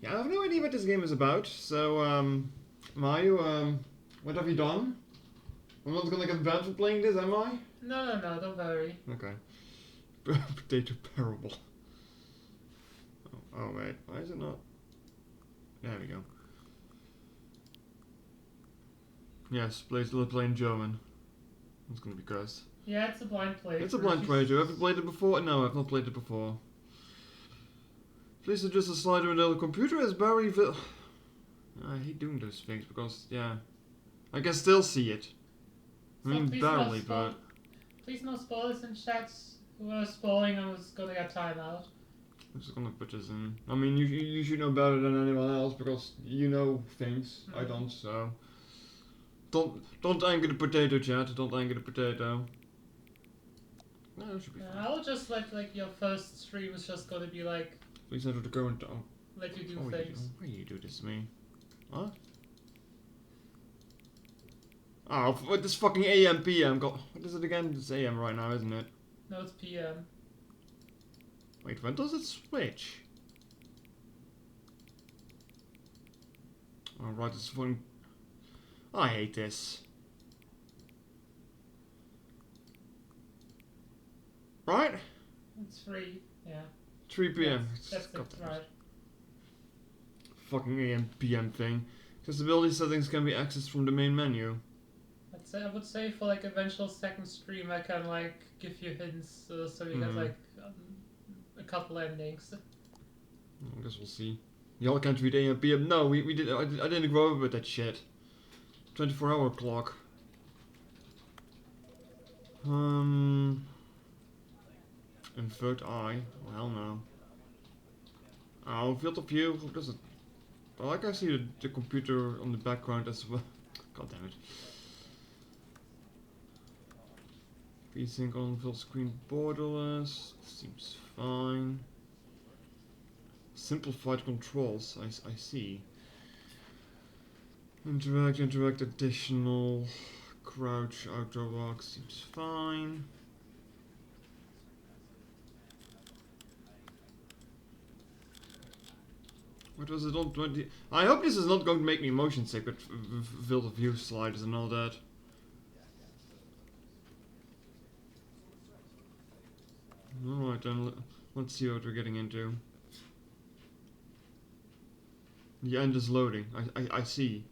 Yeah, I have no idea what this game is about. So, Mario, what have you done? I'm not gonna get banned for playing this, am I? No, don't worry. Okay. Potato parable. Oh wait, why is it not? There we go. Yes, playing German. It's gonna be cursed. Yeah, it's a blind playthrough. It's a blind playthrough. Have you played it before? No, I've not played it before. Please adjust the slider on the computer as Barry. I hate doing those things because, yeah, I can still see it. I mean, barely, but. Please no spoilers in chats. Whoever's spoiling, I was gonna get time out. I'm just gonna put this in. I mean, you should know better than anyone else because you know things. I don't, so. Don't anger the potato, chat. Don't anger the potato. No, it should be fine. I will just let your first stream is just gonna be like. Please enter the current. Let you do things. Why you do this to me? What? Oh, what this fucking AM PM? What is it again? It's AM right now, isn't it? No, it's PM. Wait, when does it switch? Oh, right, it's fucking. I hate this. Right? It's free, yeah. 3 p.m. That's right. Fucking AM PM thing. Accessibility settings can be accessed from the main menu. I would say for like eventual second stream, I can like give you hints so you get like a couple endings. I guess we'll see. Y'all can't read AM PM. No, we did. I didn't grow up with that shit. 24-hour clock. Invert eye. Well, no. Oh, field of view. What does it? I like I see the computer on the background as well. God damn it. VSync on full screen borderless. Seems fine. Simplified controls. I see. Interact additional. Crouch, outdoor walk. Seems fine. What was it on 20? I hope this is not going to make me motion sick with field of view sliders and all that. Alright then, let's see what we're getting into. The end is loading. I see.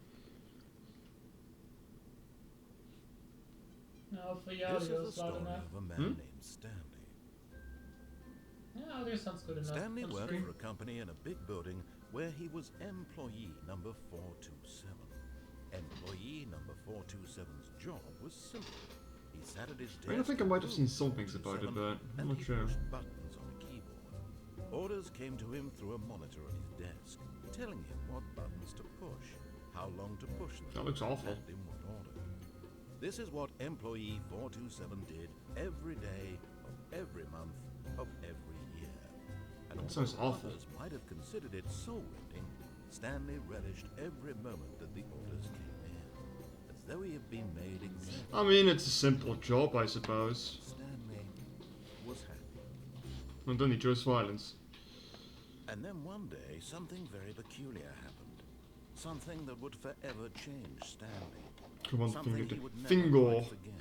No, for the audio is loud enough. Of a man named Stanley. Yeah, audio sounds good enough. Stanley worked for a company in a big building where he was employee number 427. Employee number 427's job was simple. He sat at his desk. I think I might have seen some things about it, but I'm not sure. Pushed buttons on a keyboard. Orders came to him through a monitor on his desk, telling him what buttons to push, how long to push them, that looks awful. and in what order. This is what employee 427 did every day of every month of every year. And that sounds awful. Others might have considered it soul-rending, Stanley relished every moment that the orders came in, as though he had been made exactly. I mean, it's a simple job, I suppose. Stanley was happy. And then he chose violence. And then one day, something very peculiar happened. Something that would forever change Stanley. Come on, Something he would never finger. quite forget.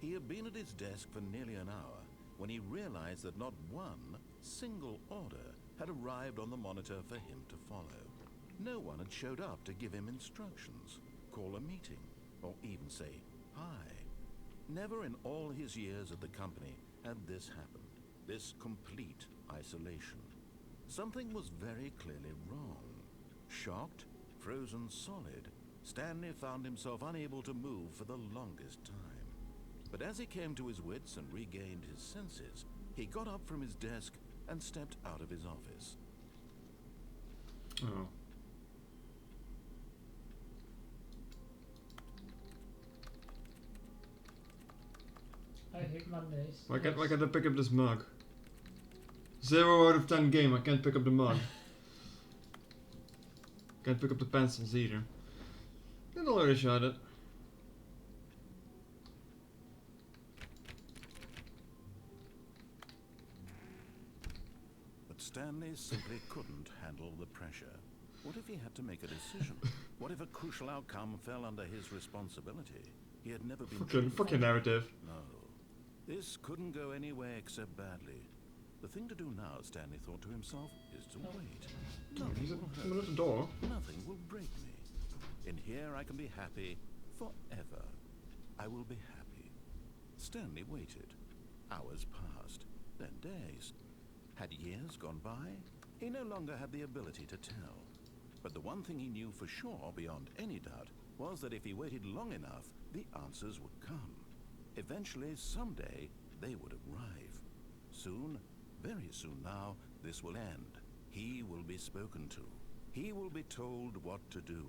He had been at his desk for nearly an hour when he realized that not one single order had arrived on the monitor for him to follow. No one had showed up to give him instructions, call a meeting, or even say hi. Never in all his years at the company had this happened, this complete isolation. Something was very clearly wrong. Shocked, frozen solid, Stanley found himself unable to move for the longest time. But as he came to his wits and regained his senses, he got up from his desk and stepped out of his office. Oh. I hate Mondays. Why can't I pick up this mug? 0 out of 10 game, I can't pick up the mug. Can't pick up the pencils either. Did already shot it. Stanley simply couldn't handle the pressure. What if he had to make a decision? What if a crucial outcome fell under his responsibility? He had never been... Fucking narrative. No. This couldn't go anywhere except badly. The thing to do now, Stanley thought to himself, is to wait. He's Nothing will at hurt. the door. Nothing will break me. In here I can be happy forever. I will be happy. Stanley waited. Hours passed, then days. Had years gone by? He no longer had the ability to tell. But the one thing he knew for sure, beyond any doubt, was that if he waited long enough, the answers would come. Eventually, someday, they would arrive. Soon, very soon now, this will end. He will be spoken to. He will be told what to do.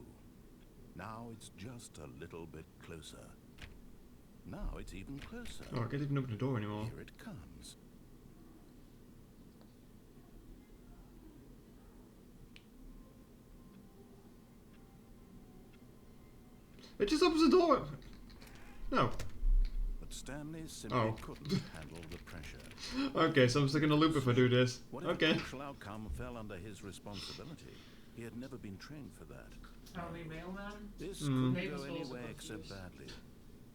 Now it's just a little bit closer. Now it's even closer. Oh, I can't even open the door anymore. Here it comes. It just opens the door. No. But Stanley simply couldn't handle the pressure. Okay, so I'm stuck in a loop if I do this. What if Okay. a crucial outcome fell under his responsibility? He had never been trained for that. Stanley Mailman? This couldn't Name go was also anywhere except confused. badly.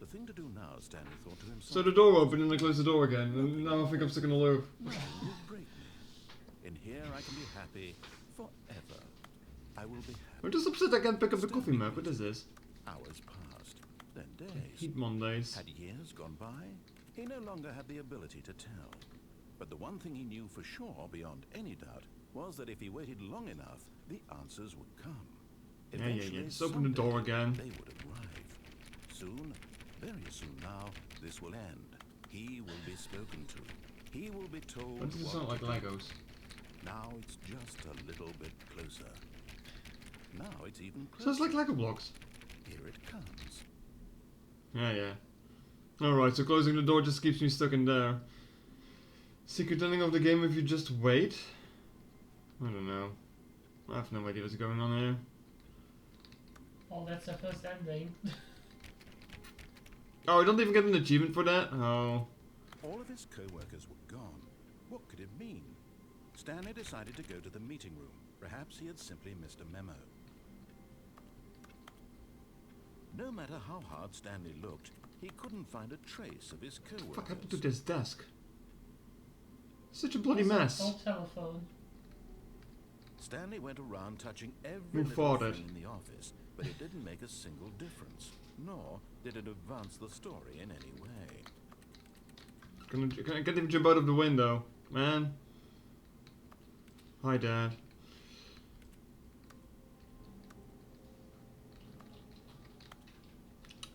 The thing to do now, Stanley thought to himself. So the door opened and I closed the door again. And now I think I'm stuck in a loop. Nothing will break me. In here I can be happy forever. I will be happy. I'm just upset I can't pick up the coffee mug. What is this? Hours passed, then days. Heat Mondays. Had years gone by? He no longer had the ability to tell. But the one thing he knew for sure, beyond any doubt, was that if he waited long enough, the answers would come. Yeah. Just open the door someday, again. They would arrive. Soon, very soon now, this will end. He will be spoken to. He will be told. Why does it what sound like to do. Legos? Now it's just a little bit closer. Now it's even closer. Sounds like Lego blocks. Here it comes. Yeah. Alright, so closing the door just keeps me stuck in there. Secret ending of the game if you just wait? I don't know. I have no idea what's going on here. Oh, that's the first ending. Oh, I don't even get an achievement for that? Oh. All of his co-workers were gone. What could it mean? Stanley decided to go to the meeting room. Perhaps he had simply missed a memo. No matter how hard Stanley looked, he couldn't find a trace of his co-workers. What happened to this desk? Such a bloody mess. Old telephone. Stanley went around touching every Who little farted? thing in the office, but it didn't make a single difference, nor did it advance the story in any way. I can't even jump out of the window, man. Hi, Dad.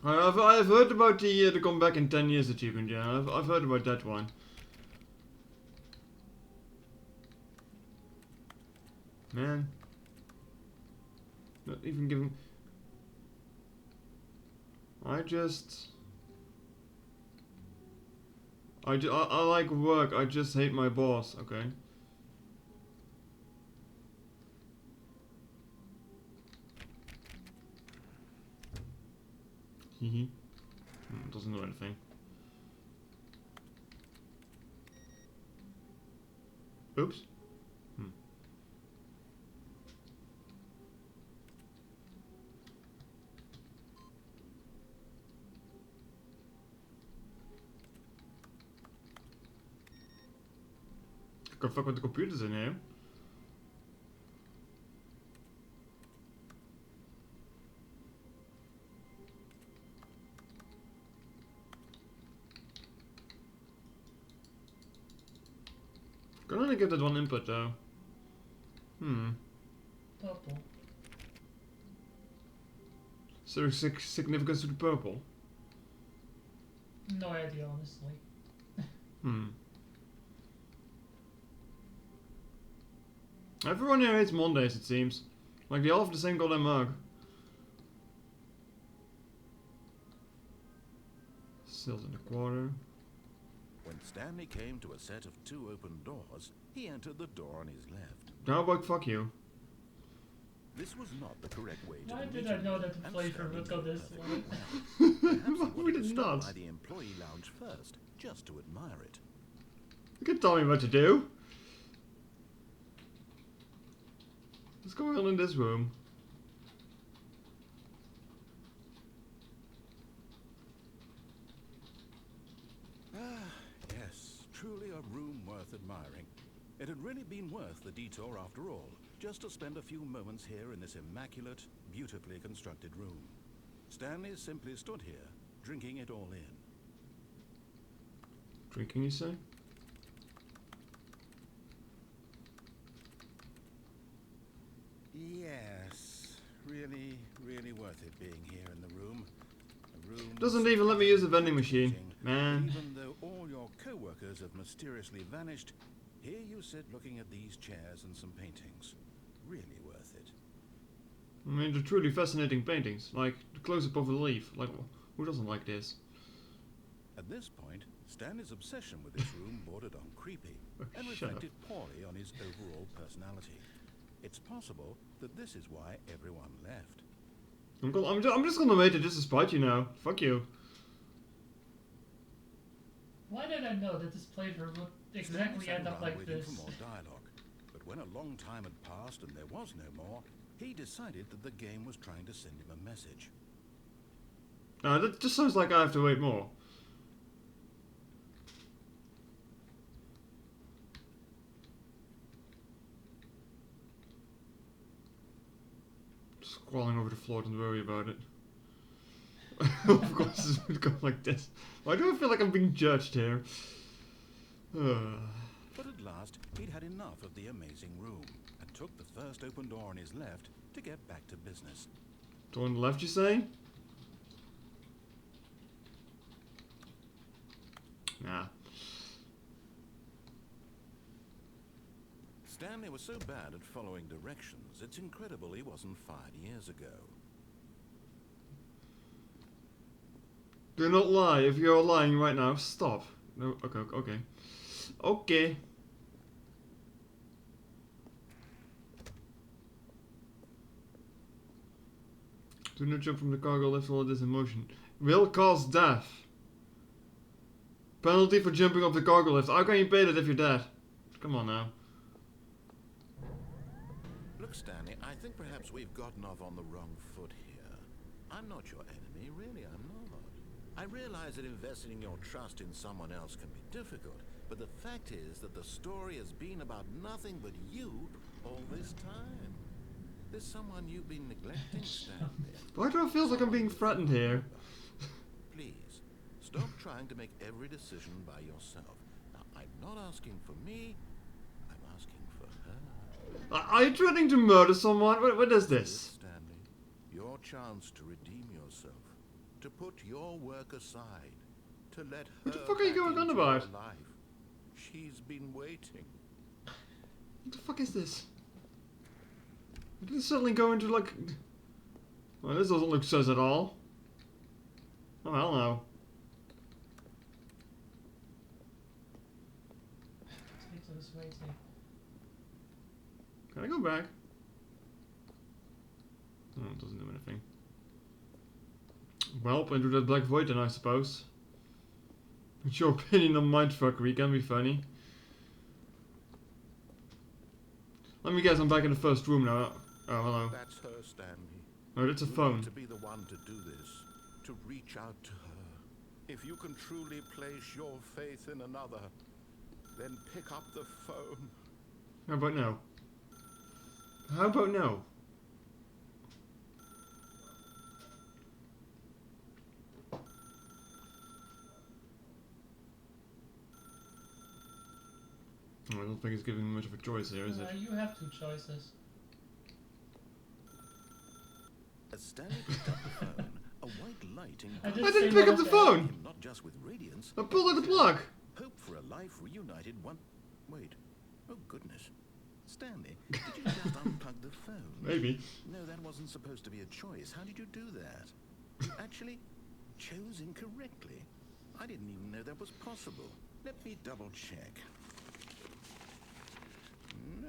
I've heard about the come back in 10 years achievement. Yeah, I've heard about that one. Man, not even giving. I like work. I just hate my boss. Okay. Hehe. Doesn't do anything. Oops. I can fuck with the computers in here. Can only get that one input though. Purple. Is there significance to the purple? No idea, honestly. Everyone here hates Mondays, it seems. Like they all have the same golden mug. Sealed in the quarter. When Stanley came to a set of 2 open doors, he entered the door on his left. How about fuck you? This was not the correct way to Why the did meeting I know room, that the and flavor Stanley would go knew this perfectly way? well. Perhaps he We wanted did to stop not. by the employee lounge first, just to admire it. You can tell me what to do. What's going on in this room? Ah, yes, truly a room worth admiring. It had really been worth the detour after all, just to spend a few moments here in this immaculate, beautifully constructed room. Stanley simply stood here, drinking it all in. Drinking, you say? Yes, really, really worth it being here in the room. A room Doesn't even let me use the vending machine, man. Even though all your co-workers have mysteriously vanished, here you sit looking at these chairs and some paintings. Really worth it. I mean, they're truly fascinating paintings. Like, the close-up of a leaf. Like, who doesn't like this? At this point, Stanley's obsession with this room bordered on creepy and Shut up. reflected poorly on his overall personality. It's possible that this is why everyone left. I'm just gonna wait to disrespect you now. Fuck you. Why did I know that this playthrough would exactly Stanley end sat up around like waiting this? for more dialogue, but when a long time had passed and there was no more, he decided that the game was trying to send him a message. That just sounds like I have to wait more. Just crawling over the floor, don't worry about it. Of course it's gonna go like this. Why do I feel like I'm being judged here? But at last, he'd had enough of the amazing room and took the first open door on his left to get back to business. Door on the left, you say? Nah. Stanley was so bad at following directions, it's incredible he wasn't 5 years ago. Do not lie. If you're lying right now, stop. No, okay. Okay. Do not jump from the cargo lift while it is in motion. Will cause death. Penalty for jumping off the cargo lift. How can you pay that if you're dead? Come on now. Look, Stanley, I think perhaps we've gotten off on the wrong foot here. I'm not your enemy, really, I'm not. I realize that investing your trust in someone else can be difficult, but the fact is that the story has been about nothing but you all this time. There's someone you've been neglecting, Stanley. Why do I feel like I'm being threatened here? Please, stop trying to make every decision by yourself. Now, I'm not asking for me, I'm asking for her. Are you threatening to murder someone? What is this? Stanley, your chance to redeem yourself, to put your work aside, to let her What the fuck are you back going on into your about? life. She's been waiting. What the fuck is this? Did it suddenly go into like... Well, this doesn't look sus at all. Oh, hell no. Potatoes waiting. Can I go back? Oh, it doesn't do anything. Well, into that black void then, I suppose. What's your opinion on mindfuckery? Can be funny. Let me guess, I'm back in the first room now. Oh, hello. That's her, Stanley. Oh, that's a You phone. need to be the one to do this, to reach out to her. If you can truly place your faith in another, then pick up the phone. How about no? How about no? I don't think it's giving me much of a choice here, is it? You have two choices. As Stanley picked up the phone, a white light I I engulfed didn't say pick one up the of phone! him, not just with radiance. I pulled out the plug! Hope for a life reunited one... Wait. Oh, goodness. Stanley, did you just unplug the phone? Maybe. No, that wasn't supposed to be a choice. How did you do that? You actually chose incorrectly. I didn't even know that was possible. Let me double check. No,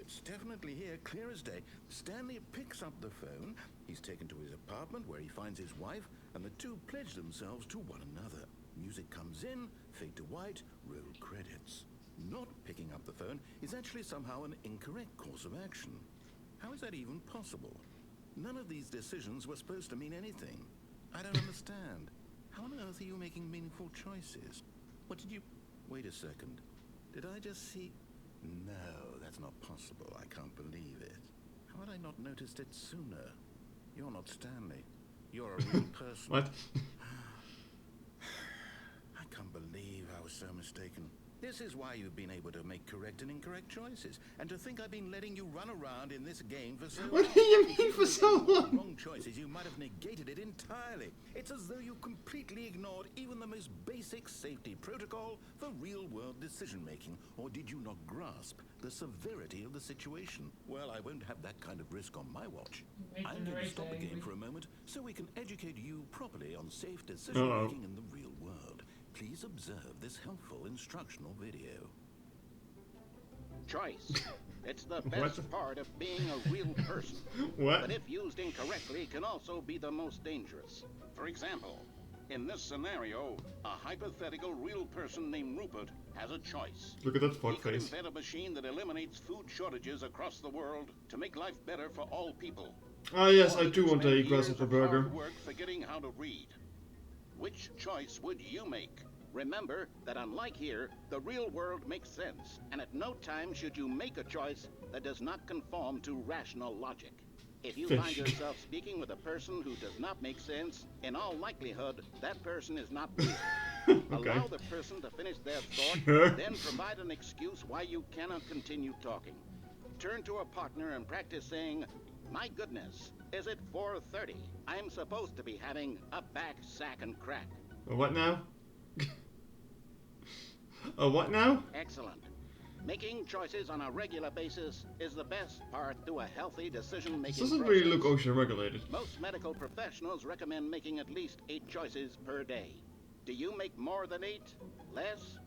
it's definitely here, clear as day. Stanley picks up the phone. He's taken to his apartment where he finds his wife, and the two pledge themselves to one another. Music comes in, fade to white, roll credits. Not picking up the phone is actually somehow an incorrect course of action. How is that even possible? None of these decisions were supposed to mean anything. I don't understand. How on earth are you making meaningful choices? What did you... Wait a second. Did I just see... No, that's not possible. I can't believe it. How had I not noticed it sooner? You're not Stanley. You're a real person. What? I can't believe I was so mistaken. This is why you've been able to make correct and incorrect choices. And to think I've been letting you run around in this game for so long. What do you mean If for you so had made long? wrong choices, you might have negated it entirely. It's as though you completely ignored even the most basic safety protocol for real-world decision-making. Or did you not grasp the severity of the situation? Well, I won't have that kind of risk on my watch. I'm going to stop the game for a moment so we can educate you properly on safe decision-making in the real world. Please observe this helpful instructional video. Choice. It's the best part of being a real person. What? But if used incorrectly, can also be the most dangerous. For example, in this scenario, a hypothetical real person named Rupert has a choice. Look at that He fuck could face. invent a machine that eliminates food shortages across the world to make life better for all people. Ah yes, Or I he too could want spend a years grasshopper of burger. hard work forgetting how to read. Which choice would you make? Remember that unlike here, the real world makes sense, and at no time should you make a choice that does not conform to rational logic. If you find Fish. yourself speaking with a person who does not make sense, in all likelihood, that person is not real. Okay. Allow the person to finish their thought, Sure. then provide an excuse why you cannot continue talking. Turn to a partner and practice saying, "My goodness, is it 4:30? I'm supposed to be having a back sack and crack." What now? What now? Excellent. Making choices on a regular basis is the best part to a healthy decision-making This doesn't process. really look ocean regulated. Most medical professionals recommend making at least 8 choices per day. Do you make more than 8? Less?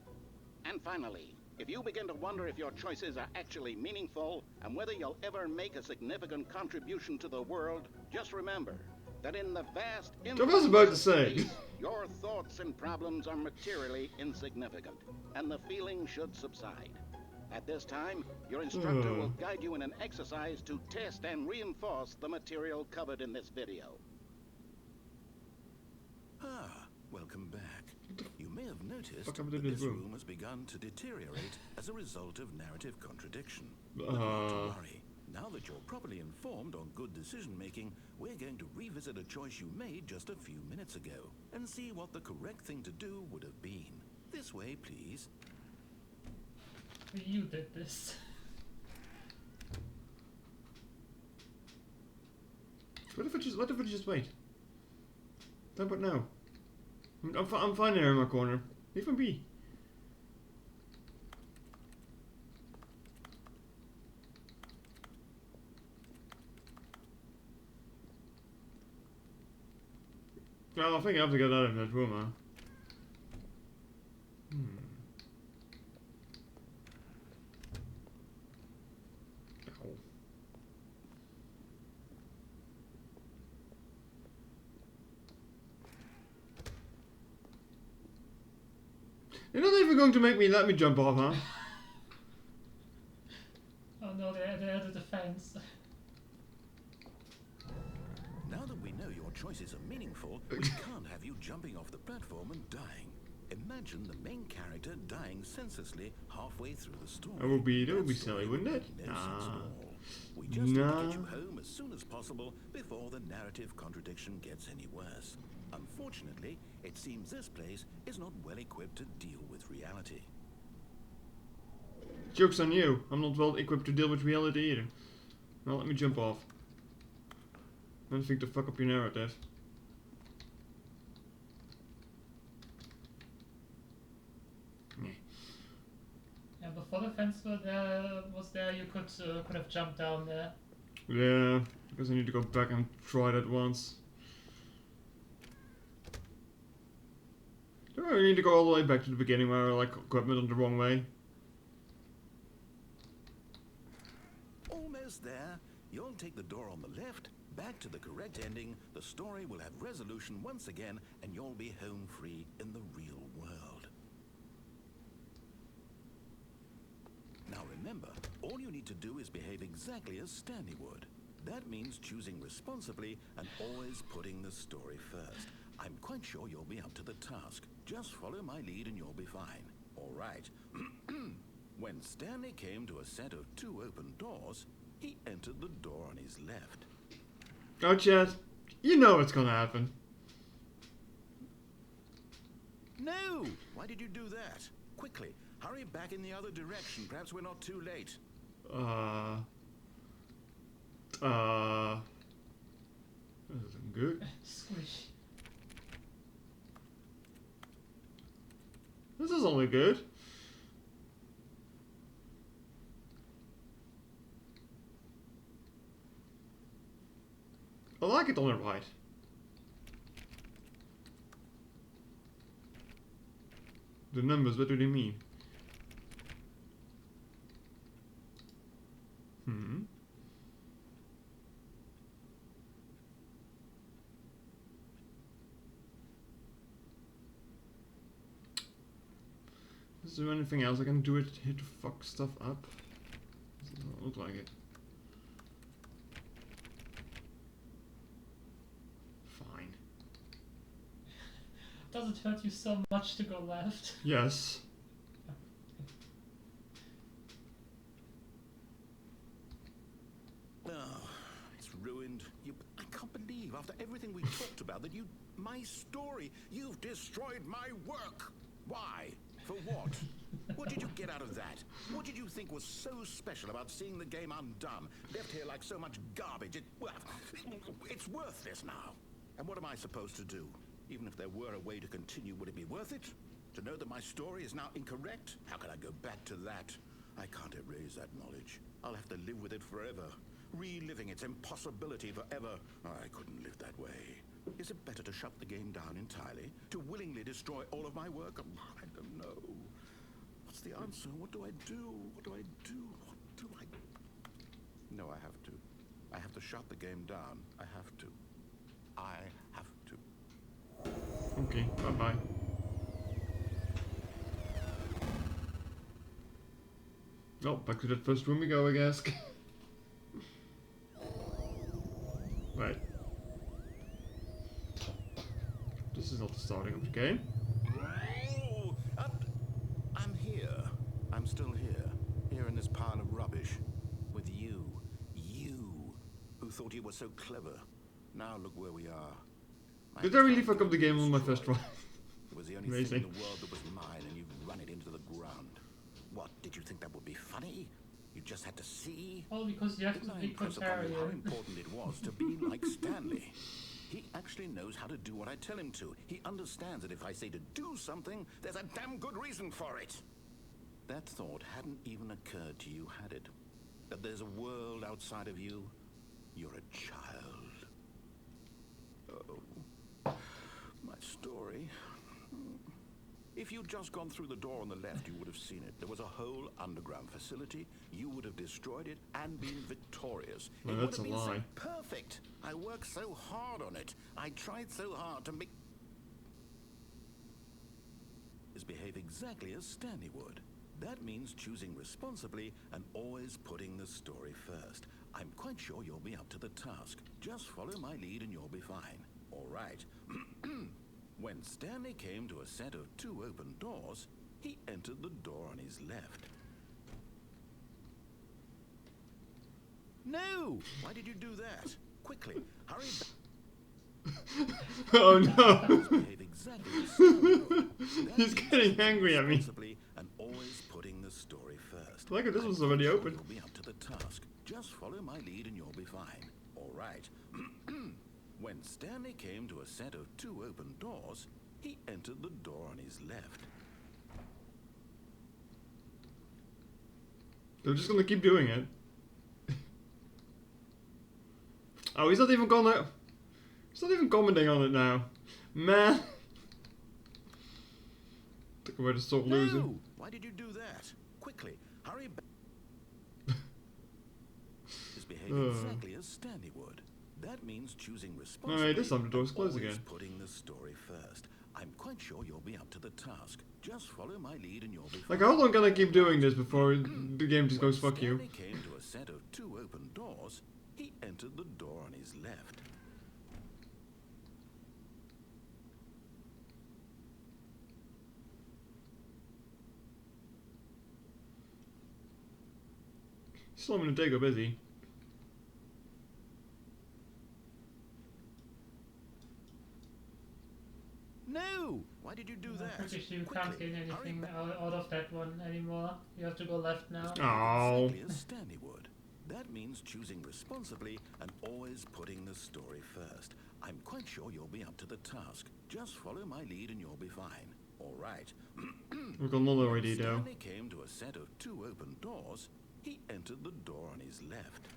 And finally, if you begin to wonder if your choices are actually meaningful and whether you'll ever make a significant contribution to the world, just remember that in the vast I was about to say. space, your thoughts and problems are materially insignificant, and the feeling should subside. At this time, your instructor will guide you in an exercise to test and reinforce the material covered in this video. Ah, welcome back. You may have noticed fuck happened that in this this room? room has begun to deteriorate as a result of narrative contradiction. But not to worry. Now that you're properly informed on good decision-making, we're going to revisit a choice you made just a few minutes ago and see what the correct thing to do would have been. This way, please. You did this. What if I just wait? How about now? I'm fine there in my corner. Leave me be. Well, I think I have to get out of that room, huh? Ow. You're not even going to let me jump off, huh? Oh no, they added the fence. Now that we know your choices are meaningful, we can't have you jumping off the platform and dying. Imagine the main character dying senselessly halfway through the story. That would be That silly, story wouldn't would it? make no sense at Nah. all. We just need to Nah. get you home as soon as possible before the narrative contradiction gets any worse. Unfortunately, it seems this place is not well equipped to deal with reality. Joke's on you. I'm not well equipped to deal with reality either. Well, let me jump off. Anything to fuck up your narrative. Yeah, before the fence was there, you could have jumped down there. Yeah, because I need to go back and try that once. Do I really need to go all the way back to the beginning where I like grabbed it on the wrong way? Almost there. You'll take the door on the left, back to the correct ending, the story will have resolution once again, and you'll be home free in the real world. Now remember, all you need to do is behave exactly as Stanley would. That means choosing responsibly and always putting the story first. I'm quite sure you'll be up to the task. Just follow my lead and you'll be fine. All right. When Stanley came to a set of 2 open doors, he entered the door on his left. Oh, Chad, you know what's gonna happen. No! Why did you do that? Quickly, hurry back in the other direction. Perhaps we're not too late. This isn't good. Squish. This is only good. I like it on the right. The numbers, what do they mean? Is there anything else I can do it here to fuck stuff up? Does not look like it. Fine. Does it hurt you so much to go left? Yes. Oh, it's ruined. I can't believe, after everything we talked about, that my story, you've destroyed my work. Why? For what? What did you get out of that? What did you think was so special about seeing the game undone, left here like so much garbage? It's worthless now. And what am I supposed to do? Even if there were a way to continue, would it be worth it? To know that my story is now incorrect? How can I go back to that? I can't erase that knowledge. I'll have to live with it forever, reliving its impossibility forever. I couldn't live that way. Is it better to shut the game down entirely? To willingly destroy all of my work? I don't know. What's the answer? What do I do? What do I do? What do I... No, I have to. I have to shut the game down. I have to. I have to. Okay, bye-bye. Oh, back to that first room we go, I guess. Right. This is not the starting of the game. Oh, I'm here. I'm still here. Here in this pile of rubbish. With you. You. Who thought you were so clever. Now look where we are. Did I really fuck up the game on my first try? It was the only Amazing. thing in the world that was mine, and you've run it into the ground. What, did you think that would be funny? You just had to see? Well, because you have Didn't to I be impress upon you how contrarian. important it was to be like Stanley? He actually knows how to do what I tell him to. He understands that if I say to do something, there's a damn good reason for it. That thought hadn't even occurred to you, had it? That there's a world outside of you? You're a child. Oh, my story. If you'd just gone through the door on the left, you would have seen it. There was a whole underground facility. You would have destroyed it and been victorious. Well, It that's would a have been lie. so perfect. I worked so hard on it. I tried so hard to make... behave exactly as Stanley would. That means choosing responsibly and always putting the story first. I'm quite sure you'll be up to the task. Just follow my lead and you'll be fine. All right. When Stanley came to a set of 2 open doors, he entered the door on his left. No! Why did you do that? Quickly, hurry back. Oh no! Behave exactly as Stanley would. That He's means getting angry at me. responsibly and always putting the story first. Look at this I'm one's quite already sure open. You'll be up to the task. Just follow my lead and you'll be fine. All right. When Stanley came to a set of 2 open doors, he entered the door on his left. They're just gonna keep doing it. Oh, he's not even gonna... He's not even commenting on it now. Man. Took away the stop losing. No! Why did you do that? Quickly, hurry back. Is behaving exactly as Stanley would. That means choosing responsibly. Alright, this time the door's and closed always again. putting the story first. I'm quite sure you'll be up to the task. Just follow my lead and you'll be fine. Like, how long can I keep doing this before the game just goes fuck you? Stanley came to a set of 2 open doors. He entered the door on his left. Still having to take up, is he? No! Why did you do I'm that? pretty sure you can't Quickly, get hurry anything back. out of that one anymore. You have to go left now. Oh. Exactly as Stanley would. That means choosing responsibly and always putting the story first. I'm quite sure you'll be up to the task. Just follow my lead and you'll be fine. All right. We've got none already though. Stanley came to a set of 2 open doors. He entered the door on his left.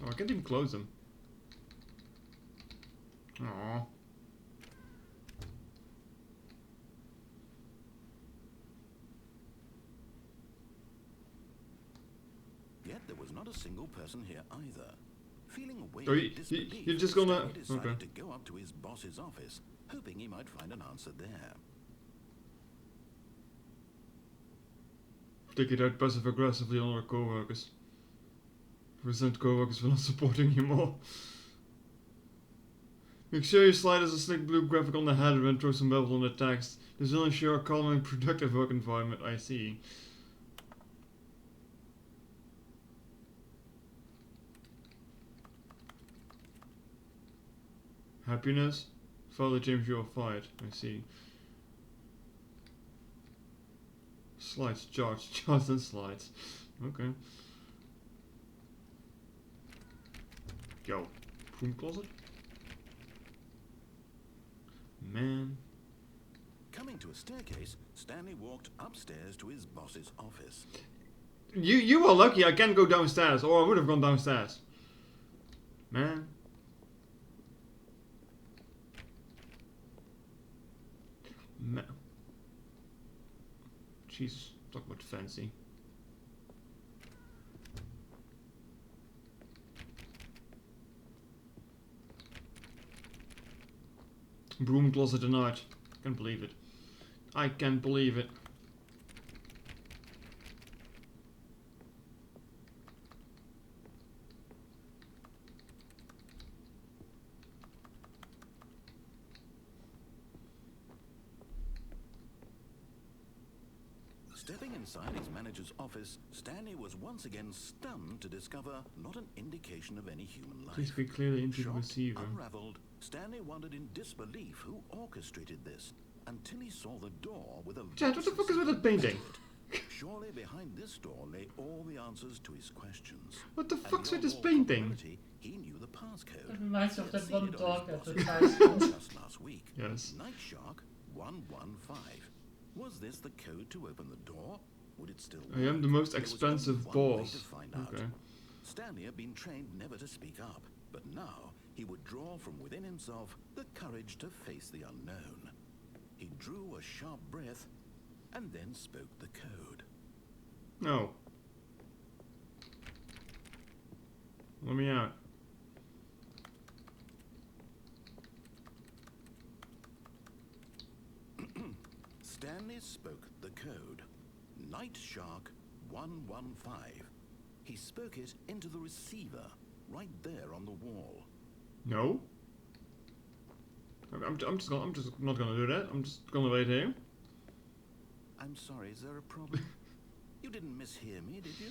Oh, I can't even close them. Aww. Yet there was not a single person here either. Feeling a weight Oh, of disbelief, you're just gonna... Stanley decided Okay. to go up to his boss's office, hoping he might find an answer there. Take it out passive aggressively on our co-workers. Resent co-workers for not supporting you more. Make sure your slide has a slick blue graphic on the header and throw some bevel on the text. This will ensure a calm and productive work environment. I see. Happiness? Father James, you are fired. I see. Slides, charts and slides. Okay. Yo. Room closet? Man. Coming to a staircase, Stanley walked upstairs to his boss's office. You are lucky I can't go downstairs, or I would have gone downstairs. Man. Man. Jesus, talk about fancy. Broom closet tonight. Can't believe it. I can't believe it. Stepping inside his manager's office, Stanley was once again stunned to discover not an indication of any human life. Please speak clearly into the Shocked, receiver. unraveled, Stanley wondered in disbelief who orchestrated this until he saw the door with a... Chad, what the fuck is with that painting? Surely behind this door lay all the answers to his questions. What the And fuck's with beyond this all painting? probability, He knew the passcode. It reminds me of He had that seen one it on dog his boss's advertisement. just last week. Yes. Night Shark 115. Was this the code to open the door? Would it still I am the work? most There was expensive only one way boss. to find out. Okay. Stanley had been trained never to speak up, but now he would draw from within himself the courage to face the unknown. He drew a sharp breath and then spoke the code. No. Let me out. Stanley spoke the code. Night Shark 115. He spoke it into the receiver, right there on the wall. No. I'm just not gonna do that. I'm just gonna wait here. I'm sorry, is there a problem? You didn't mishear me, did you?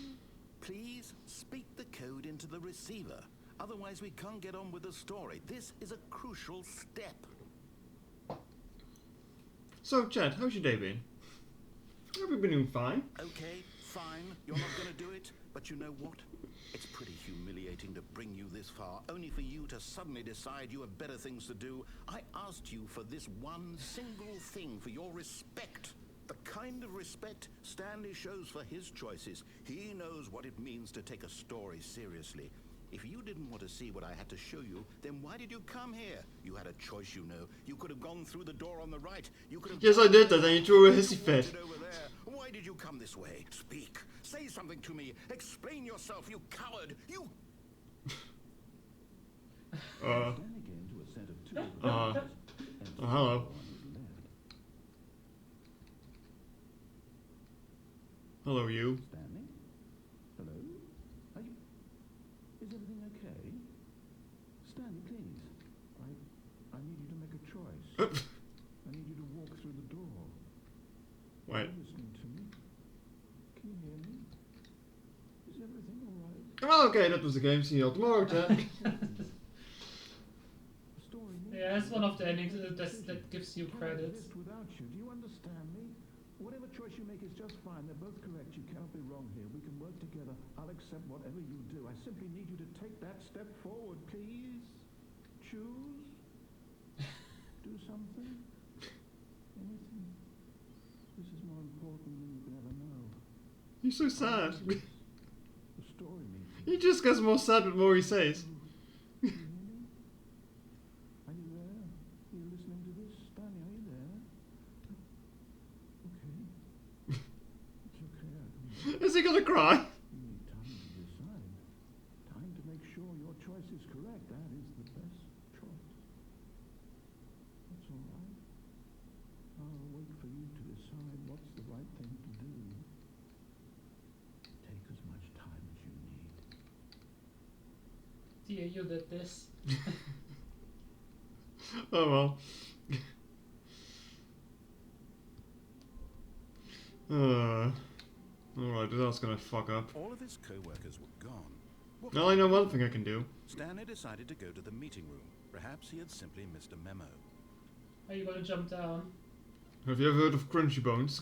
Please speak the code into the receiver. Otherwise we can't get on with the story. This is a crucial step. So, Chad, how's your day been? Have you been doing fine? Okay, fine, you're not gonna do it, but you know what? It's pretty humiliating to bring you this far, only for you to suddenly decide you have better things to do. I asked you for this one single thing, for your respect. The kind of respect Stanley shows for his choices. He knows what it means to take a story seriously. If you didn't want to see what I had to show you, then why did you come here? You had a choice, you know. You could have gone through the door on the right. You could have... Yes, I did that, and you threw a hissy fit. Over there. Why did you come this way? Speak. Say something to me. Explain yourself, you coward. You... Stanley came to a set of two open Uh, doors, and oh, hello. on his left. Hello, you. Stanley? Hello? Are you... Is everything okay? Stanley, please. I need you to make a choice. I need you to walk through the door. Wait. Are you listening to me? Can you hear me? Is everything alright? Oh, okay, that was the game. See you all tomorrow, chat. The story needs Yeah, it's you one to of the make endings a that decision. gives you Can't credits. exist without you. Do you understand me? Whatever choice you make is just fine. They're both correct. You cannot be wrong here. We can work together. I'll accept whatever you do. I simply need you to take that step forward, please. Choose. Do something. Anything. This is more important than you can ever know. He's so sad. The story needs you. He just gets more sad the more he says. Can you hear me? Are you there? Are you listening to this? Stanley, are you there? Okay. It's okay. I can... Is he gonna cry? You need time to decide. Time to make sure your choice is correct. That is the best choice. That's all right. I'll wait for you to decide what's the right thing to do. Take as much time as you need. Dear, you did this. Oh well. Alright, that's gonna fuck up. All of his co-workers were gone. What Now I know one thing I can do. Stanley decided to go to the meeting room. Perhaps he had simply missed a memo. Are you gonna jump down? Have you ever heard of Crunchy Bones?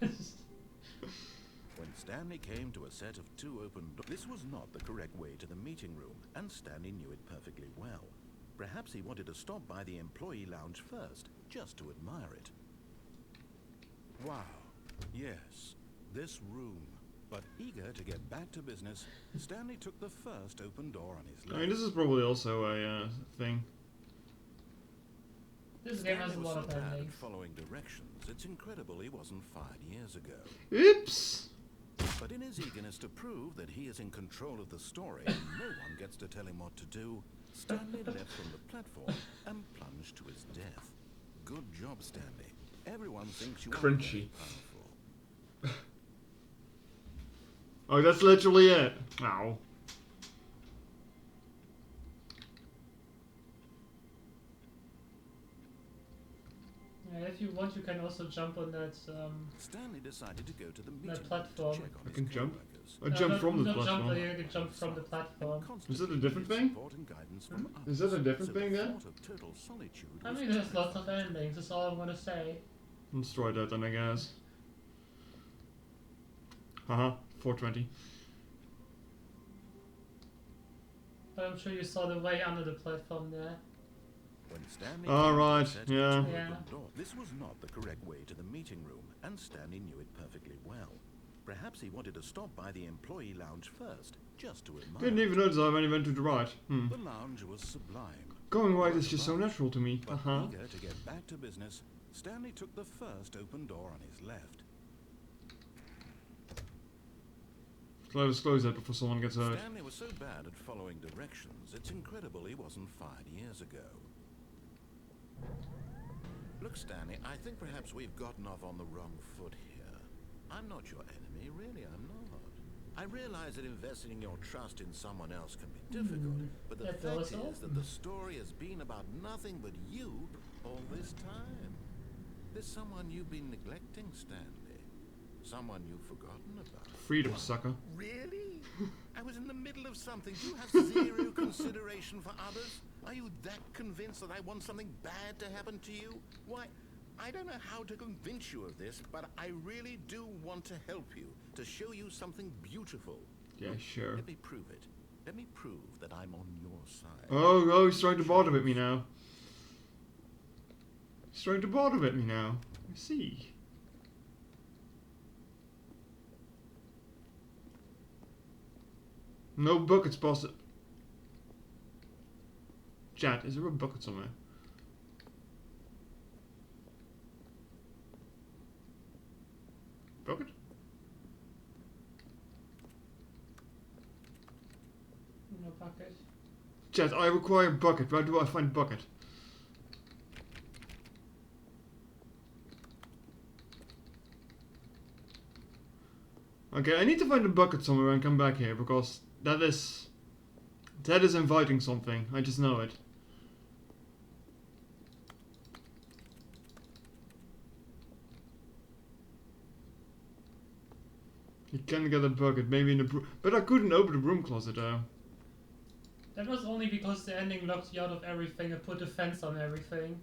When Stanley came to a set of two open doors, this was not the correct way to the meeting room, and Stanley knew it perfectly well. Perhaps he wanted to stop by the employee lounge first, just to admire it. Wow. Yes, this room. But eager to get back to business, Stanley took the first open door on his I left. mean, this is probably also a thing. This game has a Stanley was lot so of bad at endings. following directions, it's incredible he wasn't fired years ago. Oops! But in his eagerness to prove that he is in control of the story and no one gets to tell him what to do, Stanley left from the platform and plunged to his death. Good job, Stanley. Everyone thinks you are Crunchy. very powerful. Oh, that's literally it. Ow. Yeah, if you want, you can also jump on that. Stanley decided to go to the meeting room platform. to check on I his can jump? co-workers. I jump not, from the not platform. Jump, you can jump from the platform. Constantly Is it a different needed thing? support and guidance from Is others, that a different so the thing then? thought of total solitude I was mean, there's lots of terrifying. endings, that's all I'm gonna say. Let's try that then, I guess. Haha, 420. But I'm sure you saw the way under the platform there. When Stanley All came to right, the set of yeah. two Yeah. open doors, this was not the correct way to the meeting room, and Stanley knew it perfectly well. Perhaps he wanted to stop by the employee lounge first, just to admire. Didn't even notice I only went to the right. The lounge was sublime. Going right is just so natural to me. But eager to get back to business, Stanley took the first open door on his left. Let us close that before someone gets hurt. Stanley was so bad at following directions, it's incredible he wasn't fired years ago. Look, Stanley, I think perhaps we've gotten off on the wrong foot here. I'm not your enemy, really, I'm not. I realize that investing your trust in someone else can be difficult, but the That's fact also- is that the story has been about nothing but you all this time. There's someone you've been neglecting, Stanley. Someone you've forgotten about. Freedom, sucker. Really? I was in the middle of something. Do you have zero consideration for others? Are you that convinced that I want something bad to happen to you? Why, I don't know how to convince you of this, but I really do want to help you, to show you something beautiful. Yeah, sure. Let me prove it. Let me prove that I'm on your side. Oh, he's trying to bother with me now. He's trying to bother with me now. I see. No buckets possible. Chat, is there a bucket somewhere? Bucket? No bucket. Chat, I require a bucket. Where do I find a bucket? Okay, I need to find a bucket somewhere and come back here because that is inviting something. I just know it. You can get a bucket, maybe in the broom, but I couldn't open the broom closet though. That was only because the ending locked you out of everything and put a fence on everything.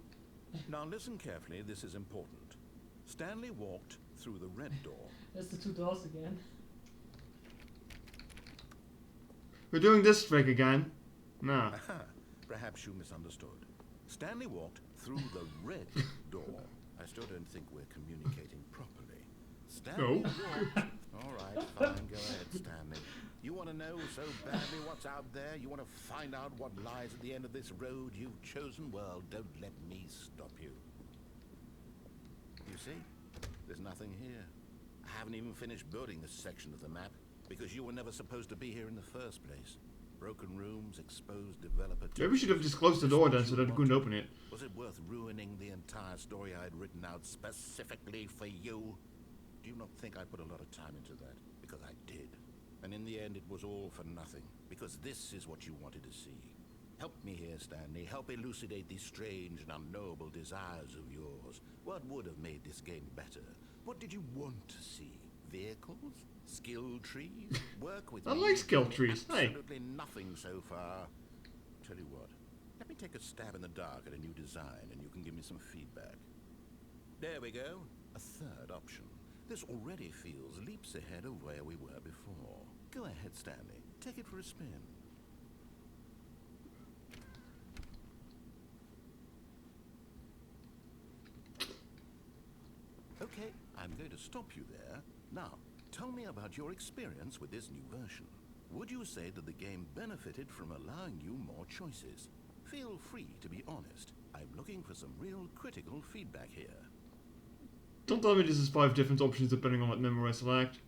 Now listen carefully, this is important. Stanley walked through the red door. There's the 2 doors again. We're doing this trick again. No. Aha, perhaps you misunderstood. Stanley walked through the red door. I still don't think we're communicating properly. Stanley walked... Alright, fine, go ahead, Stanley. You want to know so badly what's out there? You want to find out what lies at the end of this road you've chosen? Well, don't let me stop you. You see? There's nothing here. I haven't even finished building this section of the map because you were never supposed to be here in the first place. Broken rooms, exposed developer... Maybe we should have just closed the door then so that we couldn't open it. Was it worth ruining the entire story I had written out specifically for you? Do you not think I put a lot of time into that? Because I did. And in the end, it was all for nothing. Because this is what you wanted to see. Help me here, Stanley. Help elucidate these strange and unknowable desires of yours. What would have made this game better? What did you want to see? Vehicles? Skill trees? Work with I me? like skill trees. Hey. Absolutely nothing so far. Tell you what. Let me take a stab in the dark at a new design, and you can give me some feedback. There we go. A third option. This already feels leaps ahead of where we were before. Go ahead, Stanley. Take it for a spin. Okay, I'm going to stop you there. Now, tell me about your experience with this new version. Would you say that the game benefited from allowing you more choices? Feel free to be honest. I'm looking for some real critical feedback here. Don't tell me this is 5 different options depending on what member I select.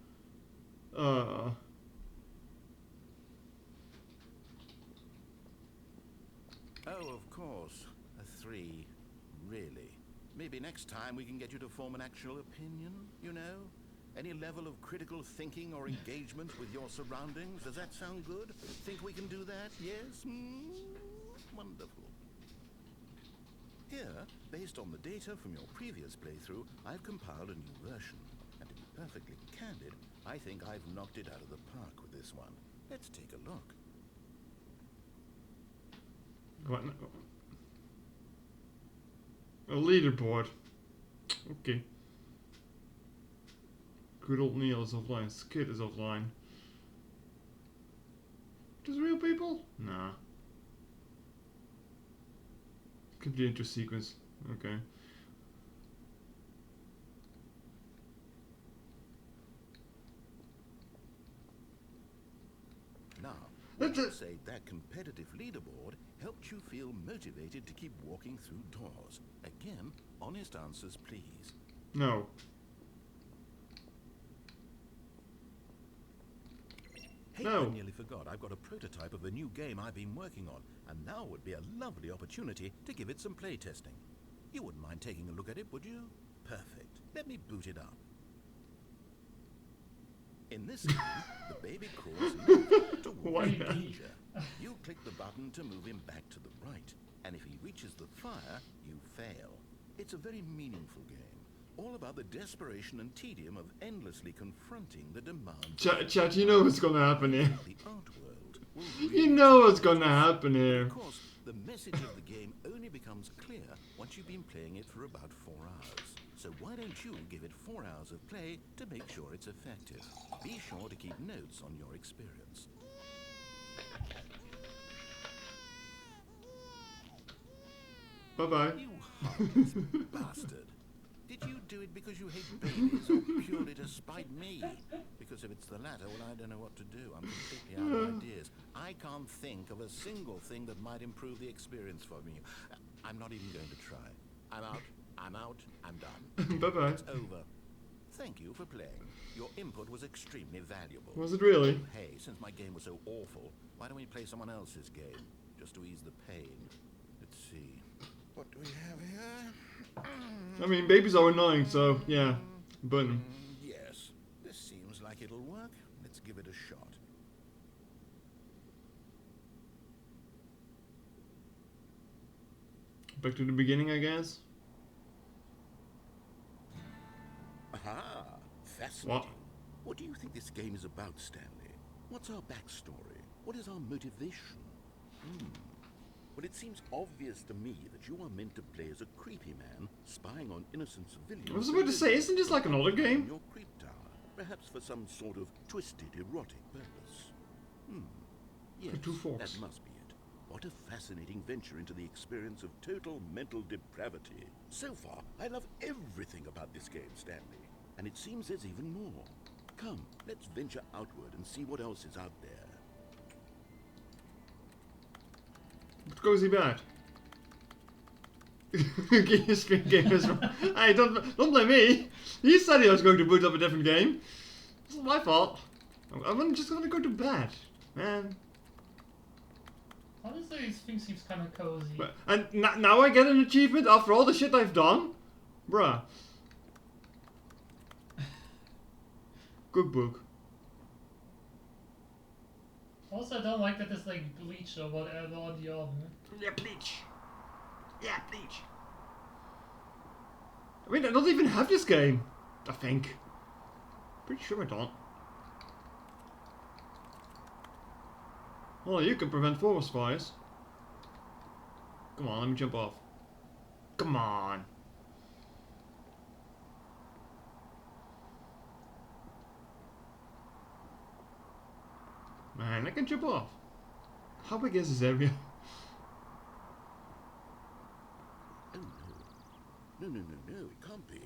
Oh, of course. A 3. Really? Maybe next time we can get you to form an actual opinion, you know? Any level of critical thinking or engagement with your surroundings? Does that sound good? Think we can do that? Yes? Wonderful. Here, based on the data from your previous playthrough, I've compiled a new version. And to be perfectly candid, I think I've knocked it out of the park with this one. Let's take a look. what? A leaderboard. Okay. Good old Neil is offline. Skid is offline. Just real people? Nah. Could be into sequence. Okay. Now, Let's would you say that competitive leaderboard helped you feel motivated to keep walking through doors? Again, honest answers, please. No. Hey, No. I nearly forgot. I've got a prototype of a new game I've been working on, and now would be a lovely opportunity to give it some play testing. You wouldn't mind taking a look at it, would you? Perfect. Let me boot it up. In this game, the baby crawls left Why towards not? danger. You click the button to move him back to the right, and if he reaches the fire, you fail. It's a very meaningful game, all about the desperation and tedium of endlessly confronting the demands. Chat, you know what's gonna happen here. The art world will You really know what's gonna happen here. Of course, the message of the game only becomes clear once you've been playing it for about 4 hours. So why don't you give it 4 hours of play to make sure it's effective? Be sure to keep notes on your experience. Bye-bye. You heartless bastard. Did you do it because you hate babies or purely to spite me? Because if it's the latter, well, I don't know what to do. I'm completely out of ideas. I can't think of a single thing that might improve the experience for me. I'm not even going to try. I'm out. I'm out. I'm done. Bye-bye. It's over. Thank you for playing. Your input was extremely valuable. Was it really? Hey, since my game was so awful, why don't we play someone else's game? just to ease the pain. Let's see. What do we have here? I mean, babies are annoying, so yeah. Button. Yes, this seems like it'll work. Let's give it a shot. Back to the beginning, I guess. Aha! Fascinating. What do you think this game is about, Stanley? What's our backstory? What is our motivation? Well, it seems obvious to me that you are meant to play as a creepy man spying on innocent civilians. I was about to say, isn't this like another game? Your creep tower, perhaps for some sort of twisted erotic purpose. Yes, Two forks. that must be it. What a fascinating venture into the experience of total mental depravity. So far, I love everything about this game, Stanley. And it seems there's even more. Come, let's venture outward and see what else is out there. What goes he bad? Game is wrong. Hey, don't blame me. You said he was going to boot up a different game. It's not my fault. I'm just gonna go to bed, man. Honestly, these things seems kind of cozy. And now I get an achievement after all the shit I've done? Bruh. Cookbook. Also, I don't like that there's like bleach or whatever on the oven. Yeah, bleach. Yeah, bleach. I mean, I don't even have this game. I think. Pretty sure I don't. Well, you can prevent forest fires. Come on, let me jump off. Come on. Man, I can jump off. How big is this area? Oh no. No, it can't be.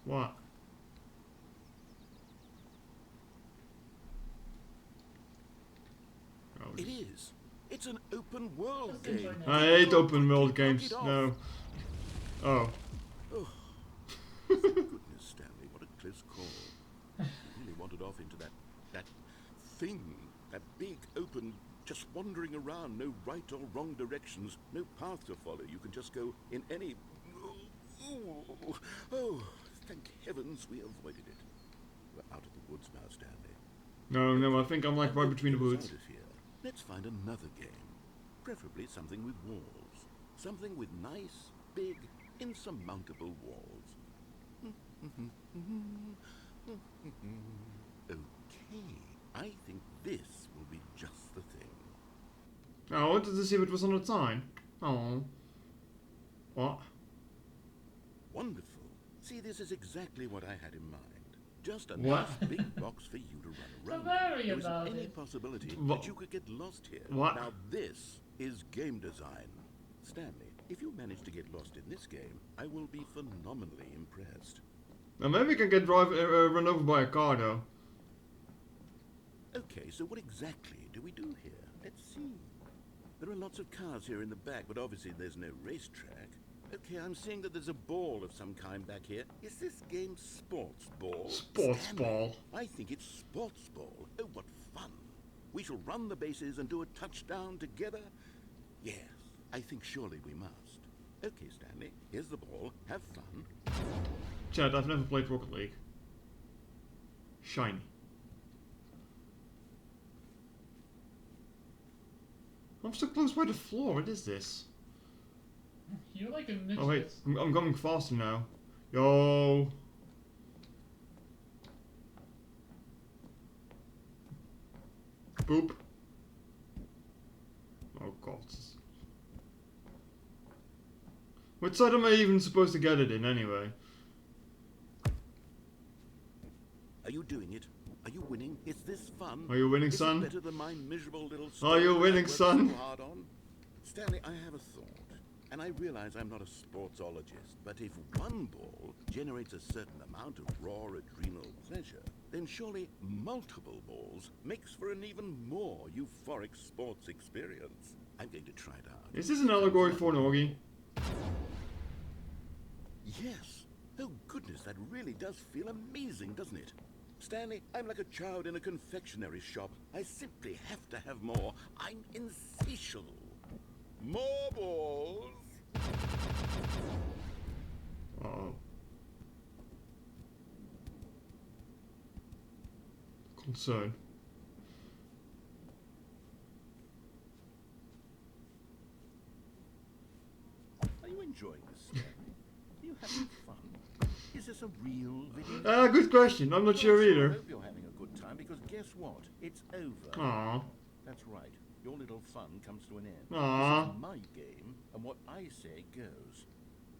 What? Oh, It is. It's an open world Just game. enjoy I that. hate open world Quickly knock games. it off. No. Oh. Oh, goodness, Stanley, what a close call. You really wandered off into that thing, that big, open, just wandering around, no right or wrong directions, no path to follow. You can just go in any... Oh, thank heavens we avoided it. We're out of the woods now, Stanley. No, I think I'm like right between the woods. Out of here. Let's find another game. Preferably something with walls. Something with nice, big, insurmountable walls. Okay, I think this will be just the thing. Oh, I wanted to see if it was on the time. Oh. What? Wonderful. See, this is exactly what I had in mind. Just a nice big box for you to run Don't around. worry There isn't about any it. possibility What? that you could get lost here. What? Now this is game design. Stanley, if you manage to get lost in this game, I will be phenomenally impressed. Now maybe we can get run over by a car though. Okay, so what exactly do we do here? Let's see. There are lots of cars here in the back, but obviously there's no racetrack. Okay, I'm seeing that there's a ball of some kind back here. Is this game sports ball? Sports Stanley, ball. I think it's sports ball. Oh, what fun. We shall run the bases and do a touchdown together? Yes, I think surely we must. Okay, Stanley, here's the ball. Have fun. Chad, I've never played Rocket League. Shiny. I'm so close by the floor. What is this? You're like a midget. Oh wait, I'm going faster now. Yo. Boop. Oh god. What side am I even supposed to get it in anyway? Are you doing it? Are you winning? Is this fun? Are you winning, Is son? it better than my miserable little Are you story winning, I worked son? so hard on? Stanley, I have a thought. And I realize I'm not a sportsologist, but if one ball generates a certain amount of raw adrenal pleasure, then surely multiple balls makes for an even more euphoric sports experience. I'm going to try it out. Is this an allegory for an orgy? Yes. Oh goodness, that really does feel amazing, doesn't it? Stanley, I'm like a child in a confectionery shop. I simply have to have more. I'm insatiable. More balls. Uh-oh. Concern. Are you enjoying this, Stanley? Are you having fun? Is this a real video? Good question. I'm not sure I either. hope you're having a good time, because guess what? It's over. Aw. That's right. Your little fun comes to an end. Aw. This is my game, and what I say goes.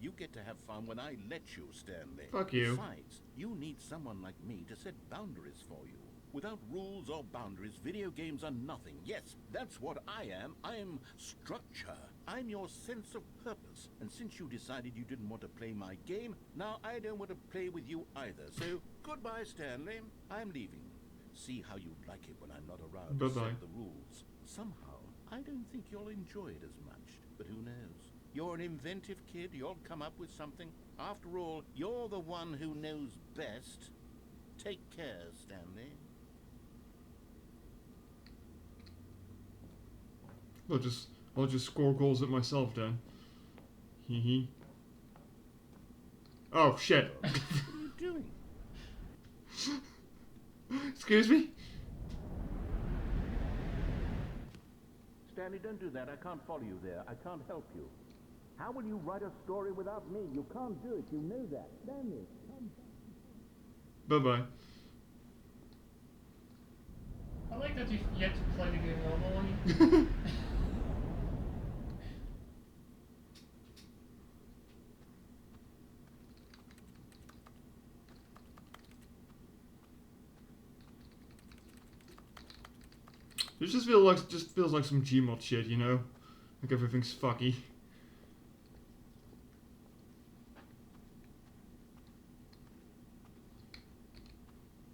You get to have fun when I let you, Stanley. Fuck you. Besides, you need someone like me to set boundaries for you. Without rules or boundaries, video games are nothing. Yes, that's what I am. I am structure. I'm your sense of purpose. And since you decided you didn't want to play my game, now I don't want to play with you either. So, goodbye, Stanley. I'm leaving. See how you like it when I'm not around to Bye-bye. set the rules. Somehow, I don't think you'll enjoy it as much. But who knows? You're an inventive kid. You'll come up with something. After all, you're the one who knows best. Take care, Stanley. I'll just score goals at myself then. Hee hee. Oh shit. What are you doing? Excuse me? Stanley, don't do that. I can't follow you there. I can't help you. How will you write a story without me? You can't do it. You know that. Stanley, come. Bye-bye. I like that you've yet to play the game normally. It just feels like some Gmod shit, you know? Like everything's fucky.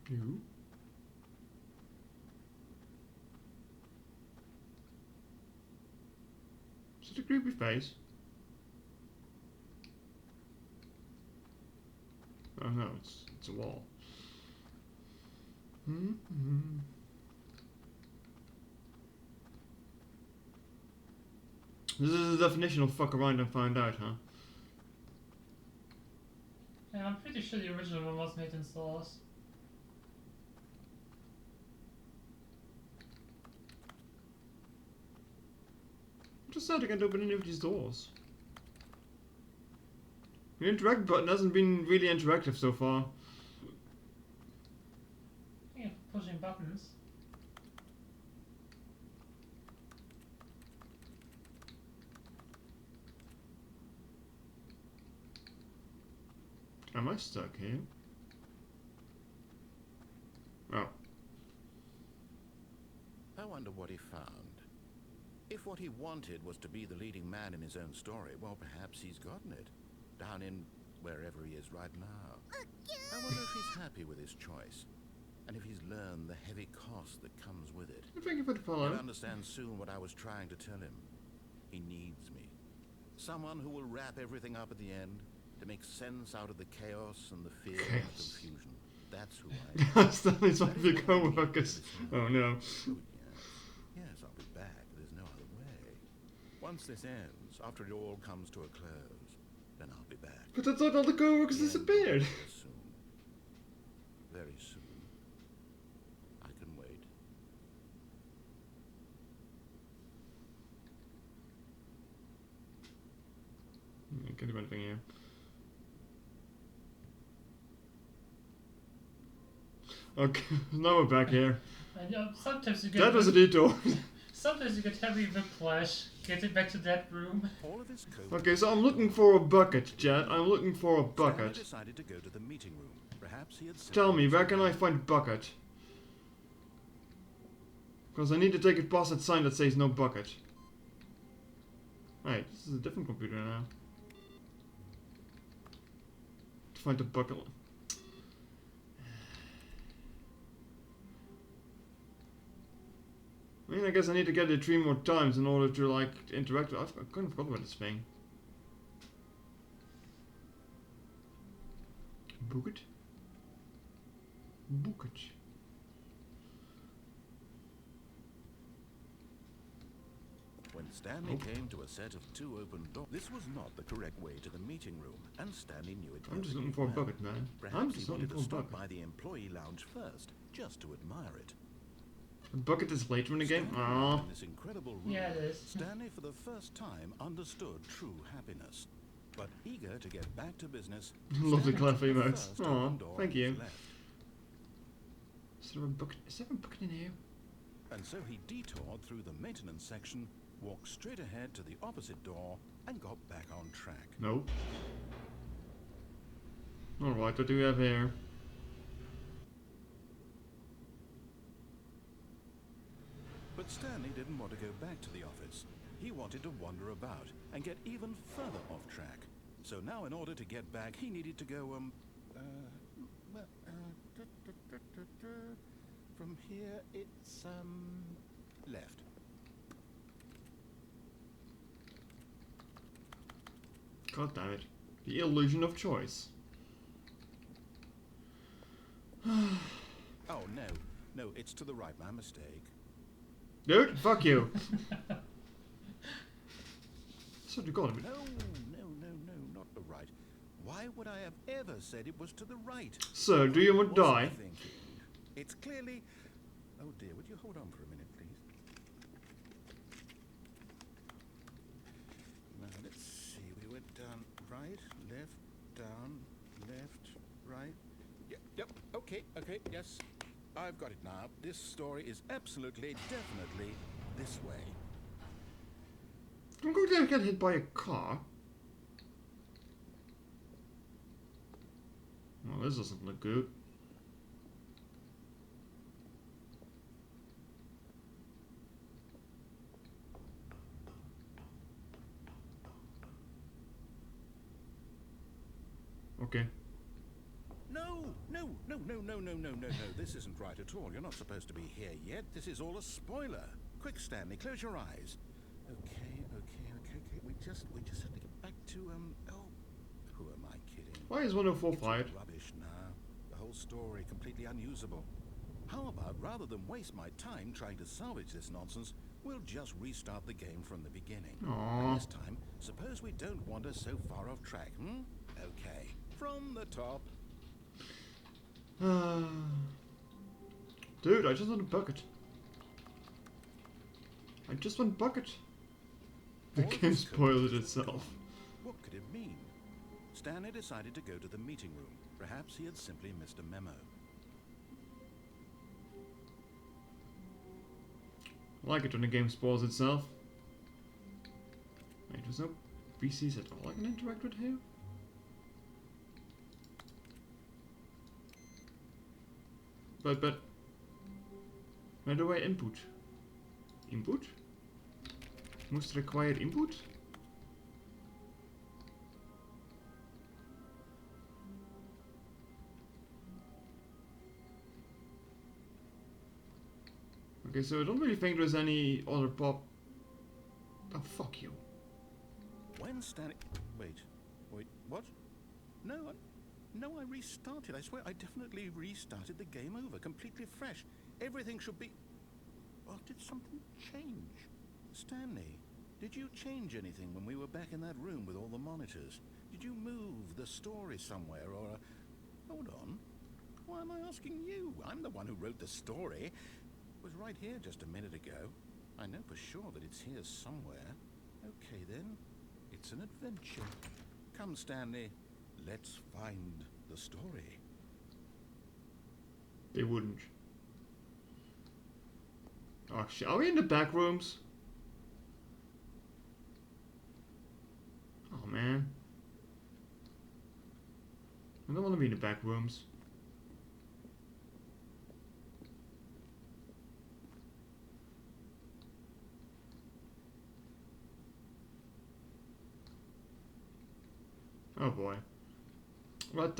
You? Is it a creepy face? Oh no, it's a wall. Mm-hmm. This is the definition of fuck around and find out, huh? Yeah, I'm pretty sure the original one was made in Source. I just said I can't open any of these doors. The interact button hasn't been really interactive so far. Yeah, pushing buttons. Am I stuck here? Oh. I wonder what he found. If what he wanted was to be the leading man in his own story, well, perhaps he's gotten it. Down in wherever he is right now. I wonder if he's happy with his choice. And if he's learned the heavy cost that comes with it. Thank you for the follow. He'll understand soon what I was trying to tell him. He needs me. Someone who will wrap everything up at the end, to make sense out of the chaos and the fear and the confusion. That's who I am. Stanley's one of your co-workers. Oh no. Oh, yes, I'll be back. There's no other way. Once this ends, after it all comes to a close, then I'll be back. But I thought all the co-workers The end disappeared. will come soon. Very soon. I can wait. Can't do anything here. Okay, now we're back here. And sometimes you get That was a detour. sometimes you get heavy whiplash getting back to that room. All of this code. Okay, so I'm looking for a bucket, Jet. I'm looking for a Stanley bucket. decided to go to the meeting room. Perhaps he had Tell me, where can I find bucket? Because I need to take it past that sign that says no bucket. Wait, this is a different computer now. To find the bucket. I mean, I guess I need to get it 3 more times in order to, like, interact with it. I kind of forgot about this thing. Bucket? Bucket. When Stanley came to a set of 2 open doors, this was not the correct way to the meeting room, and Stanley knew it. I'm just looking for a bucket, man. Perhaps I'm he just looking wanted for to a stop bucket. by the employee lounge first, just to admire it. A bucket is later in the game? Standing Aww. in this incredible room, Yeah, it is. Stanley for the first time understood true happiness. But eager to get back to business, Lovely Stanley clap took the emotes. first Aw, open door thank on his you. left. Is there a bucket? Is there a bucket in here? And so he detoured through the maintenance section, walked straight ahead to the opposite door, and got back on track. No. Alright, what do we have here? But Stanley didn't want to go back to the office. He wanted to wander about and get even further off track. So now in order to get back, he needed to go, from here it's, left. God damn it. The illusion of choice. Oh, no, it's to the right, my mistake. Dude, fuck you. So you got No, not the right. Why would I have ever said it was to the right? So, do you want to What was I die? thinking? It's clearly... Oh dear, would you hold on for a minute, please? Now, let's see. We went down right, left, down, left, right. Yep, okay, yes. I've got it now. This story is absolutely, definitely this way. I'm going to get hit by a car. Well, this doesn't look good. Okay. No. This isn't right at all. You're not supposed to be here yet. This is all a spoiler. Quick, Stanley, close your eyes. Okay. We just have to get back to, oh, who am I kidding? Why is 104 It's fired? rubbish now. The whole story completely unusable. How about, rather than waste my time trying to salvage this nonsense, we'll just restart the game from the beginning. Aww. And this time, suppose we don't wander so far off track, Okay. From the top. Dude, I just want a bucket. I just want a bucket. The All game this code spoiled was itself. gone. What could it mean? Stanley decided to go to the meeting room. Perhaps he had simply missed a memo. I like it when the game spoils itself. Wait, there's no VCs at all I can interact with here? But... Where do I input? Input? Must require input? Okay, so I don't really think there's any other pop... Oh, fuck you. When Stanley... Wait, what? No, I restarted. I swear, I definitely restarted the game over, completely fresh. Everything should be... Or did something change? Stanley, did you change anything when we were back in that room with all the monitors? Did you move the story somewhere, or... Hold on. Why am I asking you? I'm the one who wrote the story. It was right here just a minute ago. I know for sure that it's here somewhere. Okay, then. It's an adventure. Come, Stanley. Let's find the story. They wouldn't. Oh shit, are we in the back rooms? Oh man. I don't want to be in the back rooms. Oh boy. What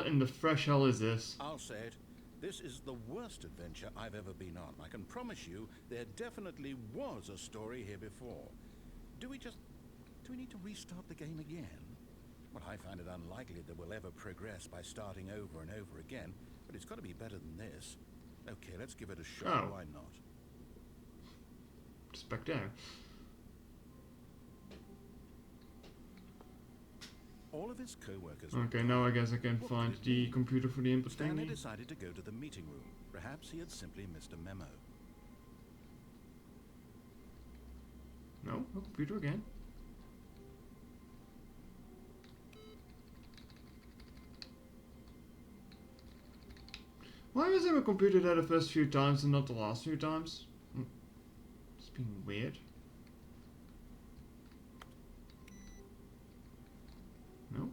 in the fresh hell is this? I'll say it. This is the worst adventure I've ever been on. I can promise you there definitely was a story here before. Do we need to restart the game again? Well, I find it unlikely that we'll ever progress by starting over and over again. But but it's got to be better than this. Okay, let's give it a shot. Oh. Why not? Just back there. All of his co-workers. Okay, now I guess I can find the computer for the input Stanley thingy. decided to go to the meeting room. Perhaps he had simply missed a memo. No, no computer again. Why was there a computer there the first few times and not the last few times? It's been weird. No?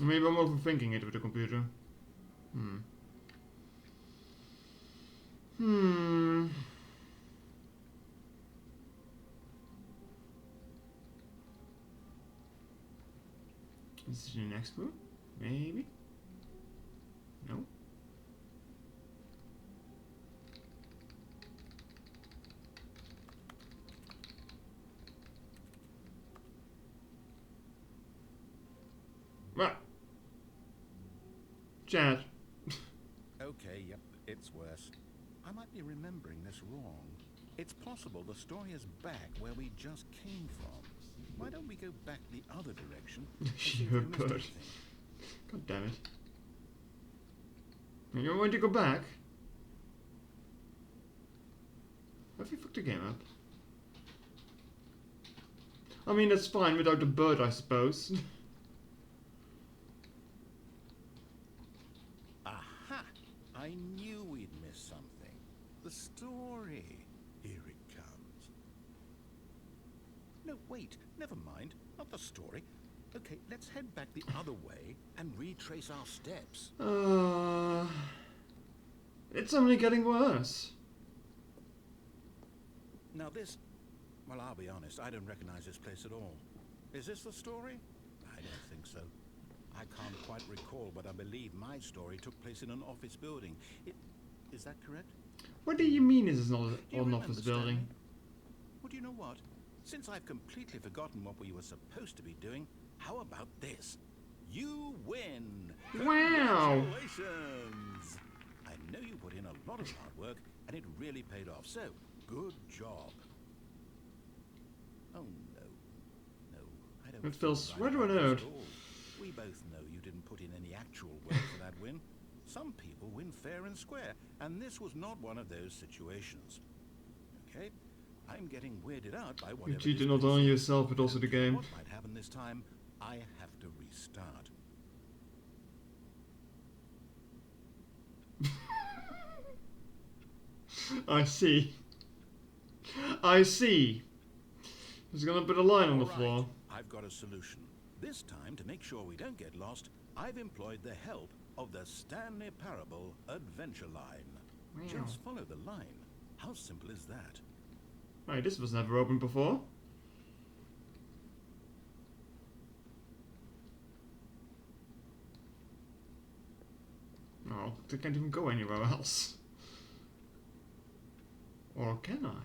Maybe I'm overthinking it with the computer. Is it the next room? Maybe? No? What? Chad. Okay, yep, it's worse. I might be remembering this wrong. It's possible the story is back where we just came from. Why don't we go back the other direction? and see if You're we a missed bird. anything? God damn it. You want to go back? Have you fucked the game up? I mean, that's fine without the bird, I suppose. Aha! I knew we'd miss something. The story. Here it comes. No, wait. Never mind. Not the story. Okay, let's head back the other way and retrace our steps. It's only getting worse. Now this... Well, I'll be honest. I don't recognize this place at all. Is this the story? I don't think so. I can't quite recall, but I believe my story took place in an office building. Is that correct? What do you mean is not Do you an remember, office building? Stanley? Well, do you know what? Since I've completely forgotten what we were supposed to be doing, how about this? You win! Wow! Congratulations! I know you put in a lot of hard work, and it really paid off, so good job. Oh, no. No, I don't It feel feels right rather about this unearned. at all. We both know you didn't put in any actual work for that win. Some people win fair and square, and this was not one of those situations. Okay? I'm getting weirded out by whatever You cheated this not place only is. yourself but also the game. What might happen this time? I have to restart. I see. I see. He's gonna put a line on the All right, floor. I've got a solution. This time, to make sure we don't get lost, I've employed the help of the Stanley Parable Adventure Line. Wow. Just follow the line. How simple is that? Right, this was never opened before. Oh, they can't even go anywhere else. Or can I?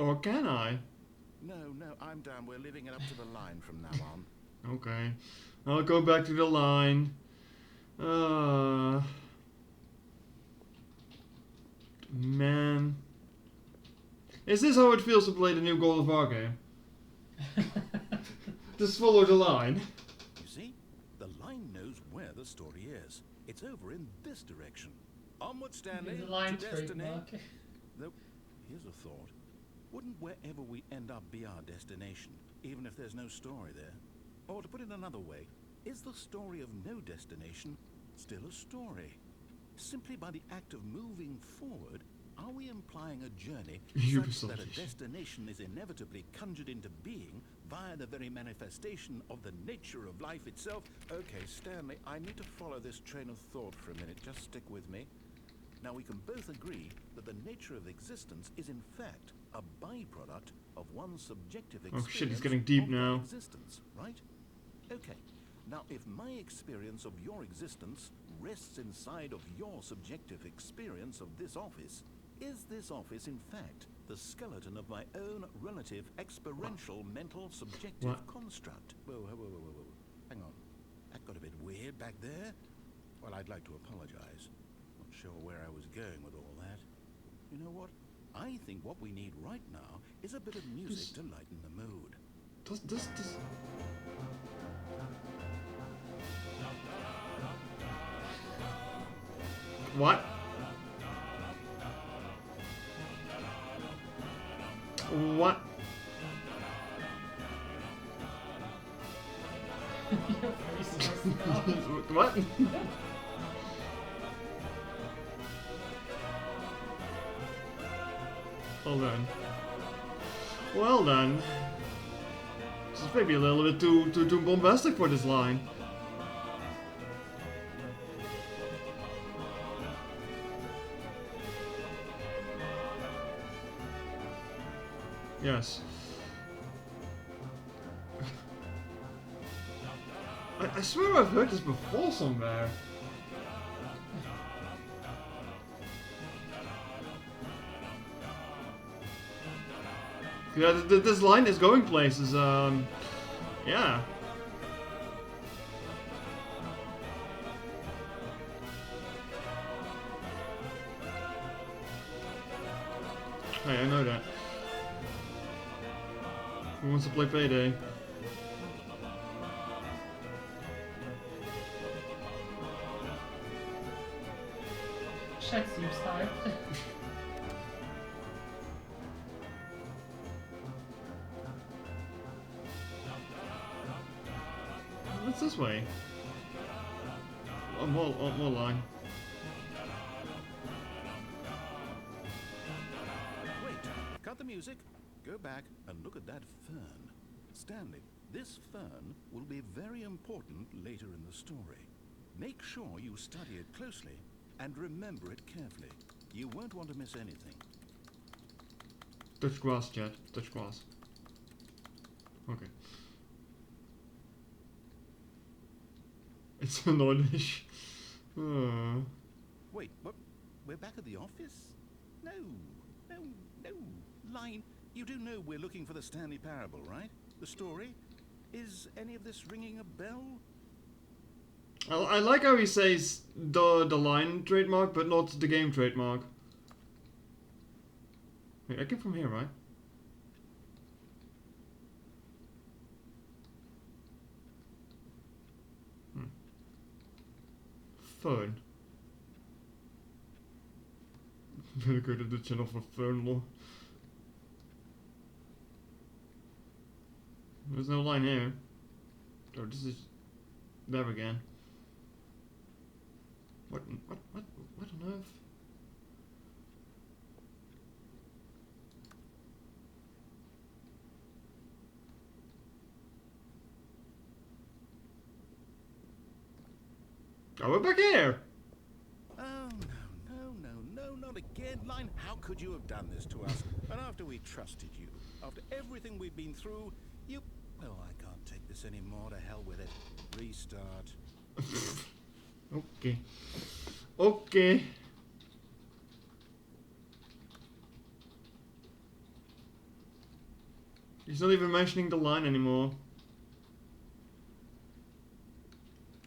Or can I? No, I'm down. We're leaving it up to the line from now on. Okay. I'll go back to the line. Man. Is this how it feels to play the new God of War game? Just follow the line. You see? The line knows where the story is. It's over in this direction. Onward, Stanley, The line to destiny. trademark. Though, here's a thought. Wouldn't wherever we end up be our destination, even if there's no story there? Or to put it another way, is the story of no destination still a story? Simply by the act of moving forward, are we implying a journey such that a destination is inevitably conjured into being via the very manifestation of the nature of life itself? Okay, Stanley, I need to follow this train of thought for a minute. Just stick with me. Now, we can both agree that the nature of existence is in fact a byproduct of one's subjective experience Oh shit, it's getting deep of that now. existence, right? Okay. Now, if my experience of your existence rests inside of your subjective experience of this office, Is this office, in fact, the skeleton of my own relative experiential mental subjective What? construct? Whoa. Hang on. That got a bit weird back there. Well, I'd like to apologize. Not sure where I was going with all that. You know what? I think what we need right now is a bit of music to lighten the mood. This. What? What? Your face was not. What? Well done. Well done. This is maybe a little bit too bombastic for this line. Yes. I swear I've heard this before somewhere. Yeah, this line is going places, yeah. Hey, I know that. Who wants to play Payday? Chat seems hyped. What's this way? More line. Wait, cut the music. Go back and look at that fern. Stanley, this fern will be very important later in the story. Make sure you study it closely and remember it carefully. You won't want to miss anything. Touch grass, chat. Touch grass. Okay. It's an oddish. Wait, what? We're back at the office? No. Line, you do know we're looking for the Stanley Parable, right? The story? Is any of this ringing a bell? I like how he says the line trademark, but not the game trademark. Wait, I came from here, right? Phone. Better go to the channel for phone law. There's no line here. Oh, this is there again. What on earth? Oh, we're back here! Oh, no, not again. Line, how could you have done this to us? And after we trusted you, after everything we've been through, you... Oh, I can't take this anymore. To hell with it. Restart. Okay. Okay. He's not even mentioning the line anymore.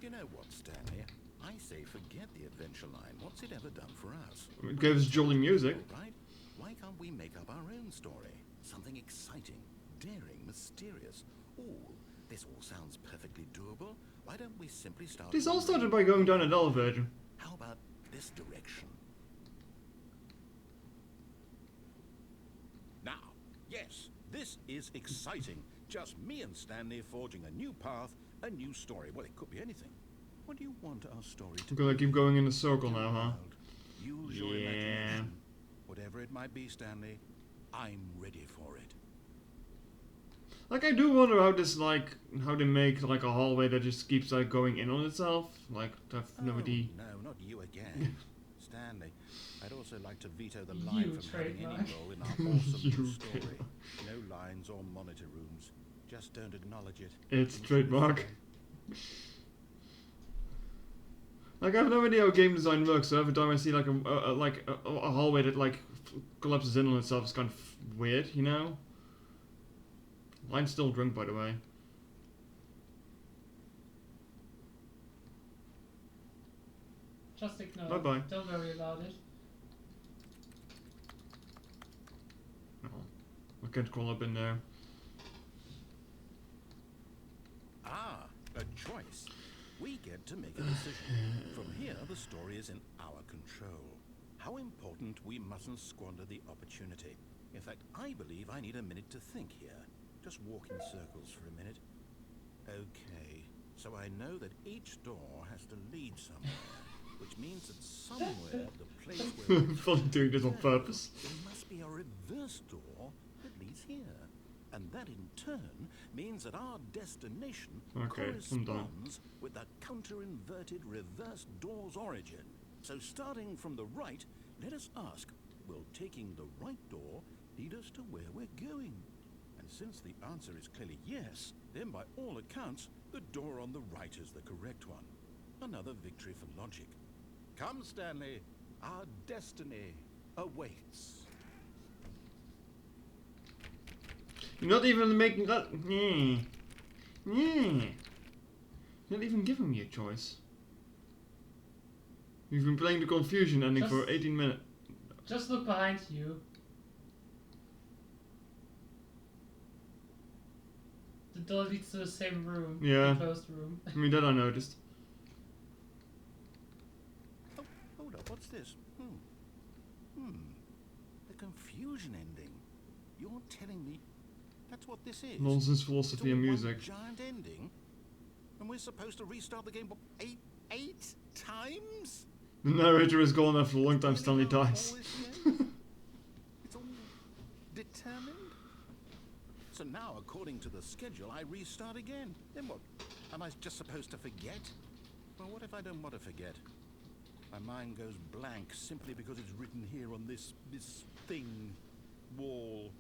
You know what, Stanley? I say forget the adventure line. What's it ever done for us? It gives jolly music. Right? Why can't we make up our own story? Something exciting, daring, mysterious. Ooh, this all sounds perfectly doable. Why don't we simply start... This all started by going down an elevator. How about this direction? Now, yes, this is exciting. Just me and Stanley forging a new path, a new story. Well, it could be anything. What do you want our story to be? I'm gonna keep going in a circle now, huh? Use your Yeah. imagination. Whatever it might be, Stanley, I'm ready for it. Like, I do wonder how this, like, how they make, like, a hallway that just keeps, like, going in on itself. Like, to have nobody... Oh, no, not you again. Stanley, I'd also like to veto the line You from having any trademark. role in our awesome You new story. trademark. No lines or monitor rooms. Just don't acknowledge it. It's Finish trademark. the story. Like, I have no idea how game design works, so every time I see, like, a hallway that, like, collapses in on itself is kind of weird, you know? Line's still drunk, by the way. Just ignore Bye-bye. it. Don't worry about it. No. I can't crawl up in there. Ah, a choice. We get to make a decision. From here, the story is in our control. How important we mustn't squander the opportunity. In fact, I believe I need a minute to think here. Just walk in circles for a minute. Okay, so I know that each door has to lead somewhere, which means that somewhere the place where Funny doing this on purpose. there must be a reverse door that leads here. And that in turn means that our destination Okay, I'm done. corresponds with the counter-inverted reverse door's origin. So starting from the right, let us ask, will taking the right door lead us to where we're going? And since the answer is clearly yes, then by all accounts, the door on the right is the correct one. Another victory for logic. Come, Stanley, our destiny awaits. You're not even making that. You're not even giving me a choice. You've been playing the confusion ending for 18 minutes. Just look behind you. The door leads to the same room. Yeah. The closed room. I mean, that I noticed. Oh, hold up, what's this? The confusion ending. You're telling me that's what this is? Nonsense It's philosophy all and one music. giant ending? And we're supposed to restart the game what, eight times? The narrator is gone after a long time. Really Stanley how dies. always ends? It's all determined? So now, according to the schedule, I restart again. Then what? Am I just supposed to forget? Well, what if I don't want to forget? My mind goes blank simply because it's written here on this thing, wall.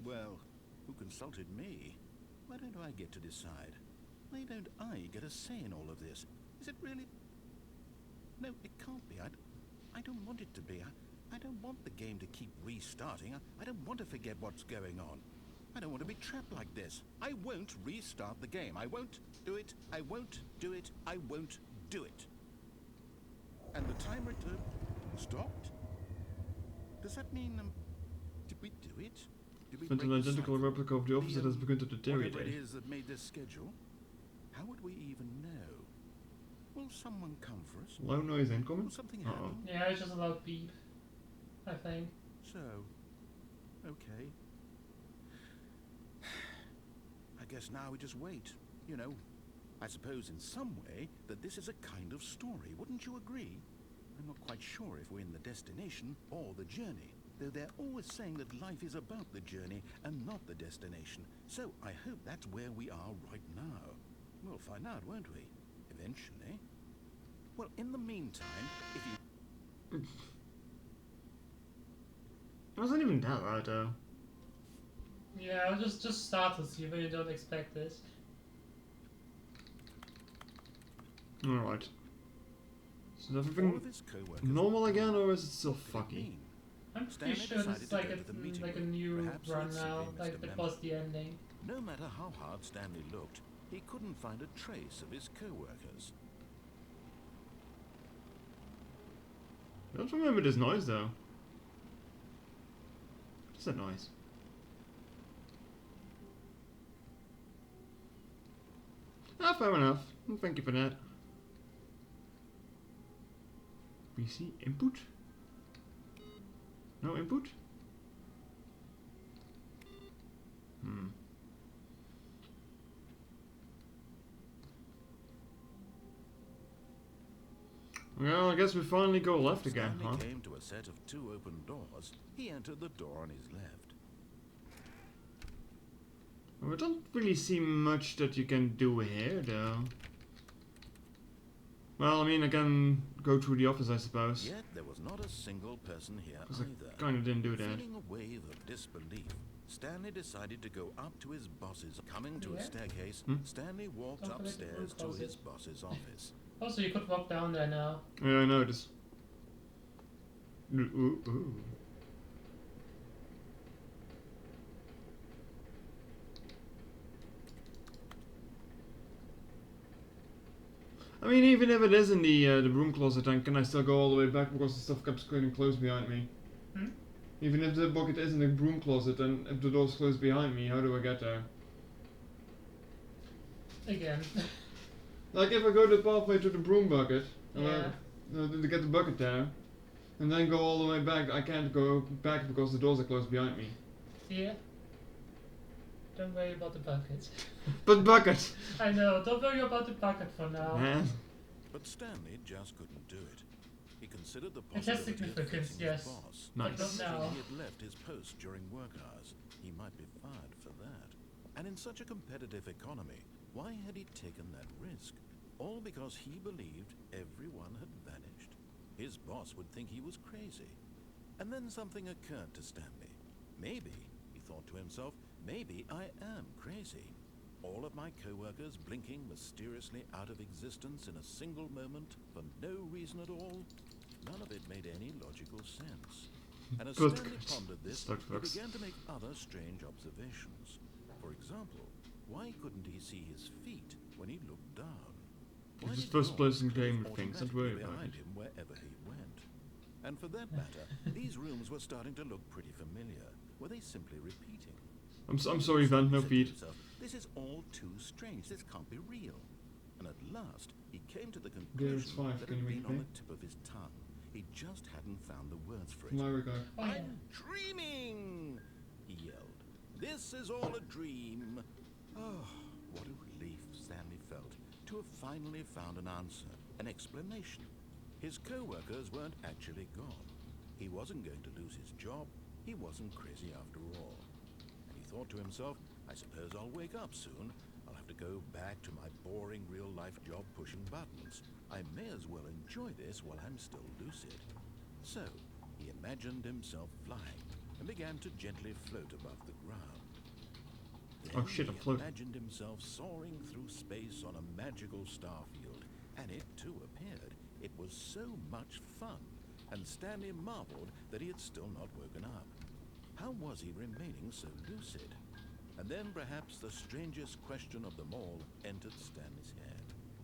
Well, who consulted me? Why don't I get to decide? Why don't I get a say in all of this? Is it really? No, it can't be. I don't want it to be. I don't want the game to keep restarting. I don't want to forget what's going on. I don't want to be trapped like this. I won't restart the game. I won't do it. I won't do it. I won't do it. And the timer stopped? Does that mean, did we do it? Did we Met break een the identical cycle? replica of the office that has begun to Whatever it deteriorate. is that made this schedule, how would we even know? Will someone come for us? Low noise incoming? Will something Uh-oh. happen? Yeah, it's just a loud beep. I think. So, okay. I guess now we just wait. You know, I suppose in some way that this is a kind of story. Wouldn't you agree? I'm not quite sure if we're in the destination or the journey, though they're always saying that life is about the journey and not the destination. So I hope that's where we are right now. We'll find out, won't we? Eventually. Well, in the meantime, if you... It wasn't even that loud though. Yeah, just start to see when you don't expect it. Alright. Is all everything of his co-workers normal again, or is it still what did it fucky? mean? I'm Stanley pretty sure this decided is to like go to the meeting like a room. new Perhaps run he'd now, seen like Mr. it Member. was the ending. No matter how hard Stanley looked, he couldn't find a trace of his co-workers. I don't remember this noise though. What's that noise? Ah, fair enough. Thank you for that. PC input? No input? Well, I guess we finally go left again, Stanley huh? came to a set of two open doors. He entered the door on his left. We don't really see much that you can do here, though. Well, I mean, I can go through the office, I suppose. Yet there was not a single person here Because I either. kind of didn't do that. Feeling a wave of disbelief, Stanley decided to go up to his boss's. Coming to a Yeah. staircase, Stanley walked Don't forget to upstairs to close his it. boss's office. Also, you could walk down there now. Yeah, I noticed. Ooh, ooh. I mean, even if it is in the broom closet, then can I still go all the way back because the stuff kept getting closed behind me? Hmm? Even if the bucket is in the broom closet, and if the door's closed behind me, how do I get there? Again. Like if I go the pathway to the broom bucket, Yeah. to get the bucket there, and then go all the way back, I can't go back because the doors are closed behind me. Yeah. Don't worry about the bucket. But bucket! I know, don't worry about the bucket for now. Man. But Stanley just couldn't do it. He considered the It has possibility of significance, facing yes. his boss. Nice. But not now. He had left his post during work hours. He might be fired for that. And in such a competitive economy, why had he taken that risk? All because he believed everyone had vanished. His boss would think he was crazy. And then something occurred to Stanley. Maybe, he thought to himself, maybe I am crazy. All of my co-workers blinking mysteriously out of existence in a single moment for no reason at all. None of it made any logical sense. And as But Stanley pondered this, stuck he fucks. began to make other strange observations. For example, why couldn't he see his feet when he looked down? Why It's his did first doors person close game of things, don't worry automatically about behind it. him wherever he went? And for that matter, these rooms were starting to look pretty familiar. Were they simply repeating? I'm sorry, Van, no He said to feet. himself, this is all too strange. This can't be real. And at last, he came to the Gears conclusion 5, that can had you been make on me? the tip of his tongue. He just hadn't found the words for it. My regard. Oh, yeah. I'm dreaming! He yelled. This is all a dream. Oh, what a relief Stanley felt to have finally found an answer, an explanation. His co-workers weren't actually gone. He wasn't going to lose his job. He wasn't crazy after all. And he thought to himself, I suppose I'll wake up soon. I'll have to go back to my boring real-life job pushing buttons. I may as well enjoy this while I'm still lucid. So, he imagined himself flying and began to gently float above the ground. Then Oh shit, I'm he floating. imagined himself soaring through space on a magical star field, and it too appeared. It was so much fun, and Stanley marveled that he had still not woken up. How was he remaining so lucid? And then perhaps the strangest question of them all entered Stanley's head.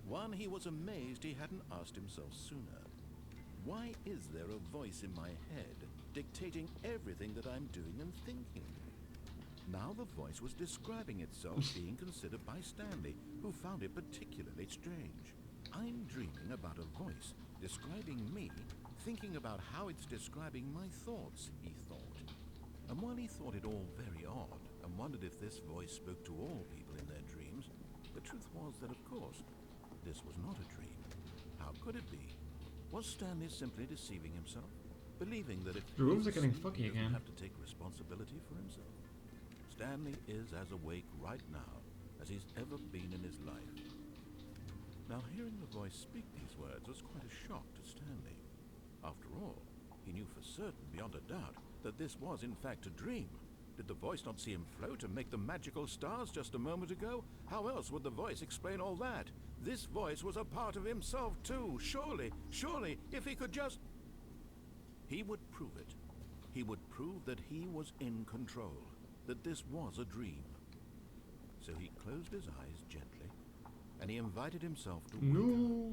One he was amazed he hadn't asked himself sooner. Why is there a voice in my head dictating everything that I'm doing and thinking? Now the voice was describing itself being considered by Stanley, who found it particularly strange. I'm dreaming about a voice describing me, thinking about how it's describing my thoughts, he thought. And while he thought it all very odd, and wondered if this voice spoke to all people in their dreams, the truth was that, of course, this was not a dream. How could it be? Was Stanley simply deceiving himself? Believing that if The rooms he's are getting asleep, fucky he doesn't again. have to take responsibility for himself? Stanley is as awake right now as he's ever been in his life. Now, hearing the voice speak these words was quite a shock to Stanley. After all, he knew for certain, beyond a doubt, that this was in fact a dream. Did the voice not see him float and make the magical stars just a moment ago? How else would the voice explain all that? This voice was a part of himself too. Surely, if he could just... He would prove it. He would prove that he was in control, that this was a dream. So he closed his eyes gently, and he invited himself to wake up. No.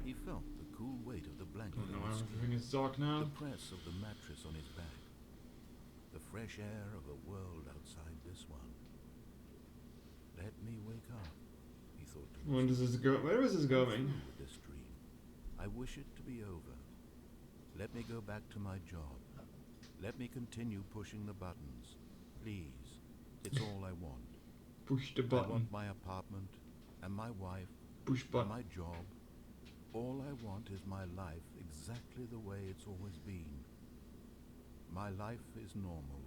He felt the cool weight of the blanket Oh no, on his everything is dark now. the press of the mattress on his back, the fresh air of a world outside this one. Let me wake up, he thought to When does this go? Where is this I'm going? through with this dream. I wish it to be over. Let me go back to my job. Let me continue pushing the buttons. Please. It's all I want. Push the I button. want my apartment and my wife Push and button. my job. All I want is my life exactly the way it's always been. My life is normal.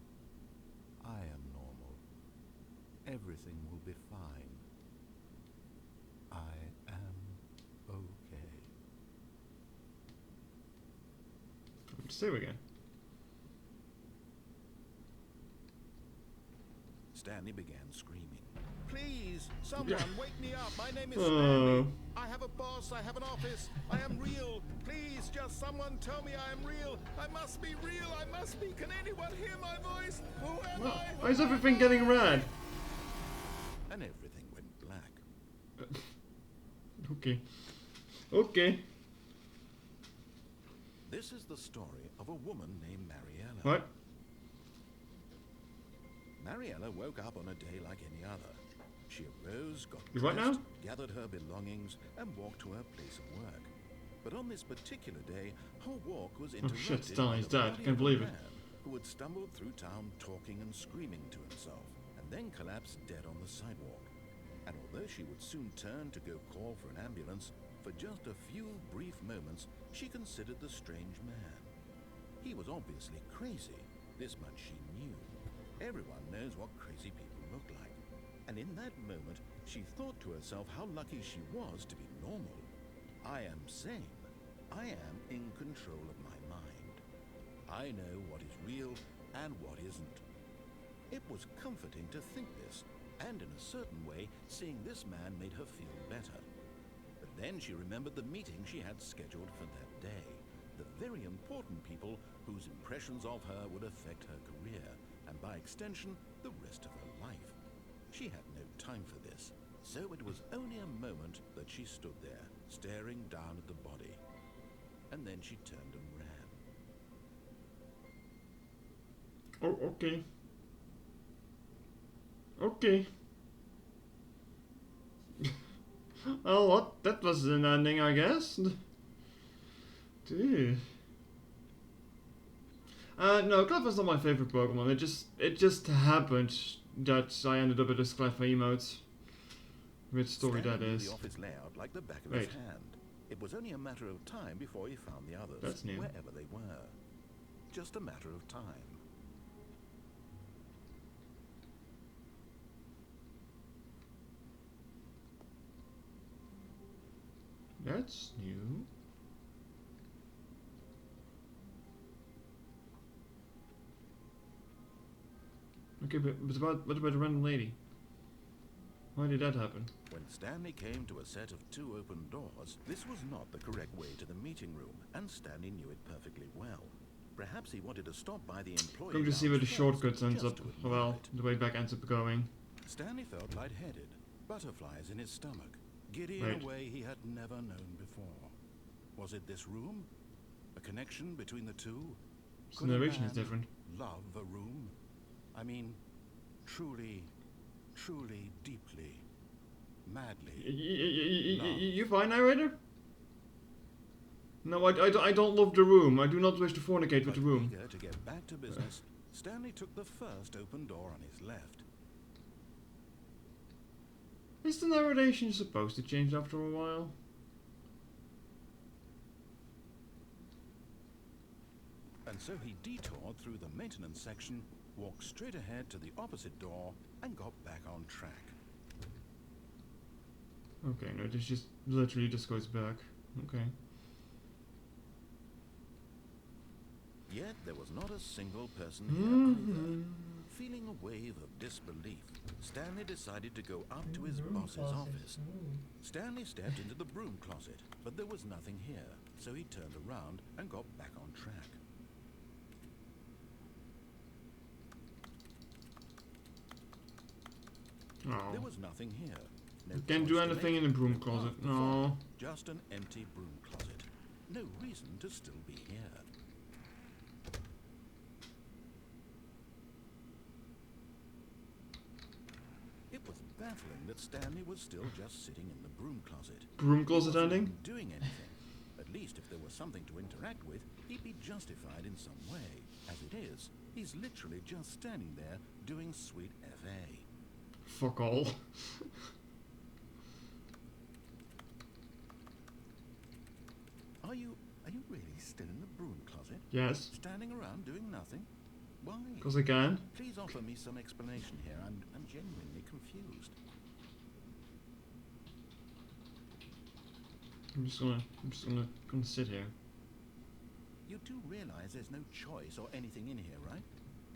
I am normal. Everything will be fine. I am okay. Say again. Stanley began screaming. Please, someone wake me up. My name is Oh. Stanley. I have a boss. I have an office. I am real. Please, just someone tell me I am real. I must be real. I must be. Can anyone hear my voice? Who am I? Why is everything getting red? And everything went black. Okay. Okay. This is the story of a woman named Mariella. What? Mariella woke up on a day like any other. She arose, got You what dressed, now? gathered her belongings, and walked to her place of work. But on this particular day, her walk was Oh interrupted shit, Stanley's by the dead. body Can't of a believe it. man who had stumbled through town talking and screaming to himself, and then collapsed dead on the sidewalk. And although she would soon turn to go call for an ambulance, for just a few brief moments, she considered the strange man. He was obviously crazy. This much she knew. Everyone knows what crazy people look like. And in that moment, she thought to herself how lucky she was to be normal. I am sane. I am in control of my mind. I know what is real and what isn't. It was comforting to think this, and in a certain way, seeing this man made her feel better. But then she remembered the meeting she had scheduled for that day. The very important people whose impressions of her would affect her career, and by extension, the rest of her life. She had no time for this, so it was only a moment that she stood there, staring down at the body. And then she turned and ran. Oh, okay. Okay. Oh, what? That was an ending, I guess. Dude. No, Clef was not my favorite Pokemon. It just happened that I ended up with this Clef emote. Which story Stanley that knew is. the office layout like the back of Wait. his hand. It was only a matter of time before he found the others, That's new. wherever they were. Just a matter of time. That's new. Okay, but what about the random lady? Why did that happen? When Stanley came to a set of 2 open doors, this was not the correct way to the meeting room, and Stanley knew it perfectly well. Perhaps he wanted to stop by the employee Going to see where the lounge shortcut first, ends just up. to admire Well, it. the way back ends up going. Stanley felt lightheaded, butterflies in his stomach, giddy in Right. a way he had never known before. Was it this room? A connection between the two? So Could the a narration is man different. love a room? I mean, truly, deeply, madly. You fine, narrator? No, I don't love the room. I do not wish to fornicate with But the room. eager to get back to business, Stanley took the first open door on his left. Is the narration supposed to change after a while? And so he detoured through the maintenance section, walked straight ahead to the opposite door, and got back on track. Okay, no, this just literally just goes back. Okay. Yet there was not a single person here either. Feeling a wave of disbelief, Stanley decided to go up to his Broom boss's closet. office. Stanley stepped into the broom closet, but there was nothing here, so he turned around and got back on track. There Oh. was nothing here. No Can't choice do to anything make, in the broom no closet. path to follow, No. just an empty broom closet. No reason to still be here. It was baffling that Stanley was still just sitting in the broom closet. Broom He closet wasn't ending? even doing anything. At least if there was something to interact with, he'd be justified in some way. As it is, he's literally just standing there doing sweet FA. Fuck all. Are you really still in the broom closet? Yes. Standing around doing nothing? Why? Because I can. Please offer me some explanation here. I'm genuinely confused. I'm just gonna sit here. You do realize there's no choice or anything in here, right?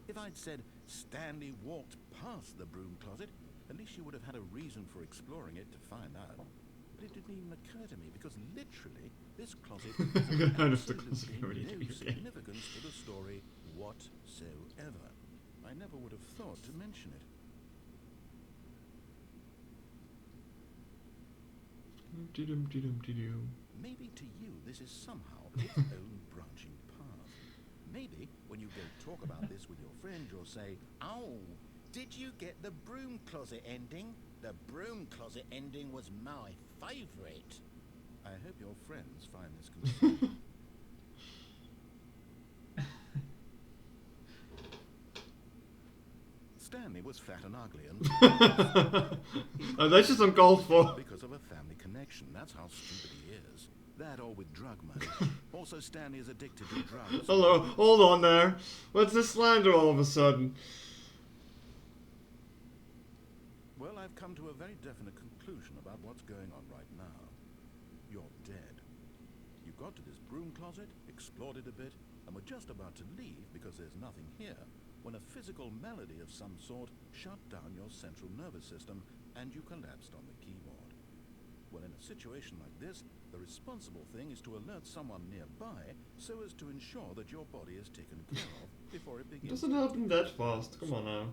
If I'd said Stanley walked past the broom closet, at least you would have had a reason for exploring it to find out. But it didn't even occur to me because literally this closet has Out of the absolutely continuity, no okay. significance to the story whatsoever. I never would have thought to mention it. Dee-dum, dee-dum, dee-dum. maybe to you this is somehow its own branching path. Maybe when you go talk about this with your friend, you'll say, "Oh, did you get the broom closet ending? The broom closet ending was my favourite." I hope your friends find this concerning. Stanley was fat and ugly and Oh, that's just uncalled for. because of a family connection. That's how stupid he is. That or with drug money. Also, Stanley is addicted to drugs. Hello, hold on there. What's this slander all of a sudden? Well, I've come to a very definite conclusion about what's going on right now. You're dead. You got to this broom closet, explored it a bit, and were just about to leave because there's nothing here, when a physical malady of some sort shut down your central nervous system and you collapsed on the keyboard. Well, in a situation like this, the responsible thing is to alert someone nearby so as to ensure that your body is taken care of before it begins. Doesn't happen that fast. Come on now.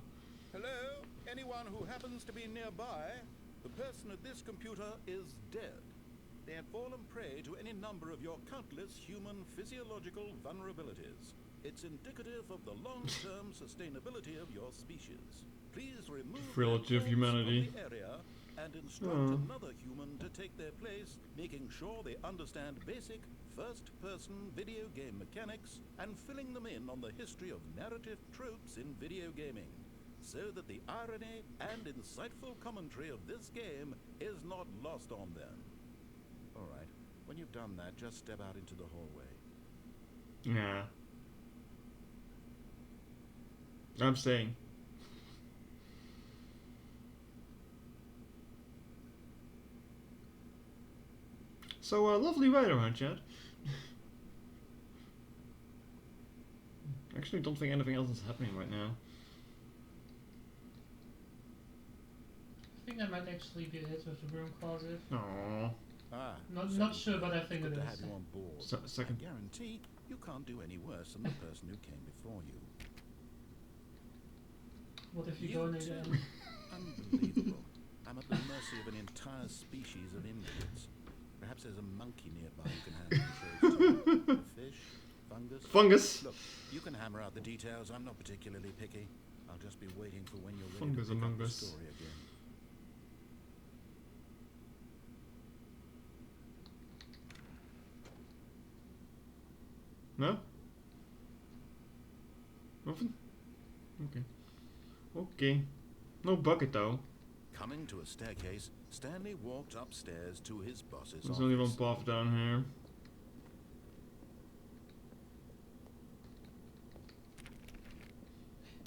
Hello? Anyone who happens to be nearby? The person at this computer is dead. They have fallen prey to any number of your countless human physiological vulnerabilities. It's indicative of the long-term sustainability of your species. Please remove Frailty of their corpse humanity. from the area and instruct another human to take their place, making sure they understand basic first-person video game mechanics and filling them in on the history of narrative tropes in video gaming, so that the irony and insightful commentary of this game is not lost on them. All right, when you've done that, just step out into the hallway. Yeah. I'm staying. So, lovely weather, huh, Chad? Actually, don't think anything else is happening right now. I think that might actually be it with the broom closet. Aww. Ah, Not sure, but I think good it to is. have you on board. Second. I guarantee you can't do any worse than the person who came before you. What if you You go in too. again? Unbelievable. I'm at the mercy of an entire species of invalids. Perhaps there's a monkey nearby who can handle the shows too. A fish? Fungus? Fungus. Look, you can hammer out the details. I'm not particularly picky. I'll just be waiting for when you're ready Fungus to pick among up the us. story again. No? Nothing? Okay. Okay. No bucket though. Coming to a staircase, Stanley walked upstairs to his boss's There's office. only one path down here.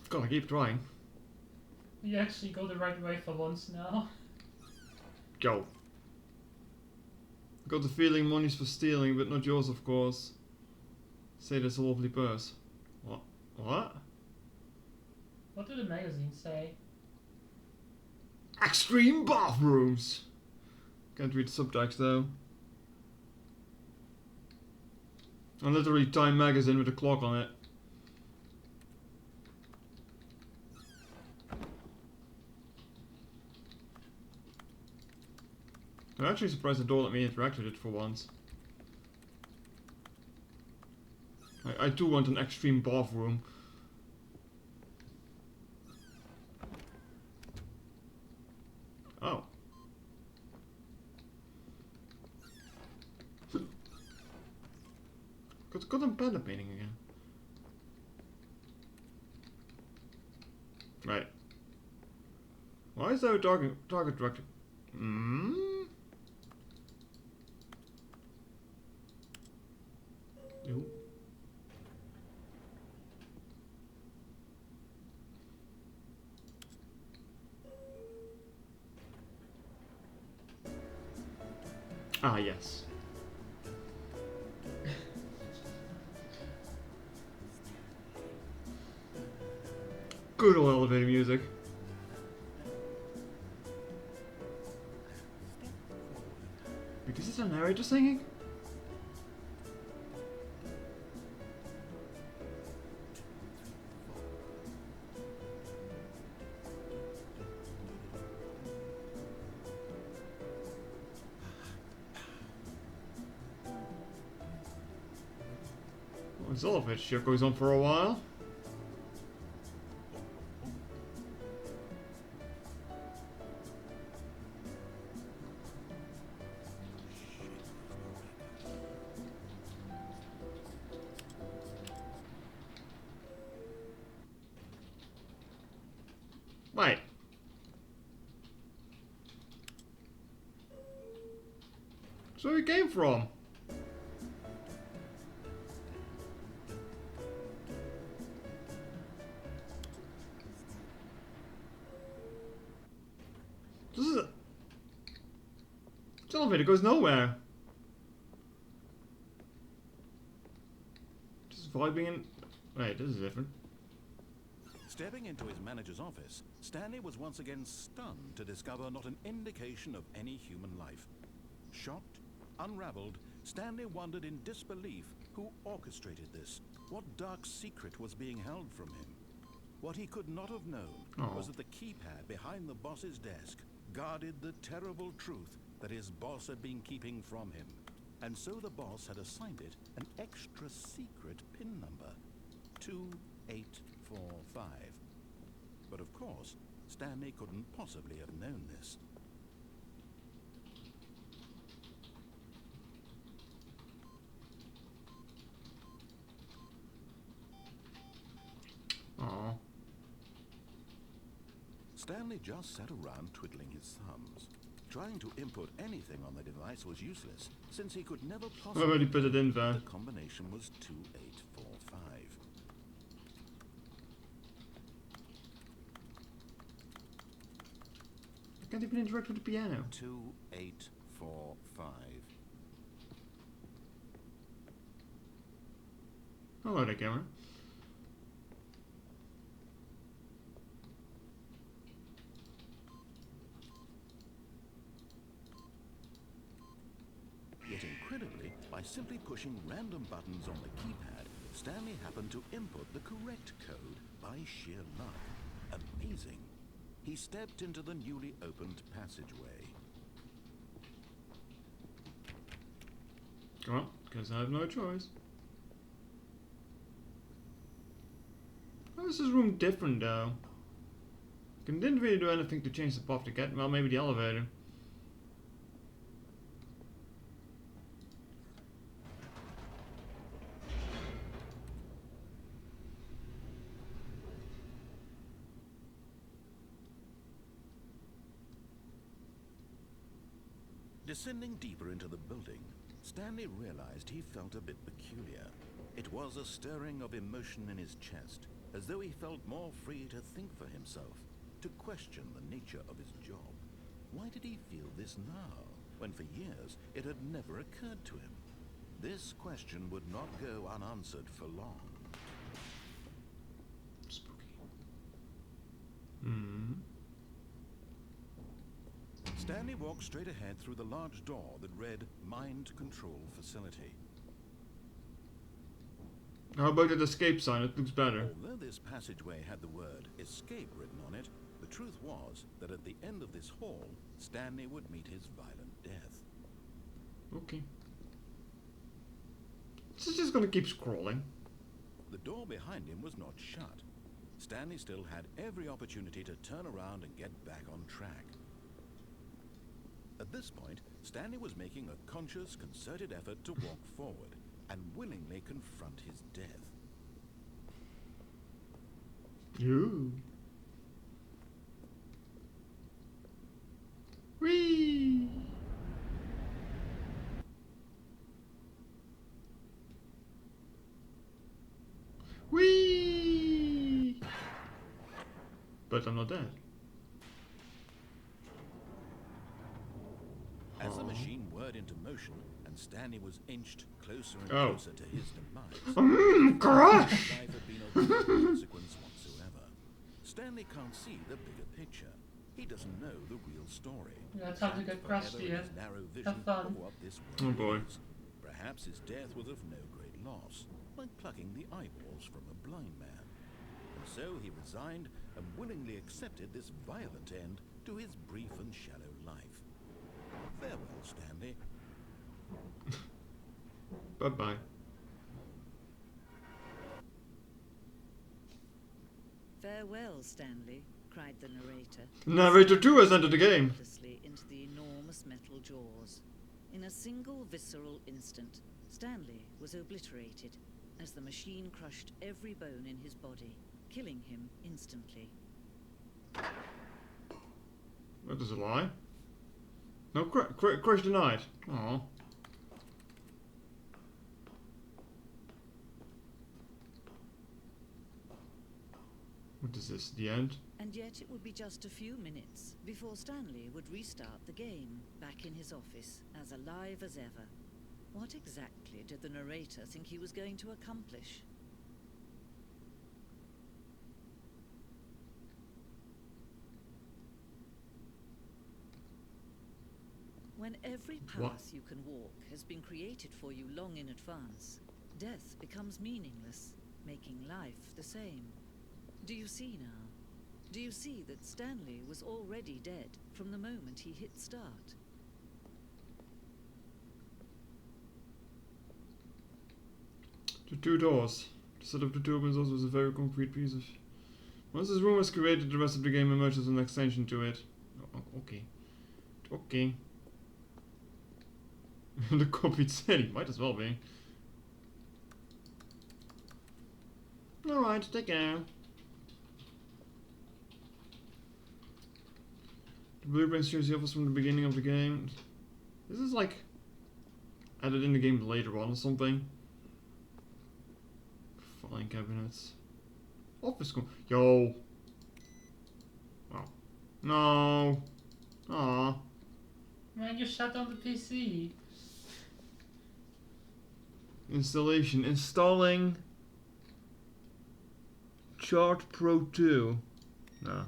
Gotta keep trying. You actually go the right way for once now. Go. Got the feeling money's for stealing, but not yours, of course. Say that's a lovely purse. What? What? What do the magazines say? Extreme bathrooms! Can't read the subtext though. And literally Time magazine with a clock on it. I'm actually surprised the door let me interact with it for once. I too want an extreme bathroom. Oh. Got a panda painting again. Right. Why is there a target director? Hmm? Ew. Ah, yes. Good old elevator music. Wait, is this a narrator singing? This elevator shift goes on for a while. Wait. That's where we came from. This elevator goes nowhere. Just vibing in. Wait, this is different. Stepping into his manager's office, Stanley was once again stunned to discover not an indication of any human life. Shocked, unraveled, Stanley wondered in disbelief who orchestrated this, what dark secret was being held from him. What he could not have known was that the keypad behind the boss's desk guarded the terrible truth that his boss had been keeping from him. And so the boss had assigned it an extra secret PIN number, 2845. But of course, Stanley couldn't possibly have known this. Aww. Stanley just sat around twiddling his thumbs. Trying to input anything on the device was useless, since he could never I possibly already put it in know there. the combination was 2845. I can't even interact with the piano. 2845. Hello there, camera. Yet incredibly, by simply pushing random buttons on the keypad, Stanley happened to input the correct code by sheer luck. Amazing. He stepped into the newly opened passageway. Well, because I have no choice. How is this room different though? I didn't really do anything to change the path to get. Well, maybe the elevator. Descending deeper into the building, Stanley realized he felt a bit peculiar. It was a stirring of emotion in his chest, as though he felt more free to think for himself, to question the nature of his job. Why did he feel this now, when for years it had never occurred to him? This question would not go unanswered for long. Spooky. Hmm. Stanley walked straight ahead through the large door that read Mind Control Facility. How about that escape sign? It looks better. Although this passageway had the word escape written on it, the truth was that at the end of this hall, Stanley would meet his violent death. Okay. This is just gonna keep scrolling. The door behind him was not shut. Stanley still had every opportunity to turn around and get back on track. At this point, Stanley was making a conscious, concerted effort to walk forward and willingly confront his death. Ooh. Whee! Whee! But I'm not dead. As the machine whirred into motion and Stanley was inched closer and Oh. closer to his demise, Crush! his life had been of no consequence whatsoever. Stanley can't see the bigger picture. He doesn't know the real story. Yeah, time to get crushed Forever in here. his narrow vision Have fun. of what this Oh world boy. is. Perhaps his death was of no great loss, like plucking the eyeballs from a blind man. And so he resigned and willingly accepted this violent end to his brief and shallow life. Farewell, Stanley. Bye-bye. Farewell, Stanley, cried the narrator. Narrator 2 has entered the game. Effortlessly into the enormous metal jaws. In a single visceral instant, Stanley was obliterated as the machine crushed every bone in his body, killing him instantly. That is a lie. No, crash denied. Aww. What is this, the end? And yet it would be just a few minutes before Stanley would restart the game, back in his office, as alive as ever. What exactly did the narrator think he was going to accomplish? When every path you can walk has been created for you long in advance, death becomes meaningless, making life the same. Do you see now? Do you see that Stanley was already dead from the moment he hit start? The two doors. The set of the two opens also was a very concrete piece of... Once this room was created, the rest of the game emerges as an extension to it. Okay. Okay. The copied city. Might as well be. Alright, take care. The blueprint shows the office from the beginning of the game. This is like added in the game later on or something. Filing cabinets. Office yo. Wow. No. Aww. Man, you shut down the PC. Installation. Installing Chart Pro 2. Nah.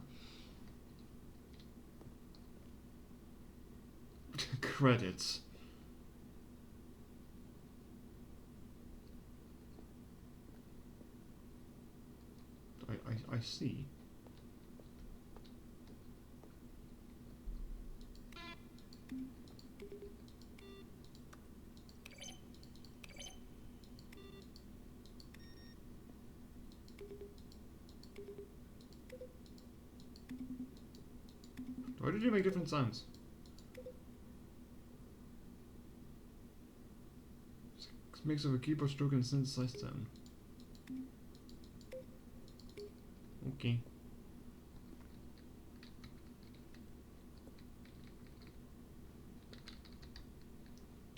Credits. I see. Why did you make different sounds? It's a mix of a keyboard stroke and synthesized sound. Okay.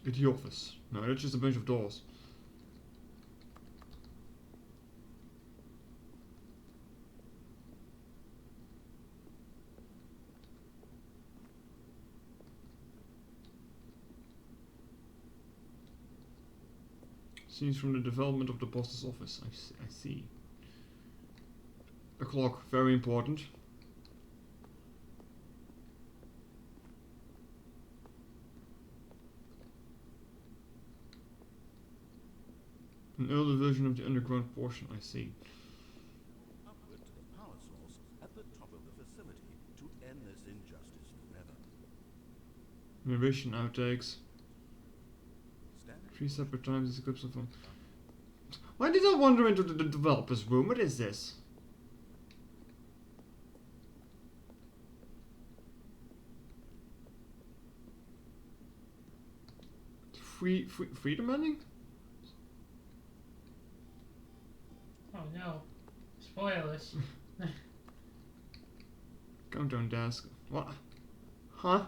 At the office. No, that's just a bunch of doors. Scenes from the development of the boss's office. I see. The clock, very important. An early version of the underground portion, I see. Upward to the power source at the top of the facility to end this injustice forever. Narration outtakes. Stanley 3 separate times this eclipse of them. Why did I wander into the developer's room? What is this? Freedom ending? Oh no. Spoilers. Countdown desk. What? Huh?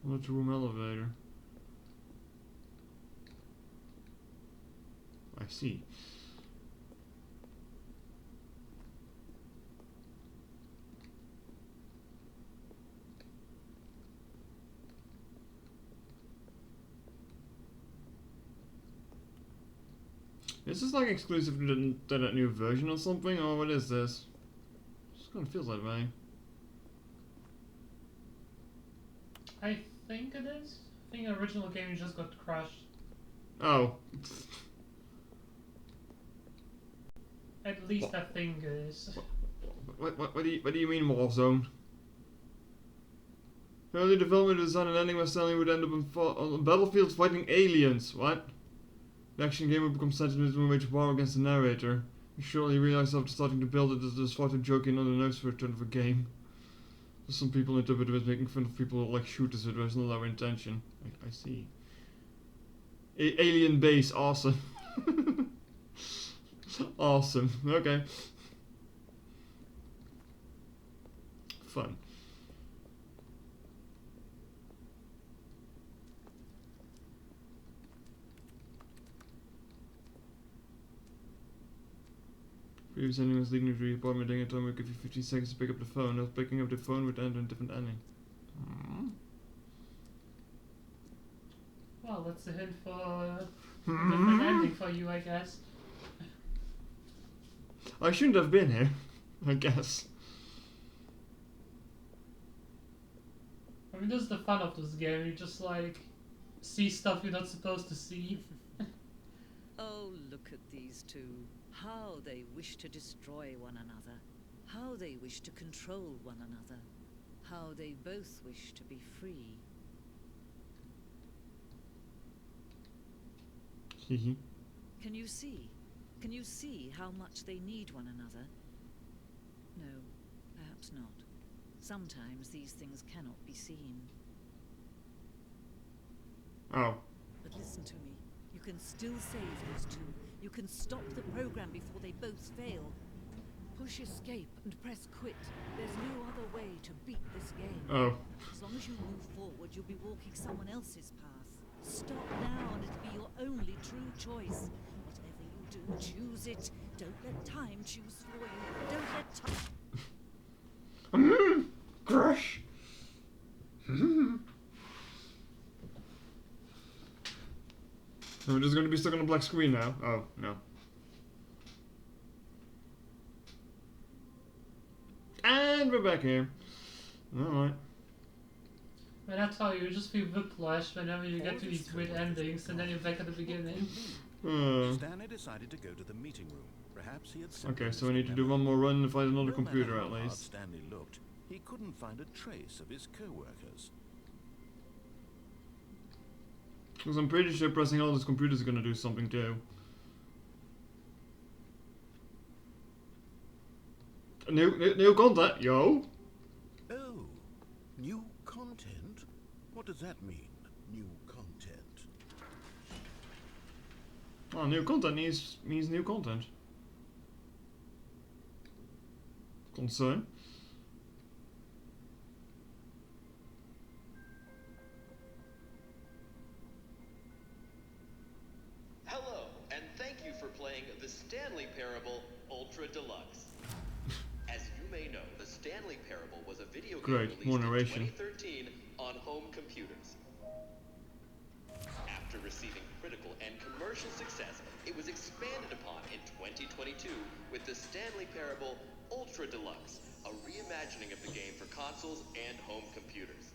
Multi-room elevator. I see. Is this like exclusive to that new version or something, or what is this? Just kind of feels that way. I think it is. I think the original game just got crushed. Oh. At least I think it is. What do you mean Warzone? Early development design and ending where Stanley would end up on battlefields fighting aliens. What? The action game would become sensitive to a major war against the narrator. You shortly realized after starting to build it that this far too joking on the nose for a turn of a game. Some people interpret it as making fun of people like shooters with there's no our intention. I see. Alien base, awesome. Awesome, okay. Fun. Previous ending was leading to the apartment. Dang it, Tom, would give you 15 seconds to pick up the phone. Not picking up the phone would end in a different ending. Well, that's a hint for a different ending for you, I guess. I shouldn't have been here, I guess. I mean, this is the fun of this game. You just, like, see stuff you're not supposed to see. Oh, look at these two. How they wish to destroy one another. How they wish to control one another. How they both wish to be free. Can you see? Can you see how much they need one another? No, perhaps not. Sometimes these things cannot be seen. Oh. But listen to me. You can still save those two. You can stop the program before they both fail. Push escape and press quit. There's no other way to beat this game. Oh. As long as you move forward, you'll be walking someone else's path. Stop now and it'll be your only true choice. Whatever you do, choose it. Don't let time choose for you. Don't let time... Crush! We're just gonna be stuck on a black screen now. Oh, no. And we're back here. Alright. Man, I tell you, you just feel whiplash whenever you get to these weird endings, and then you're back at the beginning. Stanley decided to go to the meeting room. Perhaps he had okay, so I need to do one more run and find another computer at least. Stanley looked, he couldn't find a trace of his co-workers. Because I'm pretty sure pressing all those computers is gonna do something too. New content, yo! Oh, new content? What does that mean, new content? Oh, new content means new content. Concern? Hello, and thank you for playing the Stanley Parable Ultra Deluxe. As you may know, the Stanley Parable was a video game Great, more released narration. in 2013 on home computers. After receiving critical and commercial success, it was expanded upon in 2022 with the Stanley Parable Ultra Deluxe, a reimagining of the game for consoles and home computers.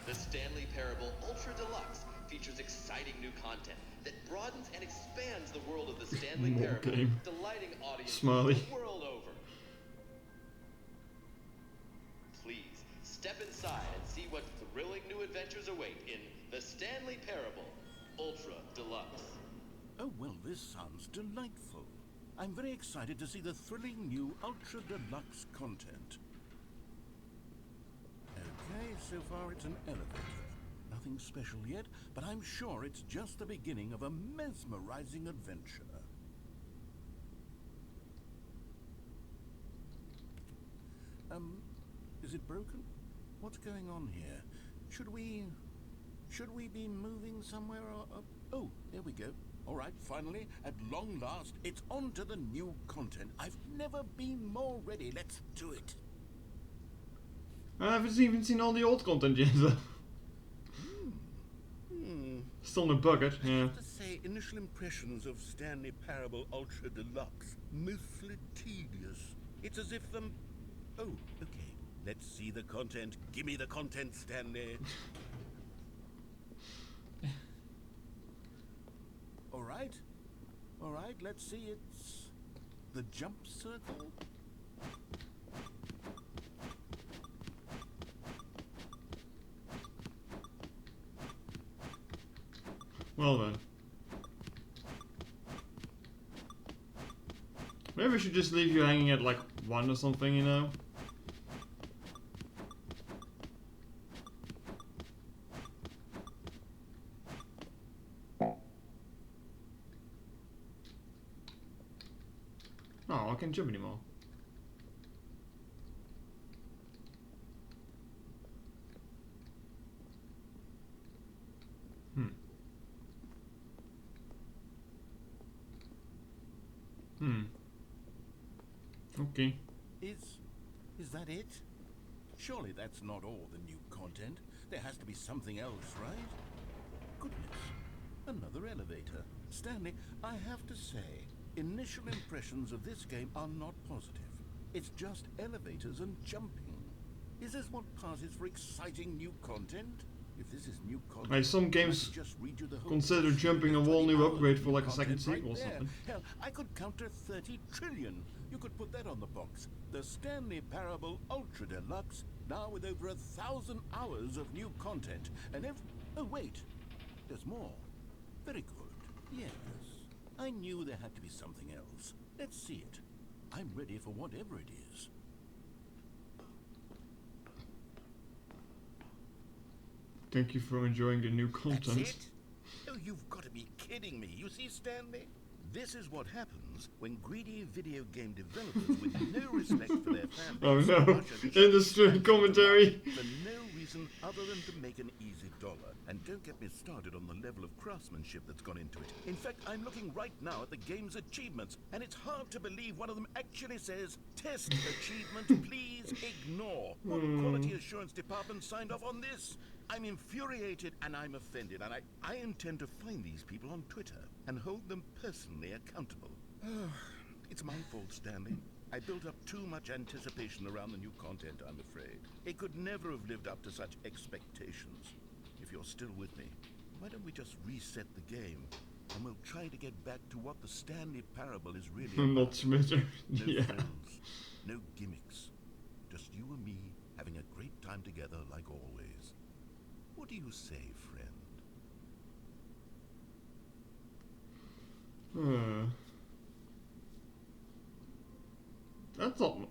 The Stanley Parable Ultra Deluxe features exciting new content that broadens and expands the world of the Stanley More Parable, game. delighting audiences Smiley. the world over. Please, step inside and see what thrilling new adventures await in the Stanley Parable Ultra Deluxe. Oh, well, this sounds delightful. I'm very excited to see the thrilling new Ultra Deluxe content. Okay, so far it's an elevator. Nothing special yet, but I'm sure it's just the beginning of a mesmerizing adventure. Is it broken? What's going on here? Should we be moving somewhere or... Oh, there we go. All right, finally, at long last, it's on to the new content. I've never been more ready. Let's do it. I haven't even seen all the old content yet. Still in the bucket, yeah. To say, initial impressions of Stanley Parable Ultra Deluxe, mostly tedious. It's as if oh, okay. Let's see the content. Give me the content, Stanley. All right, let's see. It's the jump circle. Well then. Maybe we should just leave you hanging at like 1 or something, you know? Oh, I can't jump anymore. Okay. Is that it? Surely that's not all the new content. There has to be something else, right? Goodness. Another elevator. Stanley, I have to say, initial impressions of this game are not positive. It's just elevators and jumping. Is this what passes for exciting new content? If this is new content, Like some games just read you the whole consider plot. jumping a 20 whole new hours upgrade of for new like a second content sequel or right there. something. Hell, I could counter 30 trillion. You could put that on the box. The Stanley Parable Ultra Deluxe, now with over 1,000 hours of new content. And oh wait, there's more. Very good. Yes, I knew there had to be something else. Let's see it. I'm ready for whatever it is. Thank you for enjoying the new content. That's it? Oh, you've got to be kidding me. You see, Stanley? This is what happens when greedy video game developers with no respect for their fans. Oh no, industry commentary. For no reason other than to make an easy dollar. And don't get me started on the level of craftsmanship that's gone into it. In fact, I'm looking right now at the game's achievements, and it's hard to believe one of them actually says, "Test achievement, please ignore." What quality assurance department signed off on this? I'm infuriated and I'm offended, and I intend to find these people on Twitter and hold them personally accountable. It's my fault, Stanley. I built up too much anticipation around the new content, I'm afraid. It could never have lived up to such expectations. If you're still with me, why don't we just reset the game, and we'll try to get back to what the Stanley Parable is really about. Not Smitter. No Yeah. frills, no gimmicks. Just you and me having a great time together like always. What do you say, friend? That's not.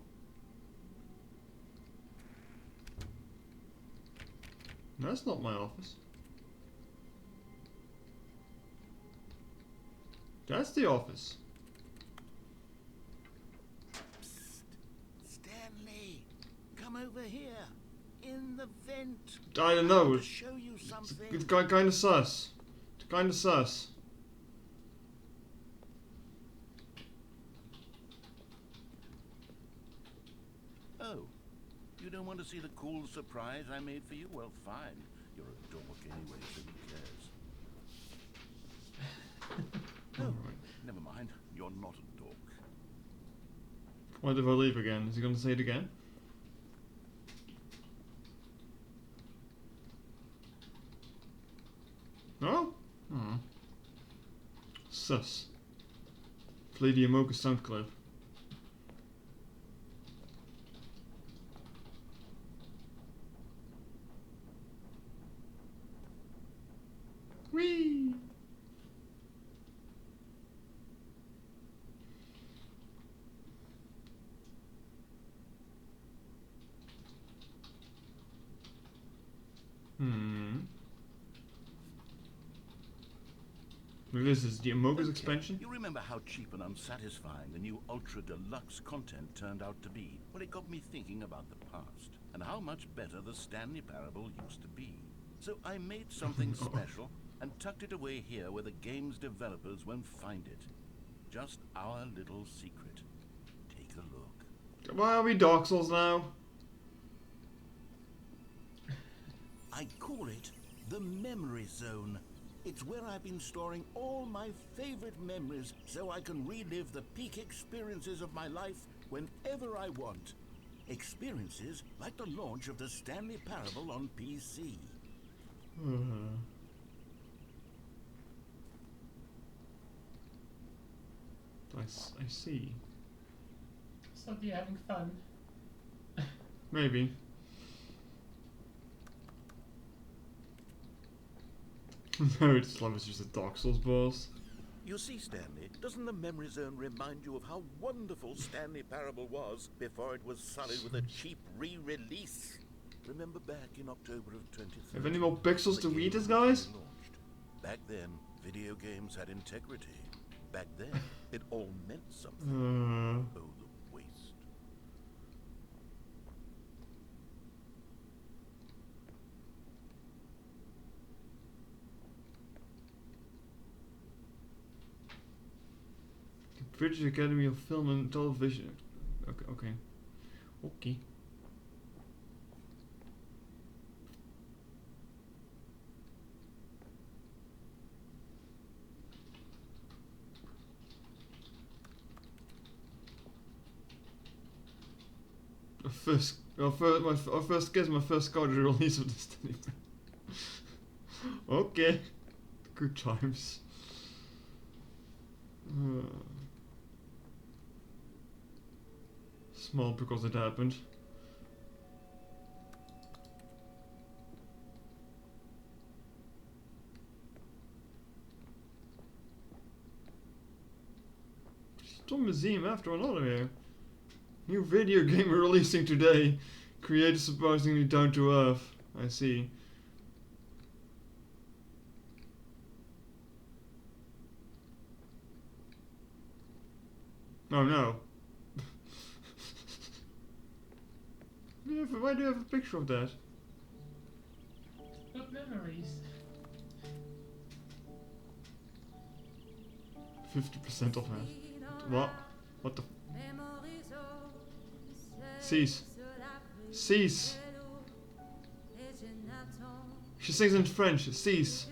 That's not my office. That's the office. Psst. Stanley, come over here. In the vent. I don't know. To show you something. It's kind of sus. It's kind of sus. Oh, you don't want to see the cool surprise I made for you? Well, fine. You're a dork anyway, so who cares? Oh, never mind. You're not a dork. What if I leave again? Is he gonna say it again? No? Oh. Sus. Play the Amoka sound clip. Whee! This is the Amoka's expansion. You remember how cheap and unsatisfying the new Ultra Deluxe content turned out to be? Well, it got me thinking about the past and how much better the Stanley Parable used to be. So I made something special and tucked it away here where the game's developers won't find it. Just our little secret. Take a look. Why are we Dark Souls now? I call it the Memory Zone. It's where I've been storing all my favorite memories so I can relive the peak experiences of my life whenever I want. Experiences like the launch of the Stanley Parable on PC. I see. So you're having fun. Maybe. No, it's like it's just a Dark Souls boss. You see, Stanley, doesn't the memory zone remind you of how wonderful Stanley Parable was before it was sullied with a cheap re-release? Remember back in October of 2013? Have any more pixels to read this, guys? Launched. Back then, video games had integrity. Back then, it all meant something. Oh, the waste. The British Academy of Film and Television. Okay. Our first guess, my first card release of the Stanley. Okay, good times. Small because it happened. Just one museum after another here. New video game releasing today. Created surprisingly down to earth. I see. Oh no. Why do you have a picture of that? What memories? 50% off that. What? What the? Cease. Cease. She sings in French. Cease.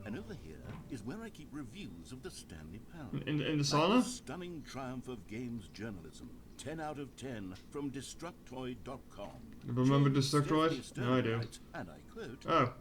And over here is where I keep reviews of the Stanley Parable. In the Like sauna? the stunning triumph of games journalism. 10 out of 10 from Destructoid.com. You remember James Destructoid? Stephanie No, I do. writes, and I quote, Oh.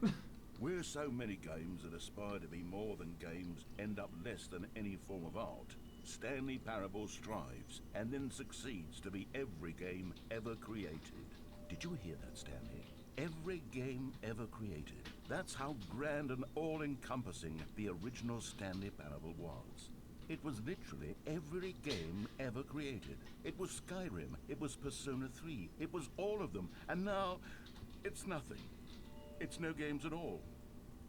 "Where so many games that aspire to be more than games end up less than any form of art, Stanley Parable strives and then succeeds to be every game ever created." Did you hear that, Stanley? Every game ever created. That's how grand and all-encompassing the original Stanley Parable was. It was literally every game ever created. It was Skyrim, it was Persona 3, it was all of them, and now it's nothing. It's no games at all.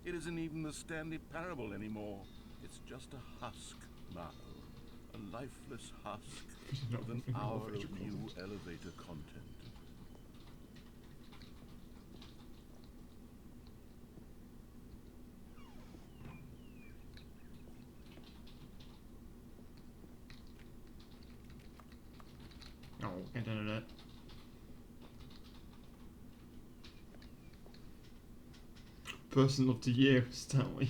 It isn't even the Stanley Parable anymore. It's just a husk now. A lifeless husk with an hour of new elevator content. Oh, can't enter that. Person of the Year, Stanley.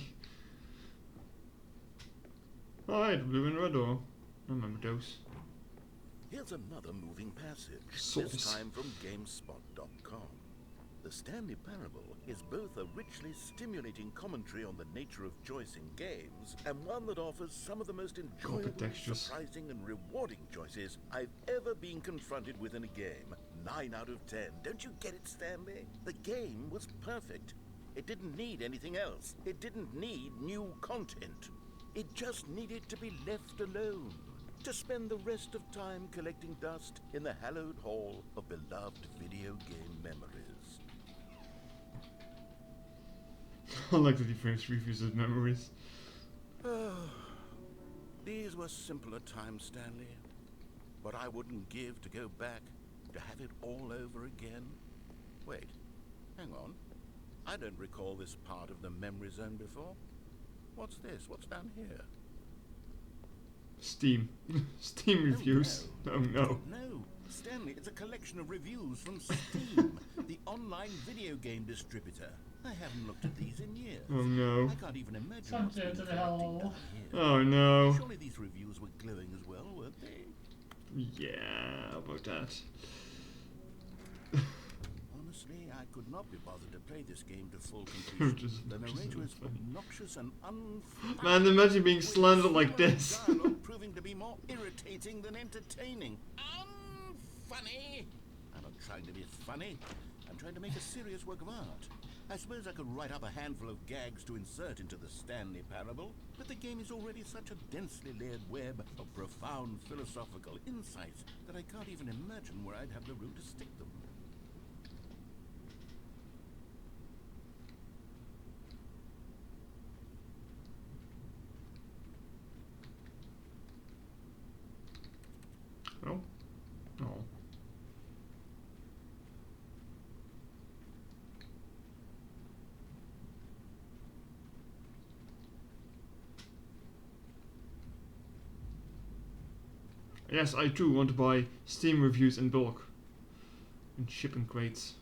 Alright, blue and red door. I remember those. Here's another moving passage, Sauce. this time from GameSpot.com. The Stanley Parable is both a richly stimulating commentary on the nature of choice in games, and one that offers some of the most enjoyable, textures. surprising, and rewarding choices I've ever been confronted with in a game. 9 out of 10. Don't you get it, Stanley? The game was perfect. It didn't need anything else. It didn't need new content. It just needed to be left alone, to spend the rest of time collecting dust in the hallowed hall of beloved video game memories. I like that he frames reviews as memories. These were simpler times, Stanley. But I wouldn't give to go back to have it all over again. Wait, hang on. I don't recall this part of the memory zone before. What's this? What's down here? Steam. Steam reviews. Oh no. No, Stanley, it's a collection of reviews from Steam, the online video game distributor. I haven't looked at these in years. Oh no. I can't even imagine Some what's been to the collecting hell. down here. Oh no. Surely these reviews were glowing as well, weren't they? Yeah, how about that? Honestly, I could not be bothered to play this game to full Just completion. The narrator is obnoxious. obnoxious and unfunny. Man, imagine being with slandered like human this. dialogue proving to be more irritating than entertaining. Unfunny! I'm not trying to be funny. I'm trying to make a serious work of art. I suppose I could write up a handful of gags to insert into the Stanley Parable, but the game is already such a densely layered web of profound philosophical insights that I can't even imagine where I'd have the room to stick them. Oh. Oh. Yes, I too want to buy Steam reviews in bulk. And ship in crates.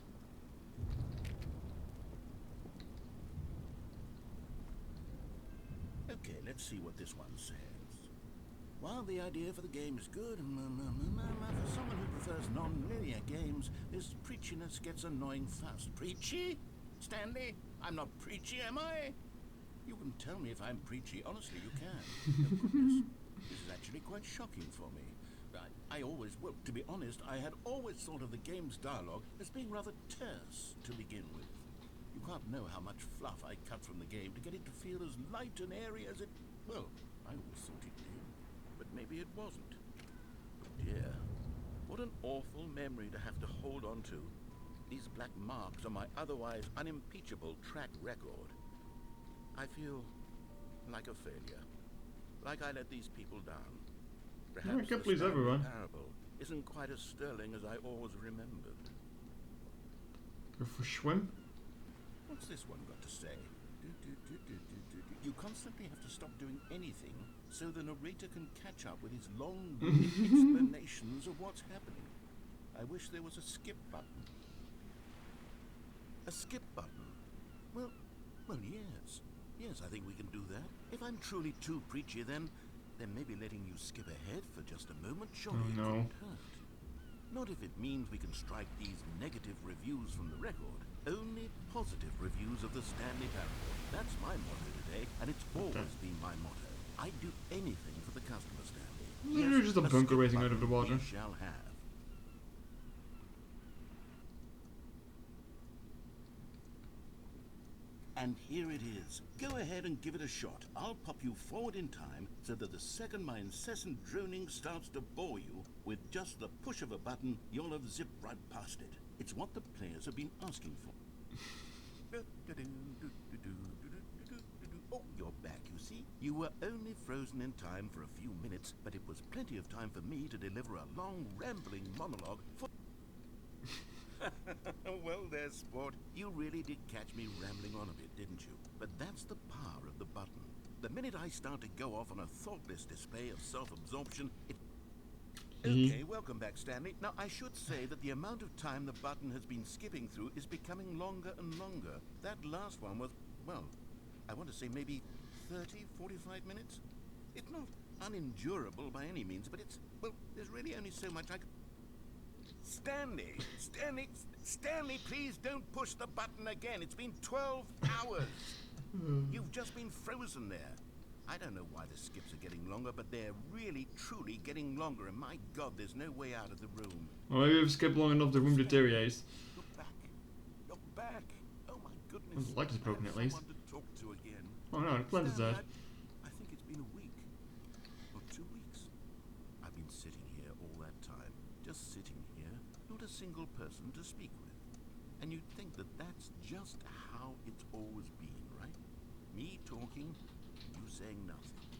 Okay, let's see what this one says. While the idea for the game is good, for someone who prefers non-linear games, this preachiness gets annoying fast. Preachy? Stanley? I'm not preachy, am I? You can tell me if I'm preachy. Honestly, you can. Oh, goodness. This is actually quite shocking for me. I always, well, to be honest, I had always thought of the game's dialogue as being rather terse to begin with. You can't know how much fluff I cut from the game to get it to feel as light and airy as it, well, I always thought it did. But maybe it wasn't. Oh dear, what an awful memory to have to hold on to. These black marks on my otherwise unimpeachable track record. I feel like a failure. Like I let these people down. Perhaps I can't the please Stanley everyone. Parable isn't quite as sterling as I always remembered. Go for swim? What's this one got to say? You constantly have to stop doing anything so the narrator can catch up with his long-winded explanations of what's happening. I wish there was a skip button. A skip button? Well, yes. Yes, I think we can do that. If I'm truly too preachy, then maybe letting you skip ahead for just a moment surely it couldn't hurt. Not if it means we can strike these negative reviews from the record. Only positive reviews of the Stanley Parable. That's my motto today, and it's always been my motto. I'd do anything for the customer, Stanley. You're just a bunker skip racing out of the button water. we shall have. And here it is. Go ahead and give it a shot. I'll pop you forward in time so that the second my incessant droning starts to bore you, with just the push of a button, you'll have zipped right past it. It's what the players have been asking for. Oh, you're back, you see. You were only frozen in time for a few minutes, but it was plenty of time for me to deliver a long, rambling monologue for... Well, there's sport. You really did catch me rambling on a bit, didn't you? But that's the power of the button. The minute I start to go off on a thoughtless display of self-absorption, it... Okay, welcome back, Stanley. Now, I should say that the amount of time the button has been skipping through is becoming longer and longer. That last one was, well, I want to say maybe 30, 45 minutes? It's not unendurable by any means, but it's, well, there's really only so much I can... Stanley, please don't push the button again. It's been 12 hours. You've just been frozen there. I don't know why the skips are getting longer, but they're really, truly getting longer, and my God, there's no way out of the room. Well, maybe if you skip long enough, the room deteriorates. You're back. You're back. Oh my goodness. The light is broken at least. Someone to talk to again. Oh no, the plant is dead. I think it's been a week. Or 2 weeks. I've been sitting here all that time. Just sitting here. Not a single person to speak with. And you'd think that that's just how it's always been, right? Me talking, you saying nothing.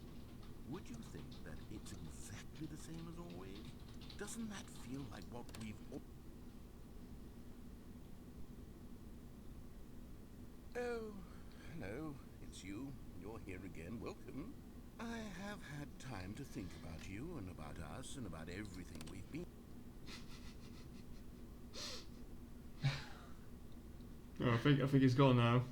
Would you think that it's exactly the same as always? Doesn't that feel like what we've all... Oh, hello, it's you. You're here again. Welcome. I have had time to think about you and about us and about everything we've been... Oh, I think he's gone now.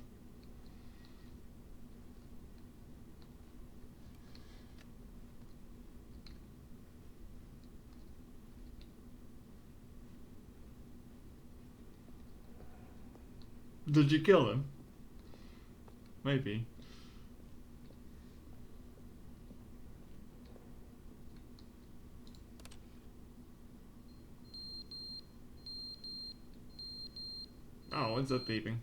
Did you kill him? Maybe. Oh, what's that beeping?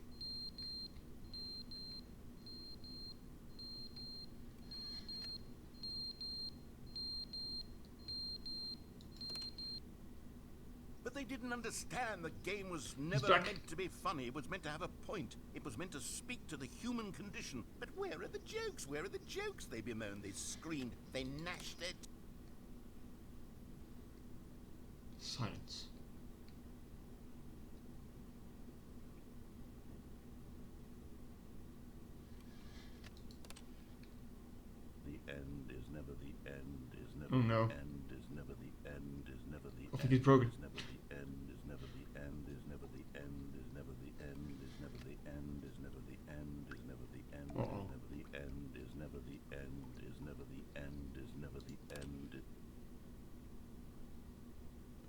didn't understand the game was never back. meant to be funny. It was meant to have a point. It was meant to speak to the human condition. But where are the jokes? Where are the jokes? They bemoaned, they screamed, they gnashed it. Silence. The end is never the end, is never Oh, no. the end, is never the end, is never the I end. think he's broken. Is never the end, is never the end, is never the end, is never the end, is never the end, is never the end, is never the end, Uh-oh. is never the end, is never the end, is never the end, is never the end.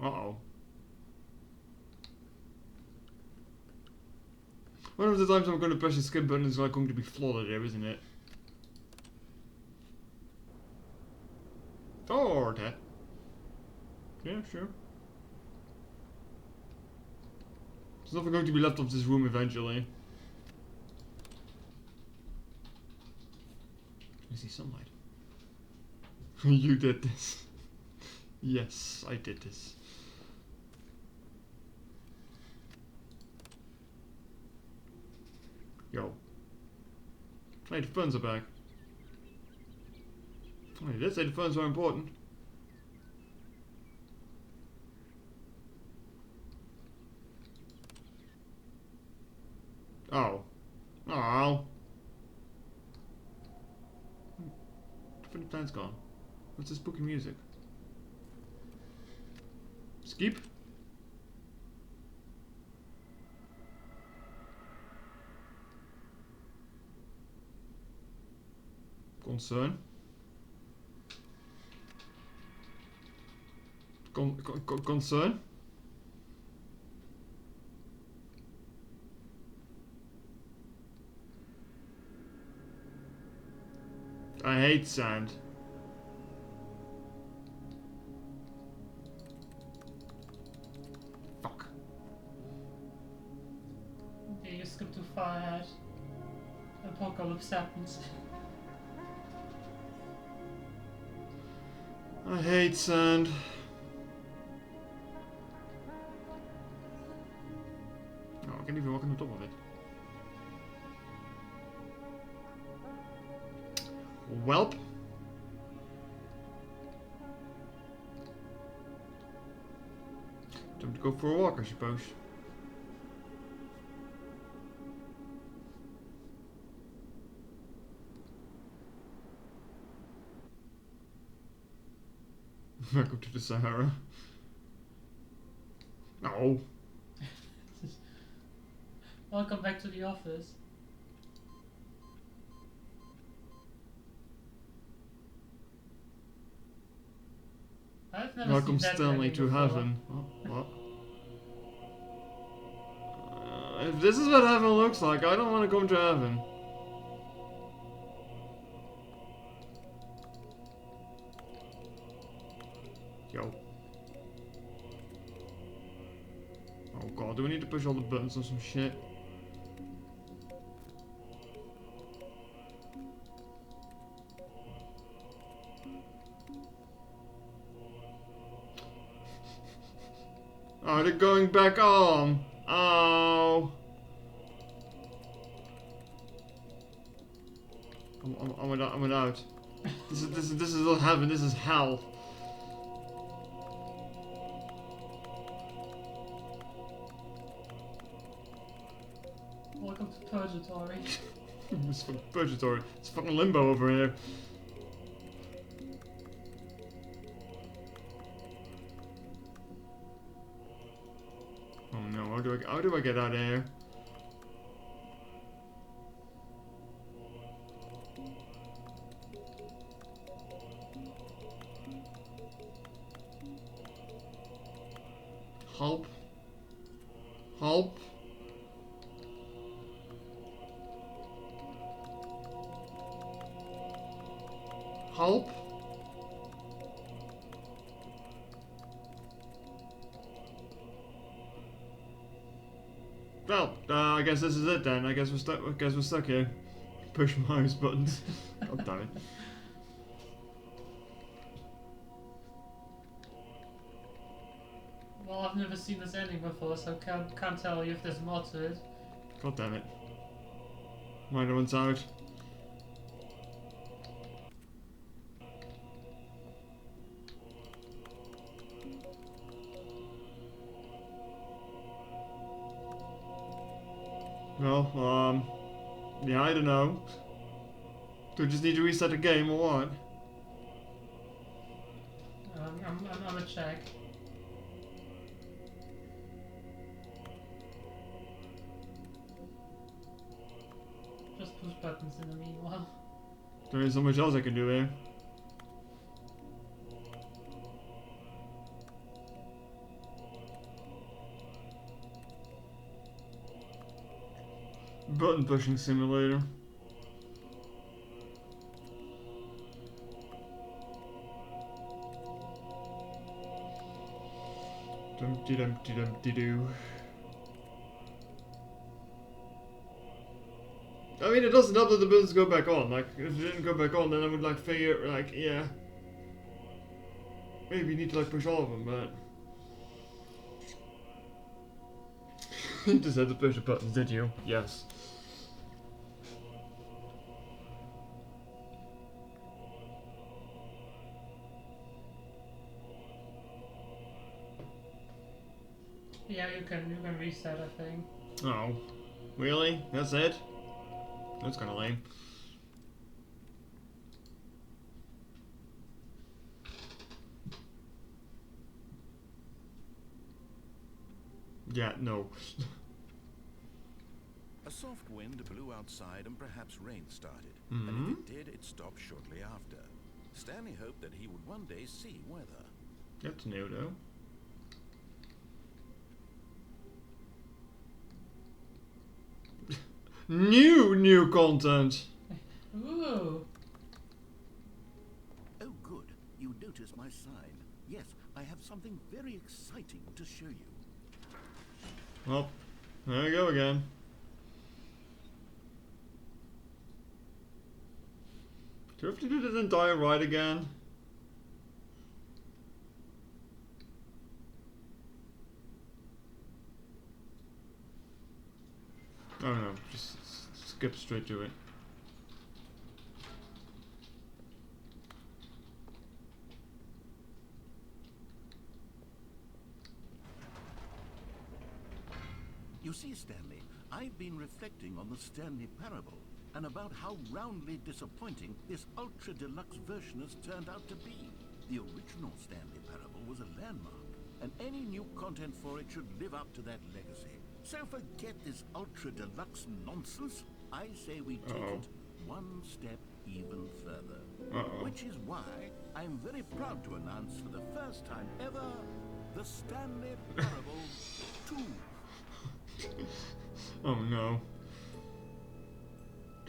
Uh-oh. One of the times I'm going to press the skip button is like going to be flooded here, isn't it? Or that. Yeah, sure. There's nothing going to be left of this room eventually. I see sunlight. You did this. Yes, I did this. Yo. Hey, the phones are back. Oh, you did say the phones are important. Oh. Oh. The plan's gone. What's this spooky music? Skip? Concern? Concern? I hate sand. Fuck. Yeah, you skipped too far ahead. Apocalypse happens. I hate sand. Oh, I can't even walk on the top of it. Welp. Time to go for a walk, I suppose. Welcome to the Sahara. No. Welcome back to the office. I've never Welcome seen that Stanley many to before. heaven. Oh, what? If this is what heaven looks like, I don't want to come to heaven. Yo. Oh god, do we need to push all the buttons or some shit? Oh, they're going back on. Oh. I'm out. This is not heaven. This is hell. Welcome to Purgatory. It's fucking purgatory. It's fucking limbo over here. Oh no! How do I get out of here? Help! Help! Help! Well, I guess this is it then. I guess we're stuck. I guess we're stuck here. Push mouse buttons. God damn it. Well, I've never seen this ending before, so can't tell you if there's more to it. God damn it. Minor one's out. Well, yeah, I don't know. Do we just need to reset the game or what? I'm gonna check. Just push buttons in the meanwhile. There is so much else I can do here. Button pushing simulator. Dumpty dumpty dumpty doo. I mean, it doesn't help that the buttons go back on. Like, if it didn't go back on, then I would like figure, like, yeah, maybe you need to like push all of them, but you just had to push the buttons, did you? Yes. Yeah, you can reset, I think. Oh, really? That's it? That's kind of lame. Yeah, no. A soft wind blew outside and perhaps rain started. Mm-hmm. And if it did, it stopped shortly after. Stanley hoped that he would one day see weather. That's new, though. New content. Ooh. Oh, good. You noticed my sign. Yes, I have something very exciting to show you. Well, there we go again. Do we have to do this entire ride again? Oh no, just skip straight to it. You see, Stanley, I've been reflecting on the Stanley Parable and about how roundly disappointing this Ultra Deluxe version has turned out to be. The original Stanley Parable was a landmark, and any new content for it should live up to that legacy. So forget this Ultra Deluxe nonsense. I say we take it one step even further. Which is why I'm very proud to announce for the first time ever, the Stanley Parable 2. Oh no.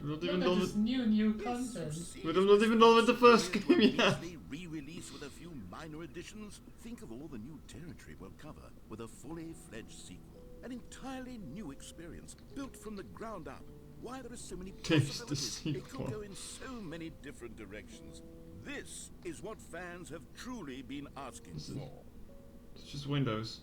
We're not even Look done at this with, new content. we're not even done with the first game yet. Re-release with a few minor additions. Think of all the new territory we'll cover with a fully fledged sequel. An entirely new experience, built from the ground up. Why there are so many Taste the possibilities. It sequel. could go in so many different directions. This is what fans have truly been asking for. It's just Windows.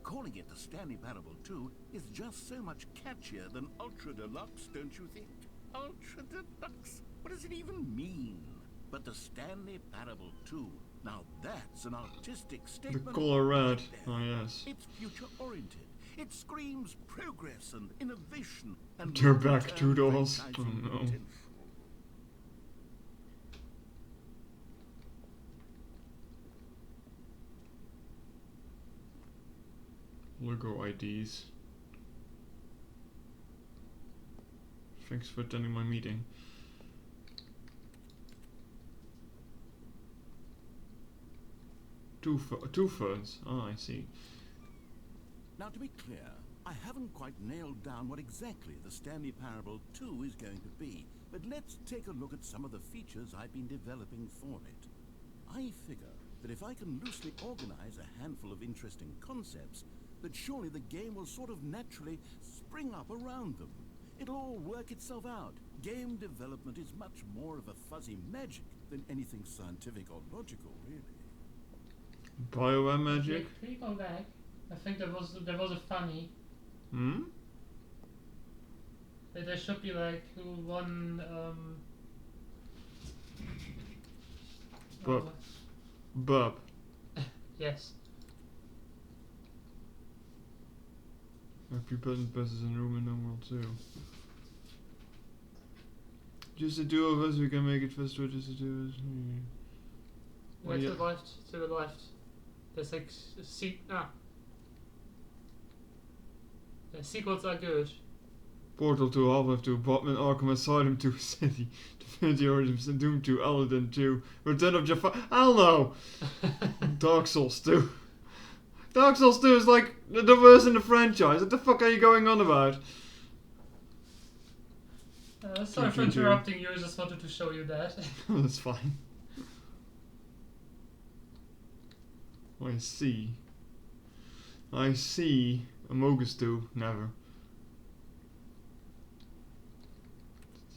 Calling it the Stanley Parable 2 is just so much catchier than Ultra Deluxe, don't you think? Ultra Deluxe? What does it even mean? But the Stanley Parable 2, now that's an artistic The statement. color red. right there. Oh yes. It's future-oriented. It screams progress and innovation and They're back long-term 2 doors. franchising Oh no. potential. Logo IDs. Thanks for attending my meeting. Two phones. Oh, I see. Now, to be clear, I haven't quite nailed down what exactly the Stanley Parable 2 is going to be, but let's take a look at some of the features I've been developing for it. I figure that if I can loosely organize a handful of interesting concepts, that surely the game will sort of naturally spring up around them. It'll all work itself out. Game development is much more of a fuzzy magic than anything scientific or logical, really. Bioware magic? Can you go back? I think there was a funny. Hmm? There should be like one Bub. Bub. yes. A few buttons in room in the world too. Just the two of us, we can make it faster. Just the two of us. Wait, yeah. to the left. There's like the sequels are good. Portal 2, Half-Life 2, Batman Arkham Asylum 2, City, Divinity Origins, Doom 2, Aladdin 2, Return of Jafar. Hell no! Dark Souls 2. Dark Souls 2 is like the worst in the franchise. What the fuck are you going on about? Sorry for interrupting you, I just wanted to show you that. That's fine. I see. I see. Amogus 2, never.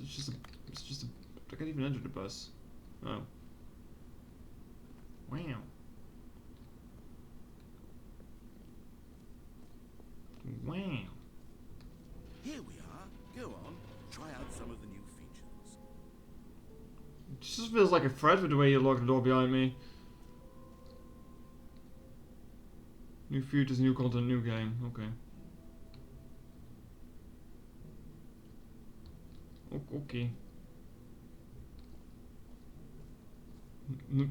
It's just a, I can't even enter the bus. Oh. Wow. Wow. Here we are. Go on. Try out some of the new features. It just feels like a threat with the way you lock the door behind me. New features, new content, new game. Okay. Okay.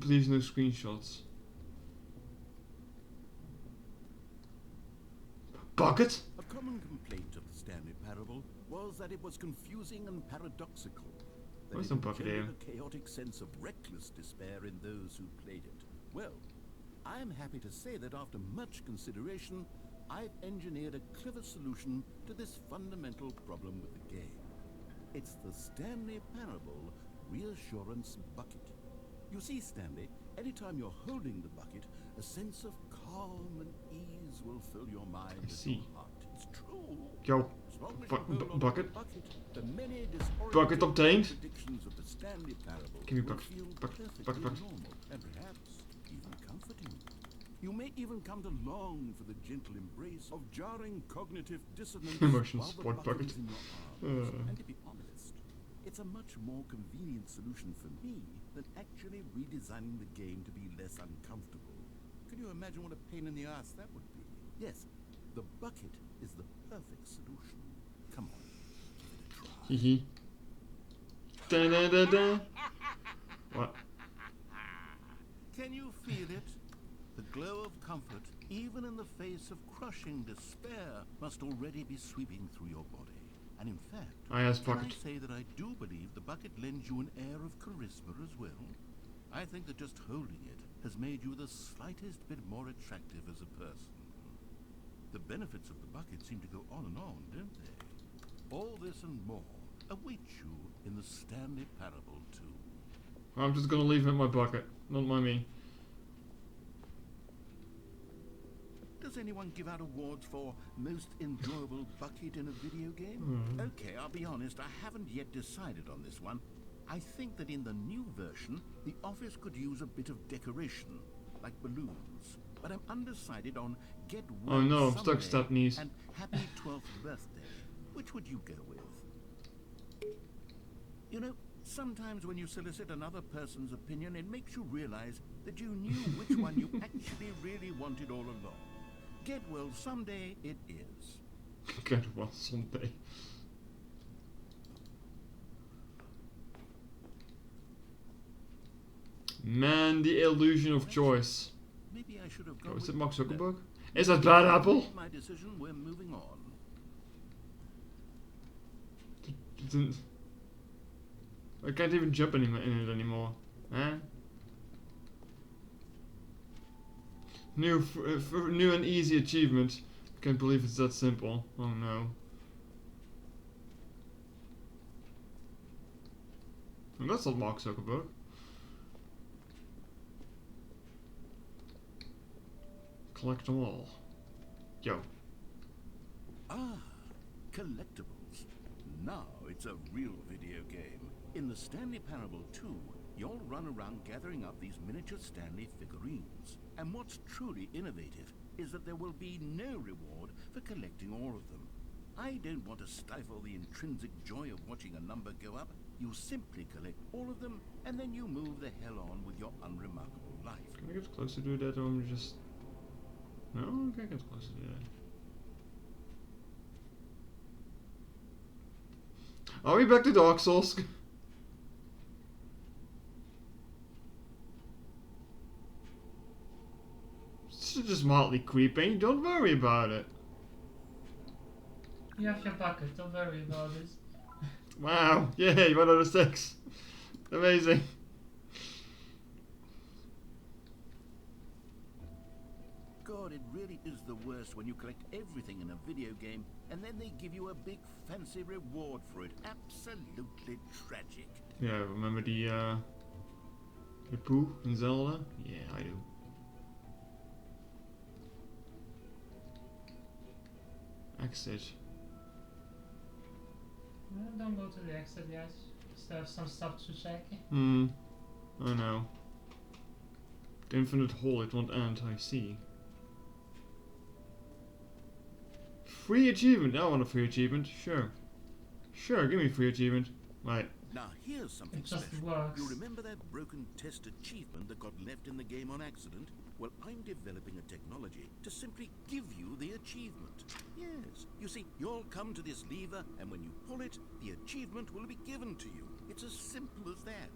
Please no screenshots. Bucket? A common complaint of the Stanley Parable was that it was confusing and paradoxical. That Where's it the bucket here? engendered a chaotic sense of reckless despair in those who played it. Well, I am happy to say that after much consideration, I've engineered a clever solution to this fundamental problem with the game. It's the Stanley Parable Reassurance Bucket. You see, Stanley, anytime you're holding the bucket, a sense of calm and ease will fill your mind and your heart. It's true. Yo, As long as you hold on bucket. to the bucket, the many Bucket disorientating obtained. contradictions of the Stanley Parable Give me will bucket. feel Bucket. perfectly Bucket. normal and perhaps even comforting. You may even come to long for the gentle embrace of jarring cognitive dissonance Emotion while the support bucket bucket. is in your arms. And to be honest, it's a much more convenient solution for me than actually redesigning the game to be less uncomfortable. Can you imagine what a pain in the ass that would be? Yes, the bucket is the perfect solution. Come on, give it a try. Hehe. Da da da da. What? Can you feel it? The glow of comfort, even in the face of crushing despair, must already be sweeping through your body. And in fact, I asked can bucket. I say that I do believe the bucket lends you an air of charisma as well? I think that just holding it has made you the slightest bit more attractive as a person. The benefits of the bucket seem to go on and on, don't they? All this and more await you in the Stanley Parable 2. I'm just gonna leave it in my bucket. Not mind me. Does anyone give out awards for most enjoyable bucket in a video game? Okay, I'll be honest, I haven't yet decided on this one. I think that in the new version, the office could use a bit of decoration, like balloons. But I'm undecided on Get Well Oh no, I'm stuck Someday step knees. and Happy 12th Birthday. Which would you go with? You know, sometimes when you solicit another person's opinion, it makes you realize that you knew which one you actually really wanted all along. Get well someday it is. Get well someday. Man, the illusion of choice. Maybe I should have gone Oh, is with it Mark no. Zuckerberg? Is that Bad Apple? My decision, we're moving on. I can't even jump in it anymore. Huh? New and easy achievement. Can't believe it's that simple. Oh no. And that's not Mark Zuckerberg. Collect them all. Yo. Ah, collectibles. Now it's a real video game. In the Stanley Parable 2, you'll run around gathering up these miniature Stanley figurines. And what's truly innovative is that there will be no reward for collecting all of them. I don't want to stifle the intrinsic joy of watching a number go up. You simply collect all of them, and then you move the hell on with your unremarkable life. Can I get closer to that, or I'm just... No, I can't get closer to that. Are we back to Dark Souls? This is just mildly creepy, don't worry about it. You have your bucket, don't worry about it. Wow, yay, 1 out of 6. Amazing. God, it really is the worst when you collect everything in a video game and then they give you a big fancy reward for it. Absolutely tragic. Yeah, remember the poo in Zelda? Yeah, I do. Exit. Don't go to the exit yet. Still have some stuff to check. I know. The infinite hole, it won't end, I see. Free achievement, I want a free achievement, sure. Sure, give me a free achievement. Right. Now here's something It just special. works. You remember that broken test achievement that got left in the game on accident? Well, I'm developing a technology to simply give you the achievement. Yes, you see, you'll come to this lever, and when you pull it, the achievement will be given to you. It's as simple as that.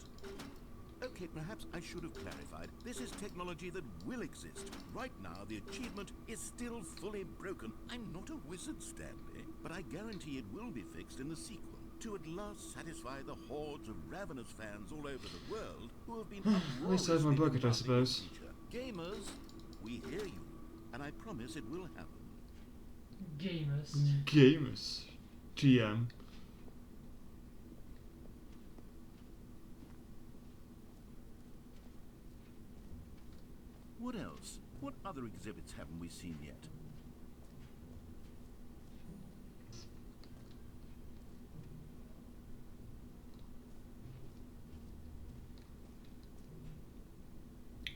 Okay, perhaps I should have clarified. This is technology that will exist. Right now, the achievement is still fully broken. I'm not a wizard, Stanley, but I guarantee it will be fixed in the sequel, to at last satisfy the hordes of ravenous fans all over the world who have been At least I have my bucket, I suppose. Gamers, we hear you, and I promise it will happen. Gamers. Gamers. GM. What else? What other exhibits haven't we seen yet?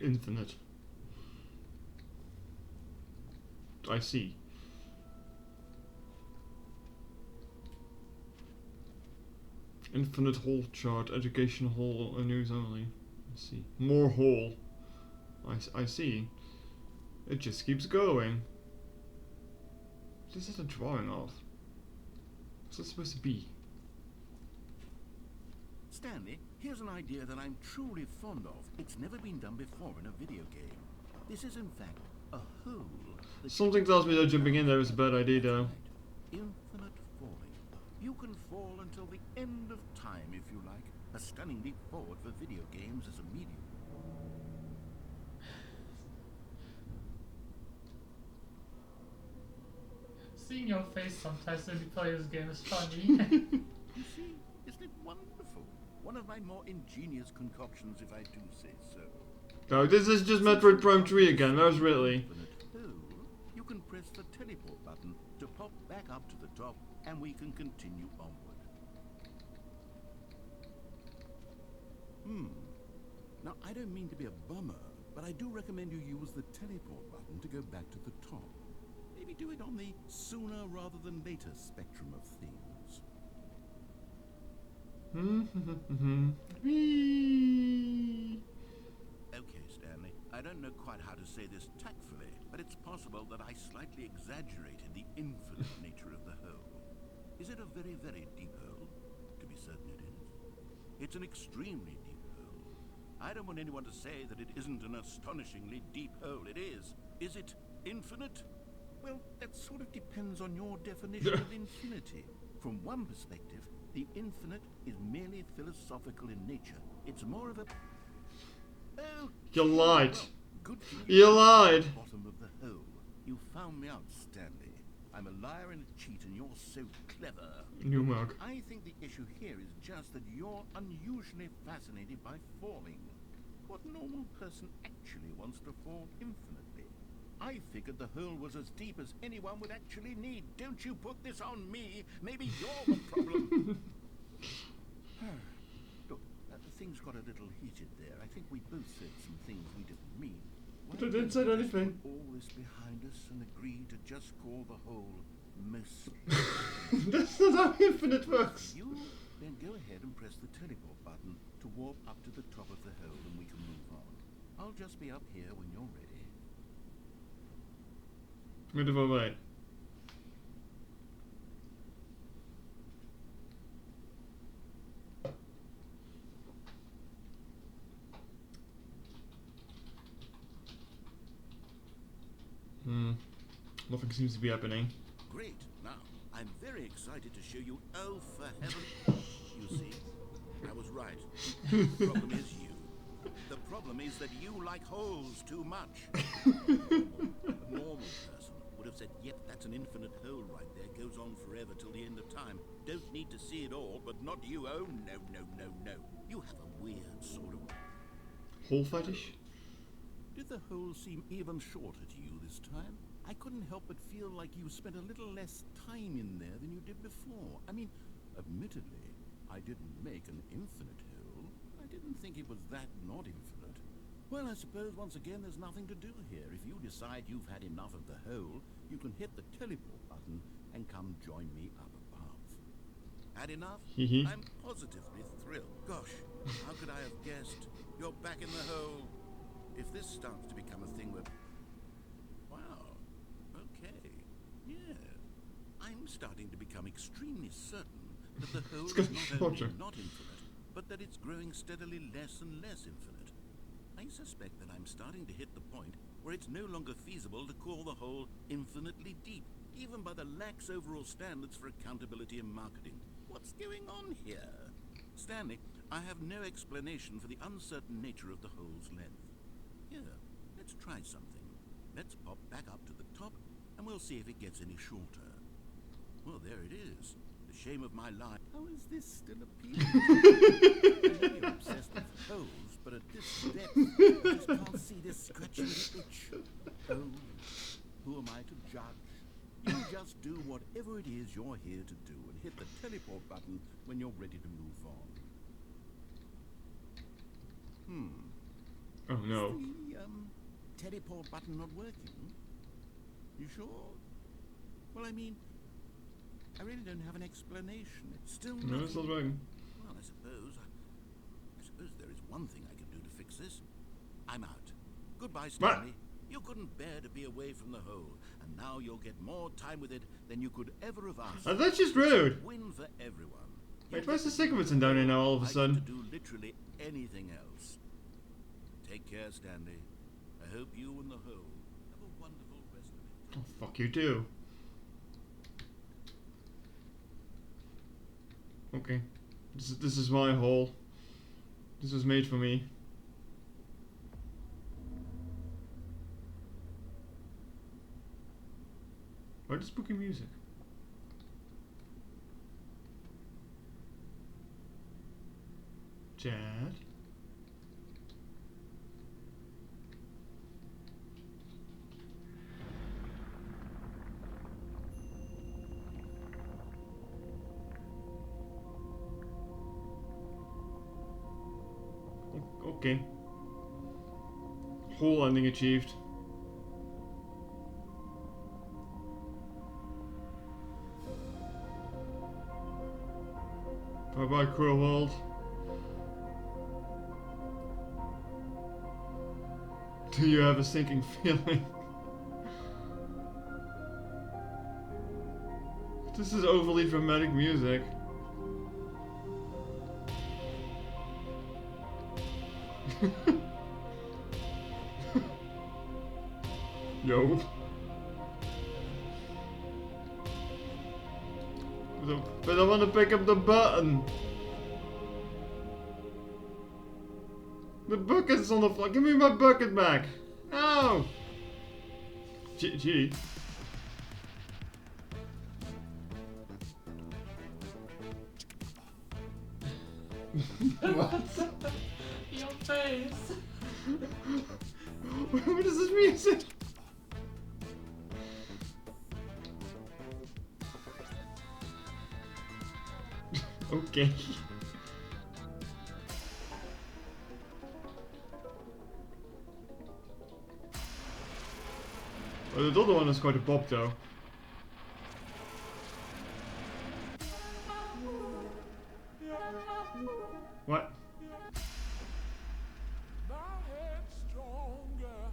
Infinite. I see. Infinite hole chart, education hall, news only. I see. More hole. I see. It just keeps going. This is a drawing of. What's that supposed to be? Stanley, here's an idea that I'm truly fond of. It's never been done before in a video game. This is in fact a hole. Something tells me that jumping in there is a bad idea though. Infinite falling. You can fall until the end of time if you like. A stunning leap forward for video games as a medium. Seeing your face sometimes when you play this game is funny. You see, isn't it wonderful? One of my more ingenious concoctions, if I do say so. No, this is just Metroid Prime 3 again, that was really. You can press the teleport button to pop back up to the top, and we can continue onward. Now, I don't mean to be a bummer, but I do recommend you use the teleport button to go back to the top. Maybe do it on the sooner rather than later spectrum of things. Okay, Stanley, I don't know quite how to say this tactfully, but it's possible that I slightly exaggerated the infinite nature of the hole. Is it a very, very deep hole? To be certain it is. It's an extremely deep hole. I don't want anyone to say that it isn't an astonishingly deep hole. It is. Is it infinite? Well, that sort of depends on your definition of infinity. From one perspective, the infinite is merely philosophical in nature. It's more of a... Oh, You lied. well, good for You lied. Bottom of the hole. You found me out, Stanley. I'm a liar and a cheat, and you're so clever. New mug. I think the issue here is just that you're unusually fascinated by falling. What normal person actually wants to fall infinitely? I figured the hole was as deep as anyone would actually need. Don't you put this on me. Maybe you're the problem. Look, things got a little heated there. I think we both said some things we didn't mean. Why But I didn't say don't we just anything. put all this behind us and agree to just call the whole mostly. That's not how infinite works. You then go ahead and press the teleport button to warp up to the top of the hole and we can move on. I'll just be up here when you're ready. Moet er wel bij. Nothing seems to be happening. Great. Now, I'm very excited to show you. Oh, for heaven. You see, I was right. The problem is you. The problem is that you like holes too much. A normal person would have said, yep, that's an infinite hole right there. Goes on forever till the end of time. Don't need to see it all, but not you. Oh, no, no, no, no. You have a weird sort of... Hole fetish? Did the hole seem even shorter to you this time? I couldn't help but feel like you spent a little less time in there than you did before. I mean, admittedly, I didn't make an infinite hole. I didn't think it was that not infinite. Well, I suppose once again there's nothing to do here. If you decide you've had enough of the hole, you can hit the teleport button and come join me up above. Had enough? I'm positively thrilled. Gosh, how could I have guessed? You're back in the hole. If this starts to become a thing where... Wow. Okay. Yeah. I'm starting to become extremely certain that the hole is not only not infinite, but that it's growing steadily less and less infinite. I suspect that I'm starting to hit the point where it's no longer feasible to call the hole infinitely deep, even by the lax overall standards for accountability and marketing. What's going on here? Stanley, I have no explanation for the uncertain nature of the hole's length. Here, let's try something. Let's pop back up to the top, and we'll see if it gets any shorter. Well, there it is. The shame of my life. How is this still appealing? I know you're obsessed with holes, but at this depth, I just can't see this scratching the itch. Oh, who am I to judge? You just do whatever it is you're here to do, and hit the teleport button when you're ready to move on. Oh no. Is the teleport button not working? You sure? Well, I mean, I really don't have an explanation. It's still No, not. it's not working. Well, I suppose there is one thing I can do to fix this. I'm out. Goodbye, Stanley. You couldn't bear to be away from the hole, and now you'll get more time with it than you could ever have asked. Oh, that's just rude. Win for everyone. Wait, where's the Sigmundson down here now all of a I get sudden? to do literally anything else. Take care, Stanley. I hope you and the hole have a wonderful rest of it. Oh, fuck you too. Okay. This is my hole. This was made for me. Why the spooky music? Chad? Okay. Whole ending achieved. Bye bye, cruel world. Do you have a sinking feeling? This is overly dramatic music. Yo. But I want to pick up the button. The bucket's on the floor. Give me my bucket back. Ow. Gee. What? Your face. What is this music? Okay. Well, the other one is quite a pop though. What?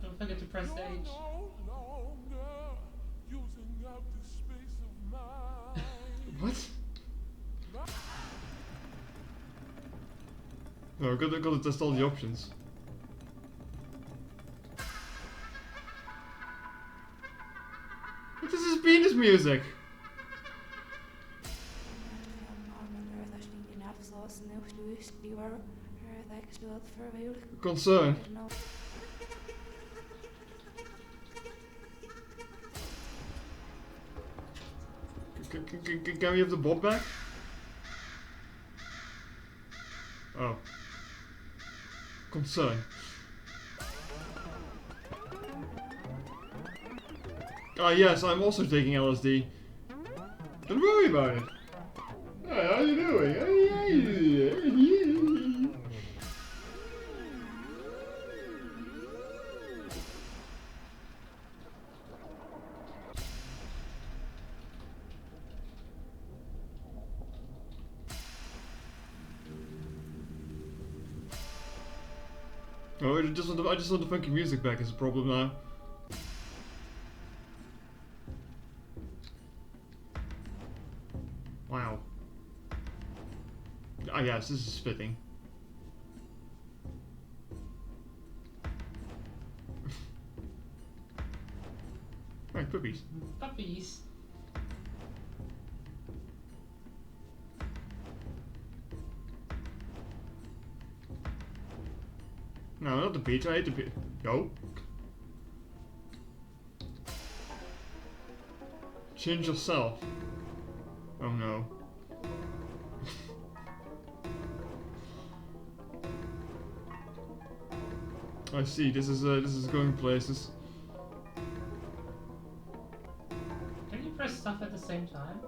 Don't forget to press H. What? No, I gotta test all the options. What is this penis music? Concern. Can we have the bob back? Oh. Concern. Ah yes, I'm also taking LSD. Don't worry about it. Hey, how you doing? Oh, I just want the funky music back is a problem now. Wow. Ah yes, this is fitting. Right, puppies. Puppies. No, not the beach. I hate the beach. Yo. Change yourself. Oh no. I see. This is going places. Can you press stuff at the same time?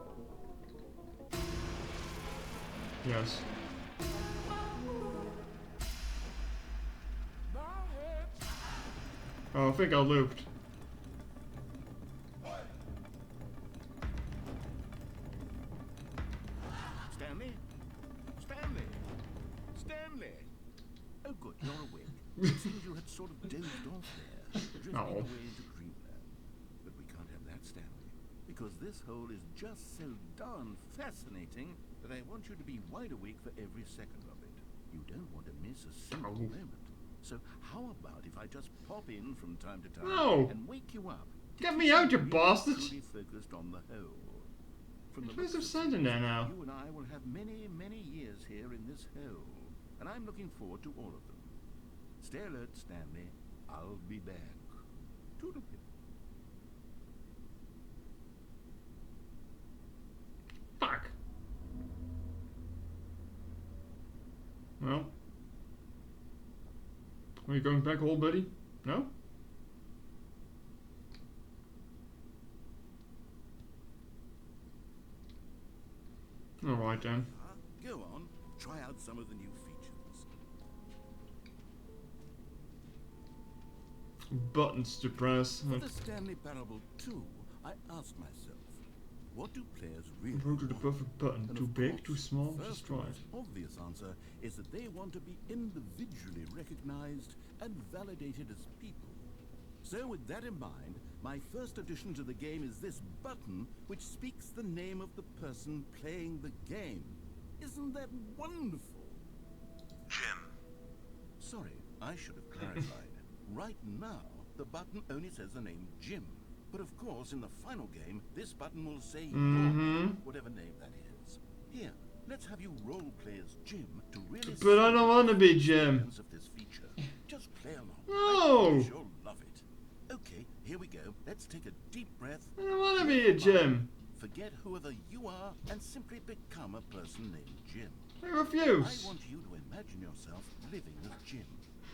Yes. Oh, I think I looped. Stanley? Stanley? Stanley? Oh good, you're awake. It seems you had sort of dozed off there, drifting No. away into dreamland. But we can't have that, Stanley, because this hole is just so darn fascinating that I want you to be wide awake for every second of it. You don't want to miss a single No. moment. So how about if I just pop in from time to time No. and wake you up? to Get keep me out, you really bastard! truly focused on the hole. From the Where's looks the of sand in things, there now? you and I will have many, many years here in this hole, and I'm looking forward to all of them. Stay alert, Stanley. I'll be back. Toodle-pip. Fuck. Well. Are you going back hole, buddy? No? Alright then. Go on. Try out some of the new features. Buttons to press. For the Stanley Parable 2, I asked myself, what do players really Go to the want? perfect button. And Too of big, course, too small, the just first right. most obvious answer is that they want to be individually recognized and validated as people. So with that in mind, my first addition to the game is this button which speaks the name of the person playing the game. Isn't that wonderful? Jim. Sorry, I should have clarified. Right now, the button only says the name Jim. But of course, in the final game, this button will say your name, whatever name that is. Here, let's have you role play as Jim to really But I don't want to be Jim. sense of this feature. Just play along. No. I think you'll love it. Okay, here we go. Let's take a deep breath. I don't want to be a Jim. Forget whoever you are and simply become a person named Jim. I I refuse. want you to imagine yourself living as Jim,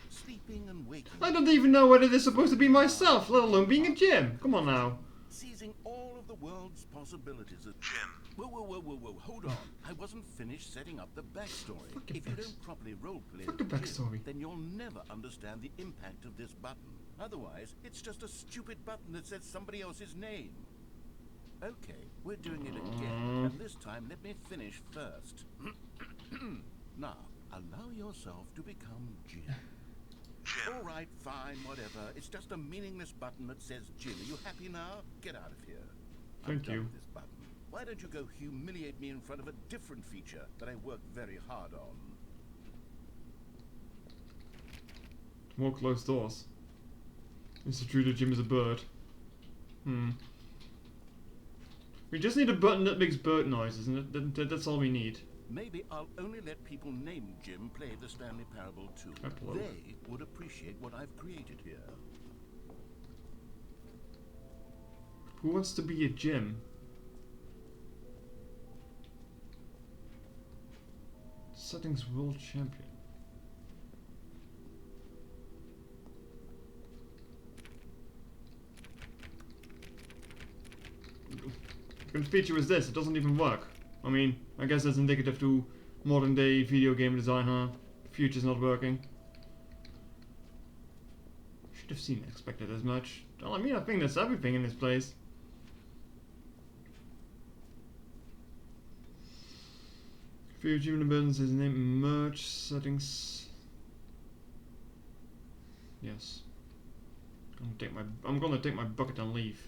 sleeping and waking. I don't even know whether it is supposed to be myself, let alone being a Jim. Come on now. Seizing all of the world's possibilities as Jim. Whoa, hold on. I wasn't finished setting up the backstory. If you don't properly roleplay Fuck the backstory. then you'll never understand the impact of this button. Otherwise, it's just a stupid button that says somebody else's name. Okay, we're doing it again, and this time let me finish first. Now, allow yourself to become Jim. All right, fine, whatever. It's just a meaningless button that says Jim. Are you happy now? Get out of here. Thank I'm done you. with this button. Why don't you go humiliate me in front of a different feature that I worked very hard on? More closed doors. Is it true that Jim is a bird? We just need a button that makes bird noises, and that's all we need. Maybe I'll only let people named Jim play the Stanley Parable too. Upload. They would appreciate what I've created here. Who wants to be a Jim? Settings world champion. What kind of feature is this? It doesn't even work. I mean, I guess that's indicative to modern day video game design, huh? The future's not working. Should have seen expected as much. Well, I mean, I think that's everything in this place. Fear achievement buttons, his name, merge settings. Yes. I'm gonna take my bucket and leave.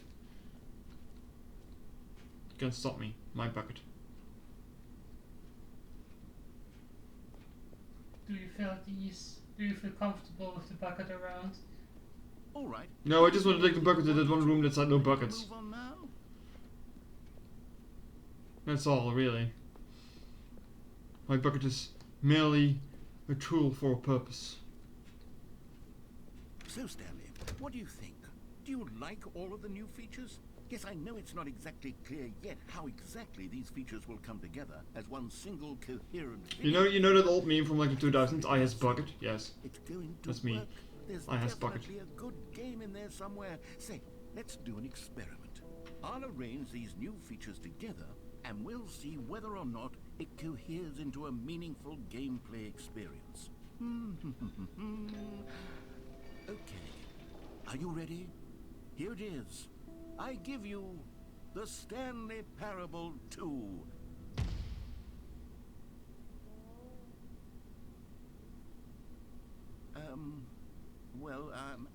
You can't stop me. My bucket. Do you feel at ease? Do you feel comfortable with the bucket around? All right. No, I just want to take the bucket to that one room that's had no buckets. Move on now. That's all, really. My bucket is merely a tool for a purpose. So, Stanley, what do you think? Do you like all of the new features? Yes, I know it's not exactly clear yet how exactly these features will come together as one single coherent video. You know that old meme from like the 2000s? I has bucket? Yes. It's going to That's me. work. There's I has bucket. definitely a good game in there somewhere. Say, let's do an experiment. I'll arrange these new features together, and we'll see whether or not it coheres into a meaningful gameplay experience. Okay. Are you ready? Here it is. I give you the Stanley Parable 2.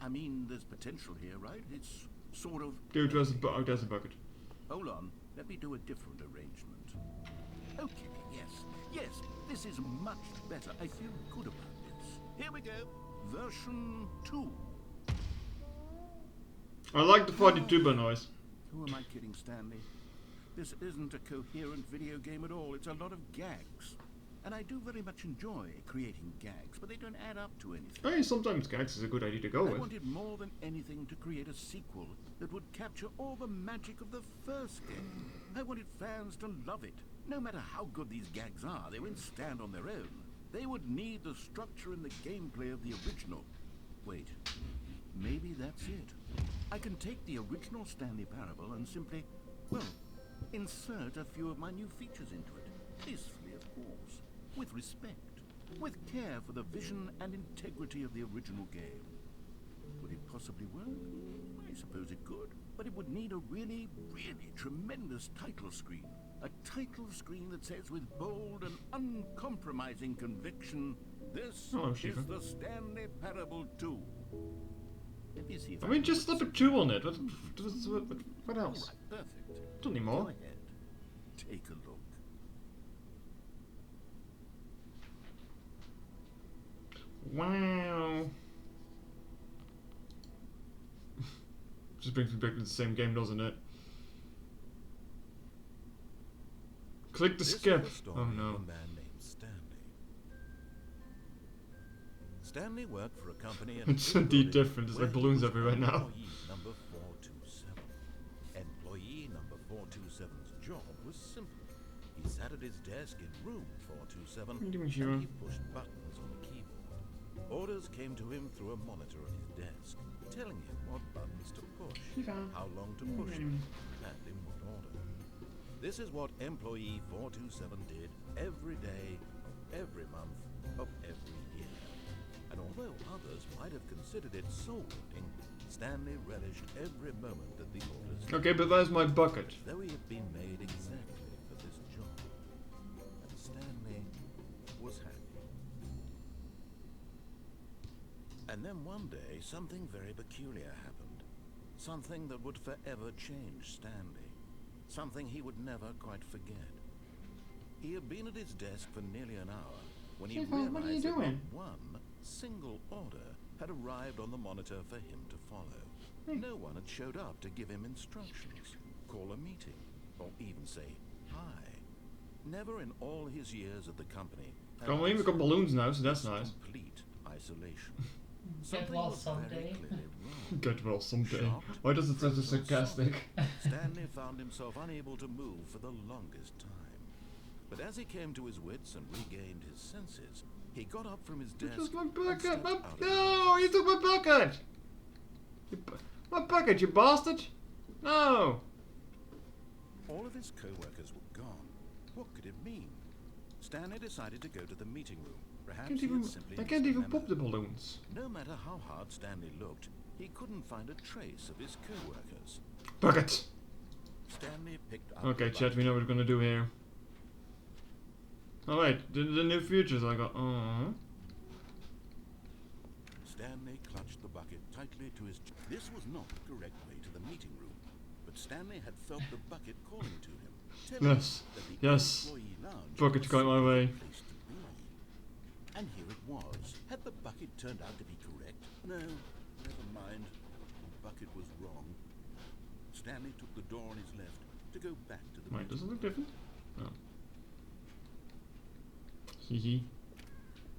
I mean, there's potential here, right? It's sort of... Dude, there's a bucket. Hold on. Let me do a different arrangement. Okay, yes, this is much better. I feel good about this. Here we go. Version 2. I like the 42-bar noise. Who am I kidding, Stanley? This isn't a coherent video game at all. It's a lot of gags. And I do very much enjoy creating gags, but they don't add up to anything. Hey, sometimes gags is a good idea to go I with. wanted more than anything to create a sequel that would capture all the magic of the first game. I wanted fans to love it. No matter how good these gags are, they won't stand on their own. They would need the structure and the gameplay of the original. Wait, maybe that's it. I can take the original Stanley Parable and simply, well, insert a few of my new features into it. Peacefully, of course. With respect. With care for the vision and integrity of the original game. Would it possibly work? I suppose it could. But it would need a really, really tremendous title screen. A title screen that says with bold and uncompromising conviction, this Hello, is Shiva. the Stanley Parable 2. Let me see if I mean, just slip a 2 on it. What else? All right, perfect. Don't need Go more. ahead. Take a look. Wow. Just brings me back to the same game, doesn't it? Click the This is skip. the story Oh of no. a man named Stanley. Stanley worked for a company in It's indeed different. There's like balloons everywhere now. Employee number 427. Employee number 427's job was simple. He sat at his desk in room 427 What are you doing, Shiro? and he pushed buttons on the keyboard. Orders came to him through a monitor on his desk, telling him what buttons to push, how long to push them, and in what order. This is what employee 427 did every day, every month of every year. And although others might have considered it soul-winning, Stanley relished every moment at the orders. Okay, but where's my bucket? Though he had been made exactly for this job, and Stanley was happy. And then one day, something very peculiar happened. Something that would forever change Stanley. Something he would never quite forget. He had been at his desk for nearly an hour when he Stefan, what are you realized that doing? not one single order had arrived on the monitor for him to follow. No one had showed up to give him instructions, call a meeting, or even say hi. Never in all his years at the company had Come on, we got balloons now, so that's nice. complete isolation. Get Something well was someday. very clearly wrong. Get well someday. Shocked, Why does it sound so frozen, sarcastic? Stanley found himself unable to move for the longest time. But as he came to his wits and regained his senses, he got up from his desk. This is my and bucket! stepped My, out of the no! You took my bucket! My bucket, you bastard! No! All of his co-workers were gone. What could it mean? Stanley decided to go to the meeting room. Perhaps he had simply I can't even pop misremembered. the balloons. No matter how hard Stanley looked, he couldn't find a trace of his co-workers. Bucket! Stanley picked up Okay, the chat, we know what we're gonna do here. Oh wait, the new futures I got. Oh. Stanley clutched the bucket tightly to his This was not the correct way to the meeting room, but Stanley had felt the bucket calling to him, telling Yes, him that the yes. employee lounge Bucket was going my way. the place to be. And here it was. Had the bucket turned out to be correct? No, never mind. The bucket was wrong. Stanley took the door on his left to go back to the Wait, meeting does it look different? Oh. Hee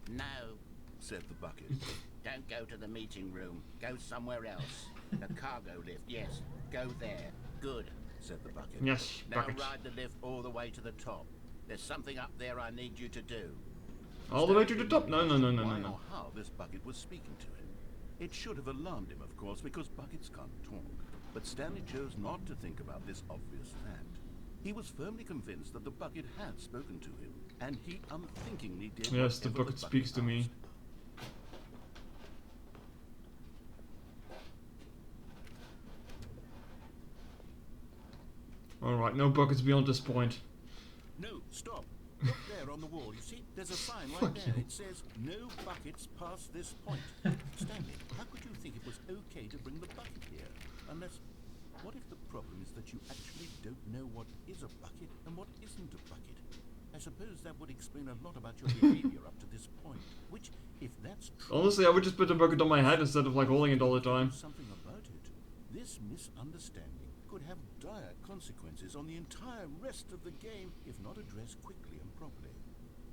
No, said the bucket. don't go to the meeting room. Go somewhere else. The cargo lift, yes. Go there. Good. Said the bucket. Yes, Now bucket. ride the lift all the way to the top. There's something up there I need you to do. All the way to the top? No, no, no, no, Why no, no. or how this bucket was speaking to him. It should have alarmed him, of course, because buckets can't talk. But Stanley chose not to think about this obvious fact. He was firmly convinced that the bucket had spoken to him, and he unthinkingly did Yes, the whatever bucket speaks to me. asked. Alright, no buckets beyond this point. No, stop. Look there on the wall. You see, there's a sign right Fuck there. you. It says, no buckets past this point. Stanley, how could you think it was okay to bring the bucket here? Unless, what if the problem is that you actually don't know what is a bucket and what isn't a bucket? I suppose that would explain a lot about your behavior up to this point. Which, if that's true... Honestly, I would just put the bucket on my head instead of like holding it all the time. Something about it. This misunderstanding could have dire consequences on the entire rest of the game if not addressed quickly and properly.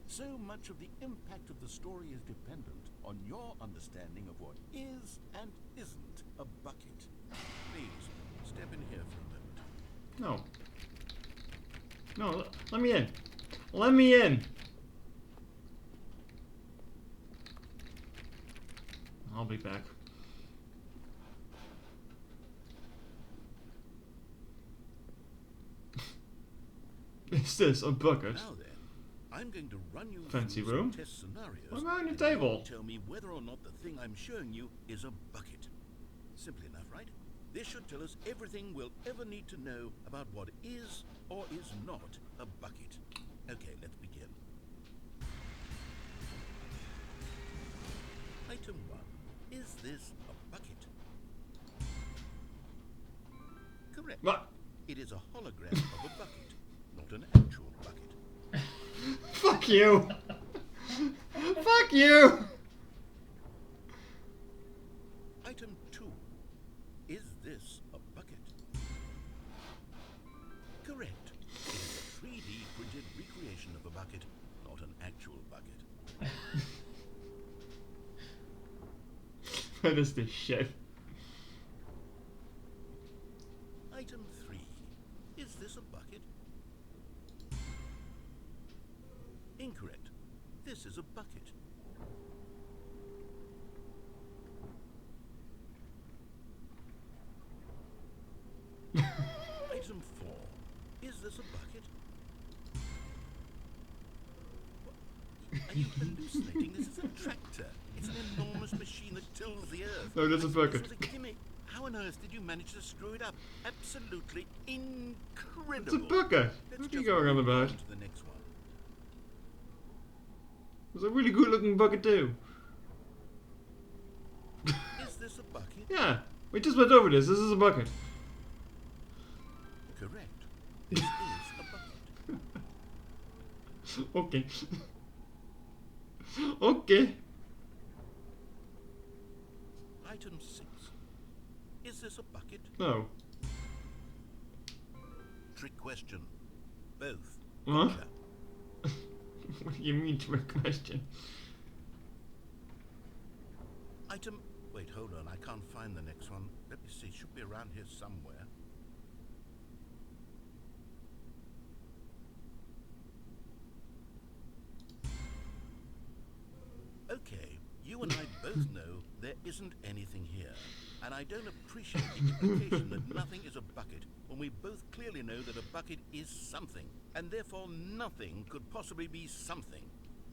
So much of the impact of the story is dependent on your understanding of what is and isn't a bucket. Please, step in here for a moment. No. No, let me in. Let me in. I'll be back. Is this a bucket? Now then, I'm going to run you Fancy through room? some test scenarios. What about your and table? you'll tell me whether or not the thing I'm showing you is a bucket. Simple enough, right? This should tell us everything we'll ever need to know about what is or is not a bucket. Okay, let's begin. Item 1. Is this a bucket? Correct. What? It is a hologram of a bucket, not an actual bucket. Fuck you! Fuck you! Item 2. Is this a bucket? Correct. It is a 3D printed recreation of a bucket, not an actual bucket. What is this shit? Item 3. Is this a bucket? Incorrect. This is a bucket. Item 4. Is this a bucket? Are you hallucinating? This is a tractor. It's an enormous machine that tills the earth. No, that's a bucket. This was a gimmick. How on earth did you manage to screw it up? Absolutely incredible. It's a bucket. Let's What are you just going on move about? to the next one. It's a really good looking bucket too. Is this a bucket? Yeah, we just went over this. This is a bucket. Correct. This is a bucket. Okay. Okay. Item 6. Is this a bucket? No. Trick question. Both. Huh? Gotcha. What do you mean to a question? Item. Wait, hold on. I can't find the next one. Let me see. It should be around here somewhere. Okay, you and I both know there isn't anything here. And I don't appreciate the implication that nothing is a bucket when we both clearly know that a bucket is something. And therefore nothing could possibly be something.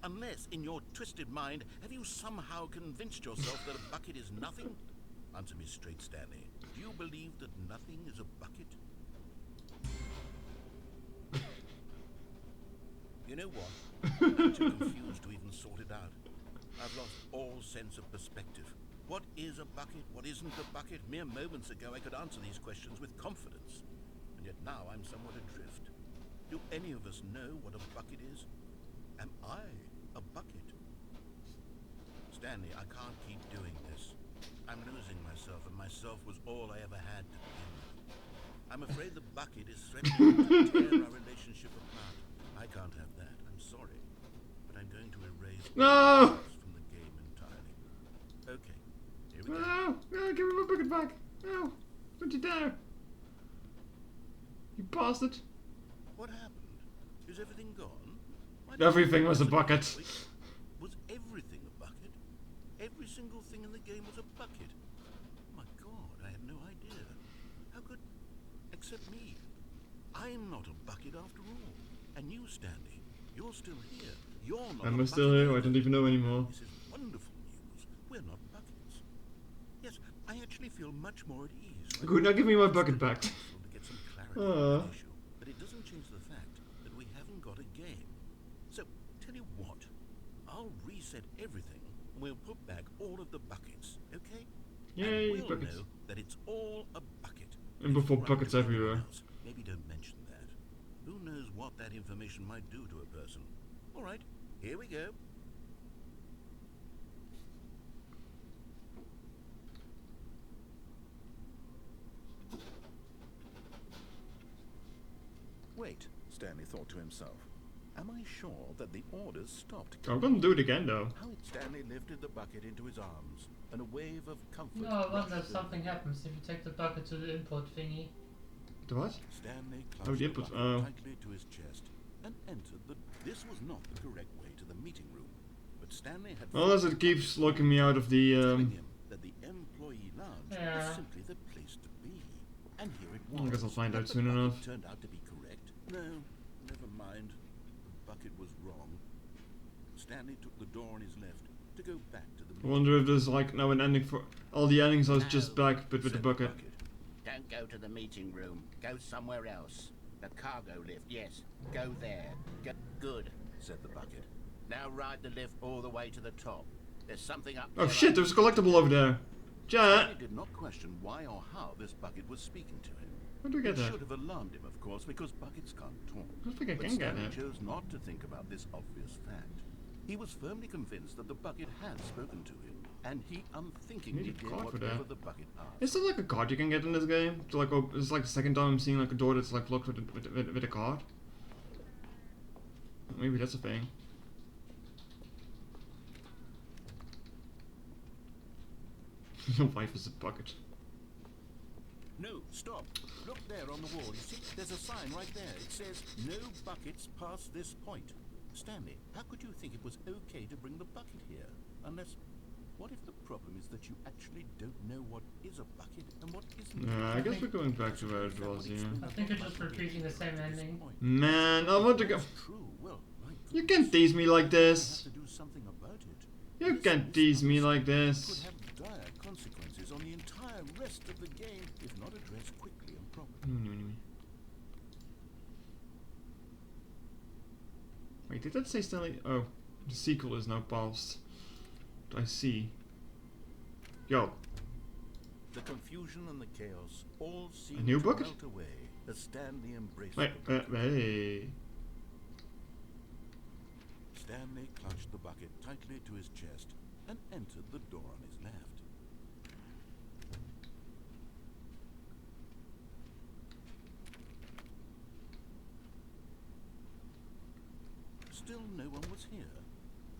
Unless, in your twisted mind, have you somehow convinced yourself that a bucket is nothing? Answer me straight, Stanley. Do you believe that nothing is a bucket? You know what? I'm too confused to even sort it out. I've lost all sense of perspective. What is a bucket? What isn't a bucket? Mere moments ago I could answer these questions with confidence. And yet now I'm somewhat adrift. Do any of us know what a bucket is? Am I a bucket? Stanley, I can't keep doing this. I'm losing myself, and myself was all I ever had to begin with. I'm afraid the bucket is threatening to tear our relationship apart. I can't have that. I'm sorry. But I'm going to erase No! from the game entirely. Okay, here we go. No! No! Give me my bucket back! No! Don't you dare! You bastard! What happened? Is everything gone? Everything was a bucket. Was everything a bucket? Every single thing in the game was a bucket. My God, I had no idea. How could... Except me. I'm not a bucket after all. And you, Stanley, you're still here. You're not Am a I still bucket here? I either. don't even know anymore. This is wonderful news. We're not buckets. Yes, I actually feel much more at ease. right Good, now give me my It's bucket still back. useful to get some clarity on Aw. the issue, but it doesn't change the fact that we haven't got a game. So, tell you what, I'll reset everything and we'll put back all of the buckets, okay? Yay, and we'll buckets. know that it's all a bucket. And If before you run buckets into anyone everywhere. else, maybe don't mention that. Who knows what that information might do to a person? All right, here we go. Wait, Stanley thought to himself. Am I sure that the orders stopped? I'm gonna do it again though. How had Stanley lifted the bucket into his arms, and a wave of comfort. No, I wonder if rushed something through him. happens if you take the bucket to the import thingy. The what? Stanley Oh, clutched the the input, bucket oh. tightly to his chest and entered the... This was not the correct way to the meeting room, but Stanley had... Unless it keeps locking me out of the telling him that the employee lounge Yeah. was simply the place to be. And here it I was. guess I'll find But out the soon bucket enough. turned out to be correct. No, never mind. The bucket was wrong. Stanley took the door on his left to go back to the I meeting wonder if there's like now an ending for all the endings. I was just No, back, but with the said bucket. Don't go to the meeting room. Go somewhere else. The cargo lift, yes. Go there. Good, said the bucket. Now ride the lift all the way to the top. There's something up Oh there. shit! There's a collectible over there. Chat. Stanley did not question why or how this bucket was speaking to him. How do we It get that? should have alarmed him, of course, because buckets can't talk. I don't think I But can get Stanley it. chose not to think about this obvious fact. He was firmly convinced that the bucket had spoken to him, and he unthinkingly Need a did card for whatever that. the bucket asked. Is there like a card you can get in this game? To like, it's like the second time I'm seeing like a door that's like locked with a card. Maybe that's a thing. Your wife is a bucket. No, stop. Look there on the wall. You see, there's a sign right there. It says, no buckets past this point. Stanley, how could you think it was okay to bring the bucket here? Unless, what if the problem is that you actually don't know what is a bucket and what isn't? I guess we're going back to where it was, yeah. I think you're just repeating the same ending. Man, I want to go. That's true. Well, my You can't tease me like goodness, I this. have to do something about it. You This can't tease me like could this. have dire consequences on the entire rest of the game if not addressed quickly and properly. Wait, did that say Stanley? Oh, the sequel is now passed. I see. Yo, The confusion and the chaos all seem new to bucket? melt away as Stanley embraced wait, the bucket. hey. Stanley clutched the bucket tightly to his chest and entered the door on his left. Still no one was here.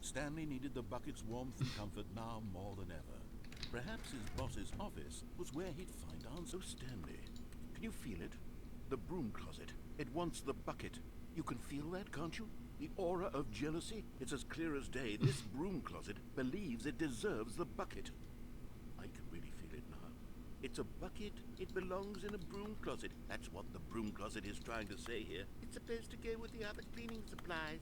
Stanley needed the bucket's warmth and comfort now more than ever. Perhaps his boss's office was where he'd find answers. So Stanley, can you feel it? The broom closet. It wants the bucket. You can feel that, can't you? The aura of jealousy? It's as clear as day. This broom closet believes it deserves the bucket. I can really feel it now. It's a bucket. It belongs in a broom closet. That's what the broom closet is trying to say here. It's supposed to go with the other cleaning supplies.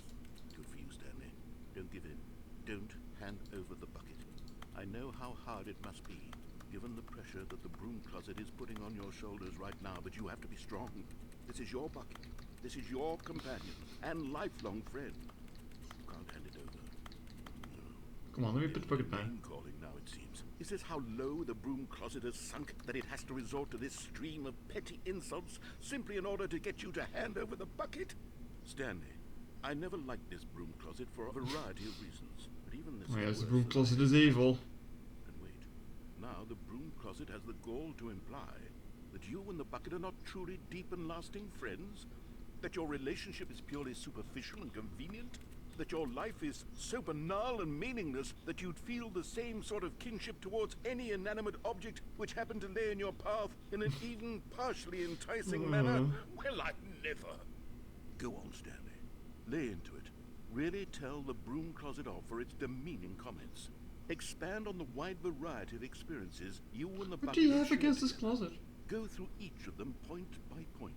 Good for you, Stanley. Don't give in. Don't hand over the bucket. I know how hard it must be, given the pressure that the broom closet is putting on your shoulders right now, but you have to be strong. This is your bucket. This is your companion and lifelong friend. You can't hand it over. No. Come on, let me put the bucket back. Name calling now, it seems. Is this how low the broom closet has sunk, that it has to resort to this stream of petty insults simply in order to get you to hand over the bucket? Stanley, I never liked this broom closet for a variety of reasons, but even this. Oh yes, the worse broom than closet that. is evil. And wait, now the broom closet has the gall to imply that you and the bucket are not truly deep and lasting friends? That your relationship is purely superficial and convenient? That your life is so banal and meaningless that you'd feel the same sort of kinship towards any inanimate object which happened to lay in your path in an even partially enticing manner? Well, I never. Go on, Stanley. Lay into it. Really tell the broom closet off for its demeaning comments. Expand on the wide variety of experiences you and the bucket What do you have have shared against this together. closet? Go through each of them point by point.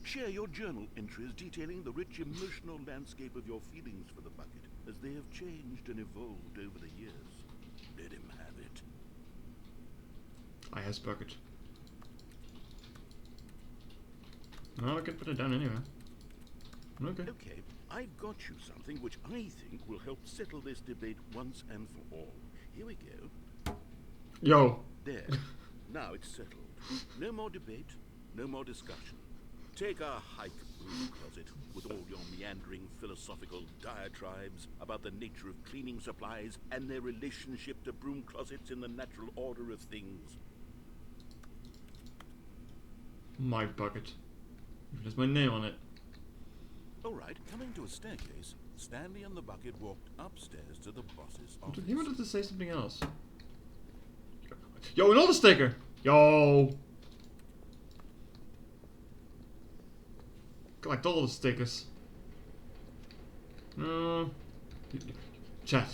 Share your journal entries detailing the rich emotional landscape of your feelings for the bucket as they have changed and evolved over the years. Let him have it. I has bucket. No, I can put it down anyway. Okay. Okay, I've got you something which I think will help settle this debate once and for all. Here we go. Yo. There. Now it's settled. No more debate, no more discussion. Take our hike, broom closet, with all your meandering philosophical diatribes about the nature of cleaning supplies and their relationship to broom closets in the natural order of things. My bucket. There's my name on it. All right, coming to a staircase, Stanley and the bucket walked upstairs to the boss's office. He wanted to say something else. Yo, another sticker! Yo! Collect all the stickers. Chat.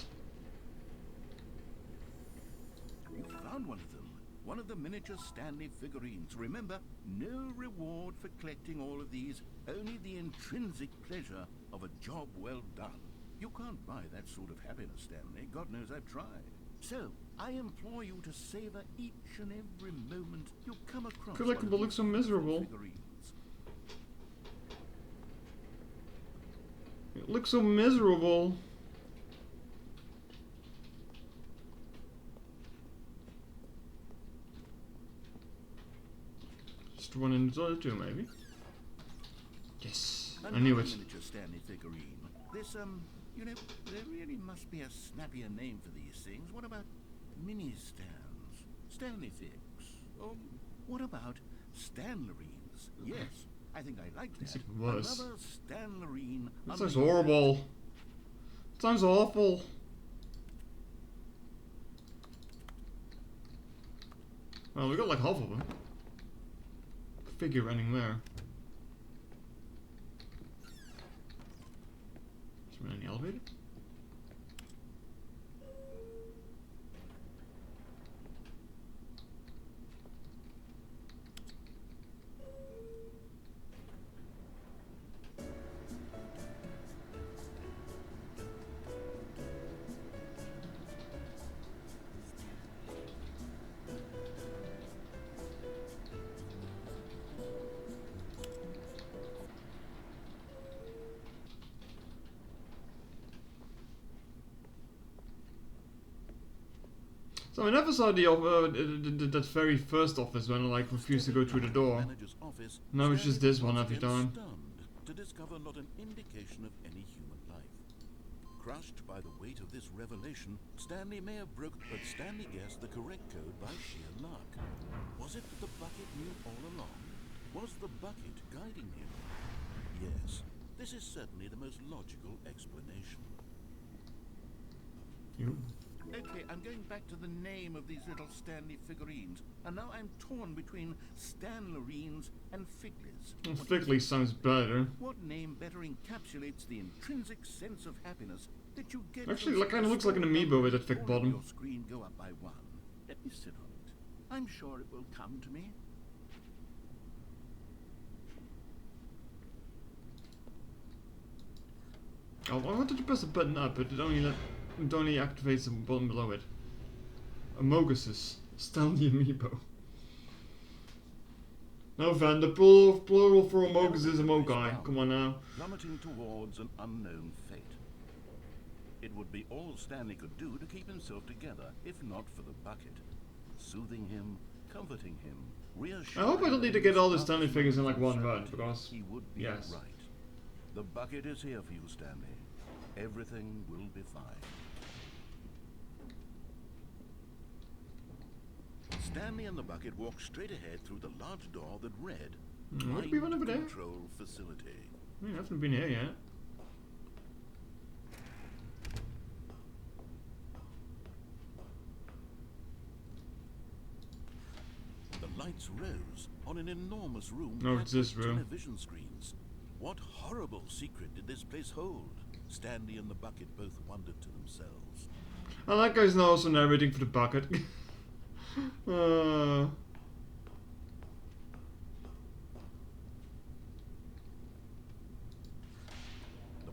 You found one of them. One of the miniature Stanley figurines. Remember, no reward for collecting all of these, only the intrinsic pleasure of a job well done. You can't buy that sort of happiness, Stanley. God knows I've tried. So, I implore you to savor each and every moment you come across. Collectible looks so miserable. Figurines. It looks so miserable. Just one in the toilet too, maybe. Yes, I knew it. Miniature Stanley figurine. This, you know, there really must be a snappier name for these things. What about mini stands? Stanley figs? Or what about Stanlerines? Yes, I think I like Yes, that. it was. Another Stanlerine. That sounds horrible. It sounds awful. Well, we got like half of them. Figure running there. Is there any elevator? So I never saw that very first office when I like refused to go through the door. Manager's office, No, it's just this one Stanley every was again time. stunned to discover not an indication of any human life. Crushed by the weight of this revelation, Stanley may have but Stanley guessed the correct code by sheer luck. Was it that the bucket knew all along? Was the bucket guiding him? Yes, this is certainly the most logical explanation. You? Okay, I'm going back to the name of these little Stanley figurines, and now I'm torn between Stanlerines and Figlies. Figley sounds better. What name better encapsulates the intrinsic sense of happiness that you get? Actually, from it kind of looks like an amiibo with that thick all of bottom. Your screen go up by one. Let me sit on it. I'm sure it will come to me. Oh, I wanted to press the button up, but it only activates the button below it. Amoguses. Stanley amiibo. No, Van, the plural for Amogus is Amogai. Come on now. Plummeting towards an unknown fate. It would be all Stanley could do to keep himself together, if not for the bucket. Soothing him, comforting him, reassuring I hope I don't need to get all the Stanley figures in like one run, because he would be yes. right. The bucket is here for you, Stanley. Everything will be fine. Stanley and the bucket walked straight ahead through the large door that read What we went over there? Control Facility. I haven't been here yet. The lights rose on an enormous room. Oh, packed it's this with room. Television screens. What horrible secret did this place hold? Stanley and the bucket both wondered to themselves. And that guy's now also narrating for the bucket. The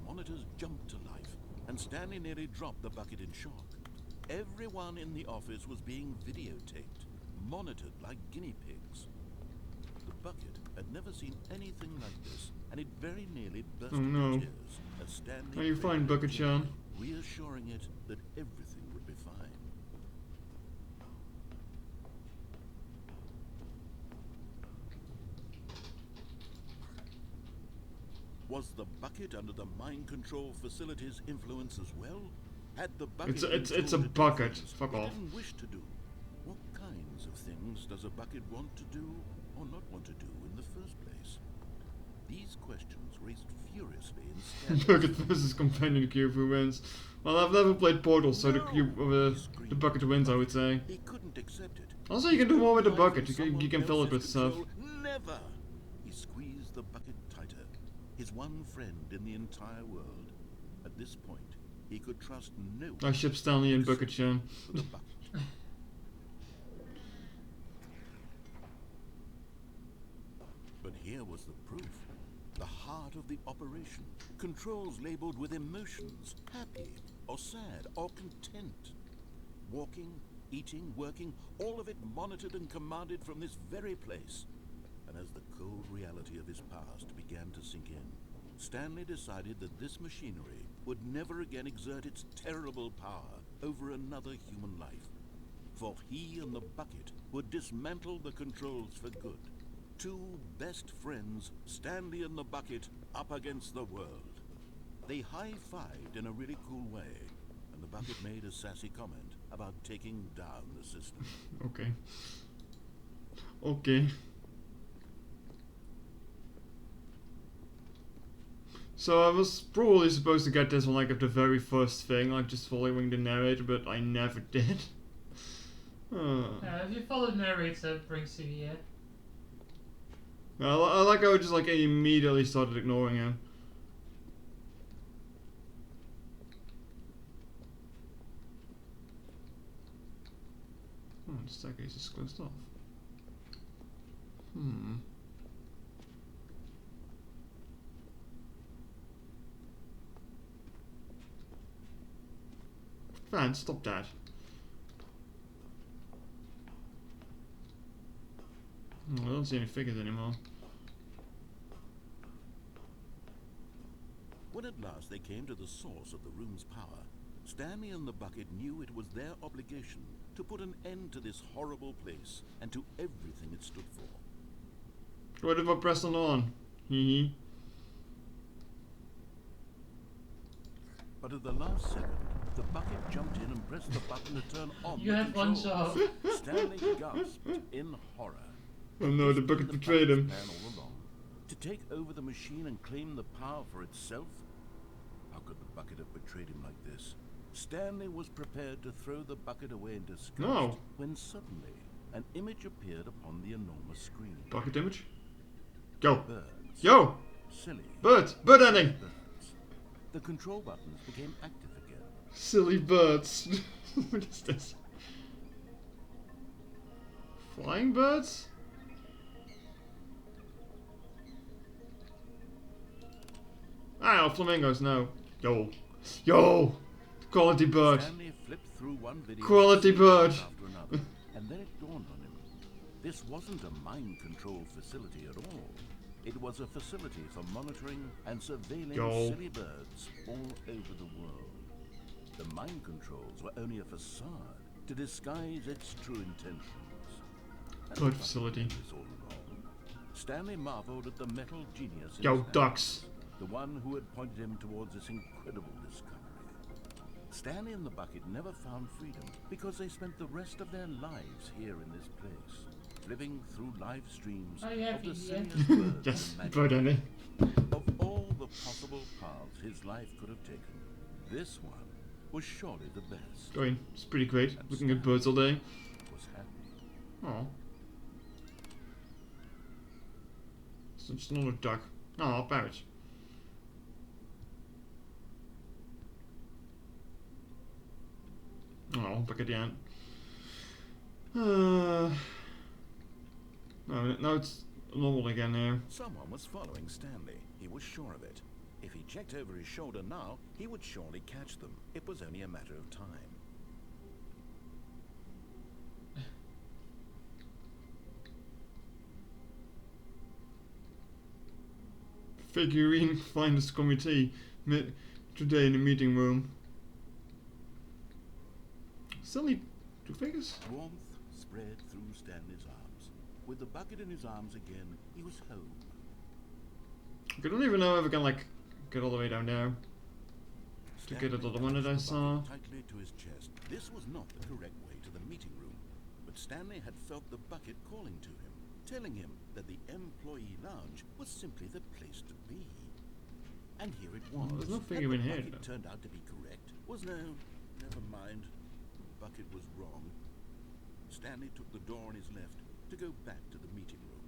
monitors jumped to life, and Stanley nearly dropped the bucket in shock. Everyone in the office was being videotaped, monitored like guinea pigs. The bucket had never seen anything like this, and it very nearly burst no. into tears as Stanley Are you fine, Bucket-chan? reassuring it that everything would be fine. Was the bucket under the mind control facility's influence as well? Had the bucket It's a been told to do bucket. things Fuck it off. didn't wish to do? What kinds of things does a bucket want to do or not want to do in the first place? These questions raced furiously in Bucket versus companion cube, who wins? Well, I've never played Portal, so the cube, the bucket wins, I would say. He couldn't accept it. Also, you can do more with the Life bucket. in You can fill it with someone stuff. else's control. Never! He squeezed the bucket tighter. His one friend in the entire world. At this point, he could trust no one. I ship Stanley and Bucket-chan. for the bucket. But here was the proof. The heart of the operation. Controls labeled with emotions. Happy, or sad, or content. Walking, eating, working, all of it monitored and commanded from this very place. And as the cold reality of his past began to sink in, Stanley decided that this machinery would never again exert its terrible power over another human life. For he and the bucket would dismantle the controls for good. Two best friends, Stanley and the bucket, up against the world. They high-fived in a really cool way, and the bucket made a sassy comment about taking down the system. Okay. Okay. So I was probably supposed to get this one like at the very first thing, like just following the narrator, but I never did. If you follow the narrator, it brings you here. I like how I just like immediately started ignoring him. Oh, the staircase is closed off. Van, stop that. Oh, I don't see any figures anymore. When at last they came to the source of the room's power, Stanley and the bucket knew it was their obligation to put an end to this horrible place and to everything it stood for. What if I press on? Hee. But at the last second, the bucket jumped in and pressed the button to turn on You the had one controls. job. Stanley gasped in horror. Oh no, the bucket betrayed him. Plan all along. To take over the machine and claim the power for itself? How could the bucket have betrayed him like this? Stanley was prepared to throw the bucket away in disgust No. when suddenly an image appeared upon the enormous screen. Bucket image? Go. Birds. Yo! Silly. Birds! Bird ending! Birds. The control buttons became active again. Silly birds. What is this? Flying birds? Ah, flamingos, no. Yo. Yo! Quality bird. Stanley flipped through one video Quality bird. after another, and then it dawned on him. This wasn't a mind control facility at all. It was a facility for monitoring and surveilling Yo. silly birds all over the world. The mind controls were only a facade to disguise its true intentions. And Bird the facility. bucket was all wrong. Stanley marveled at the metal genius in Yo, his hands, ducks. the one who had pointed him towards this incredible discovery. Stanley and the bucket never found freedom because they spent the rest of their lives here in this place, living through live streams Oh, yeah, of the yeah. silliest birds Yes, imaginable. bird ending. Of all the possible paths his life could have taken, this one was surely the best. Going. It's pretty great. Looking at birds all day. Was happy. Oh. It's not a duck. Oh, parrot. Oh, back at the end. No, now it's normal again here. Someone was following Stanley. He was sure of it. If he checked over his shoulder now, he would surely catch them. It was only a matter of time. Figurine Finders Committee today in the meeting room. Stanley, two figures? Warmth spread through Stanley's arms. With the bucket in his arms again, he was home. I don't even know if I can like get all the way down there. To get Stanley at the one that I clutched the saw. bucket tightly to his chest. This was not the correct way to the meeting room, but Stanley had felt the bucket calling to him, telling him that the employee lounge was simply the place to be. And here it was. Well, there's no that figure in the here, bucket though. turned out to be correct. Was no, never mind. The bucket was wrong. Stanley took the door on his left to go back to the meeting room.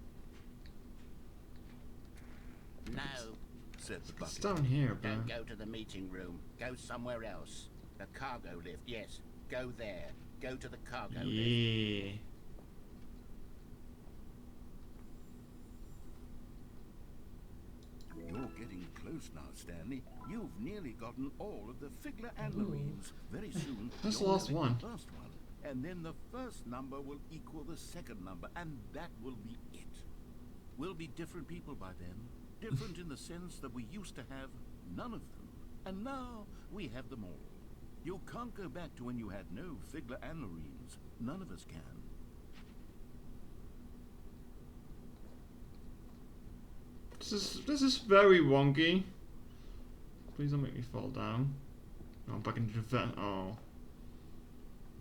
No, Said the It's bucket. down here, bro. don't go to the meeting room. Go somewhere else. The cargo lift, yes. Go there. Go to the cargo lift. Yeah. You're getting close now, Stanley. You've nearly gotten all of the Figler and Marines. Very soon, That's the you'll last have one. the first one. And then the first number will equal the second number, and that will be it. We'll be different people by then. Different in the sense that we used to have none of them. And now we have them all. You can't go back to when you had no Figler and Marines. None of us can. This is very wonky. Please don't make me fall down. Oh, back into the vent. Oh.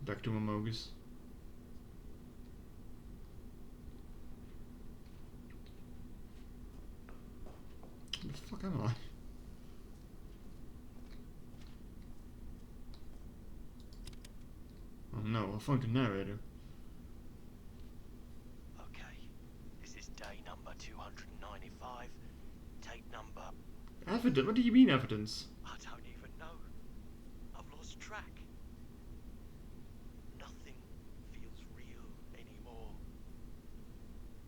Back to Amogus. Where the fuck am I? Oh no, I found the narrator. Okay, this is day number 295. Tape number... Evidence? What do you mean evidence? I don't even know. I've lost track. Nothing feels real anymore.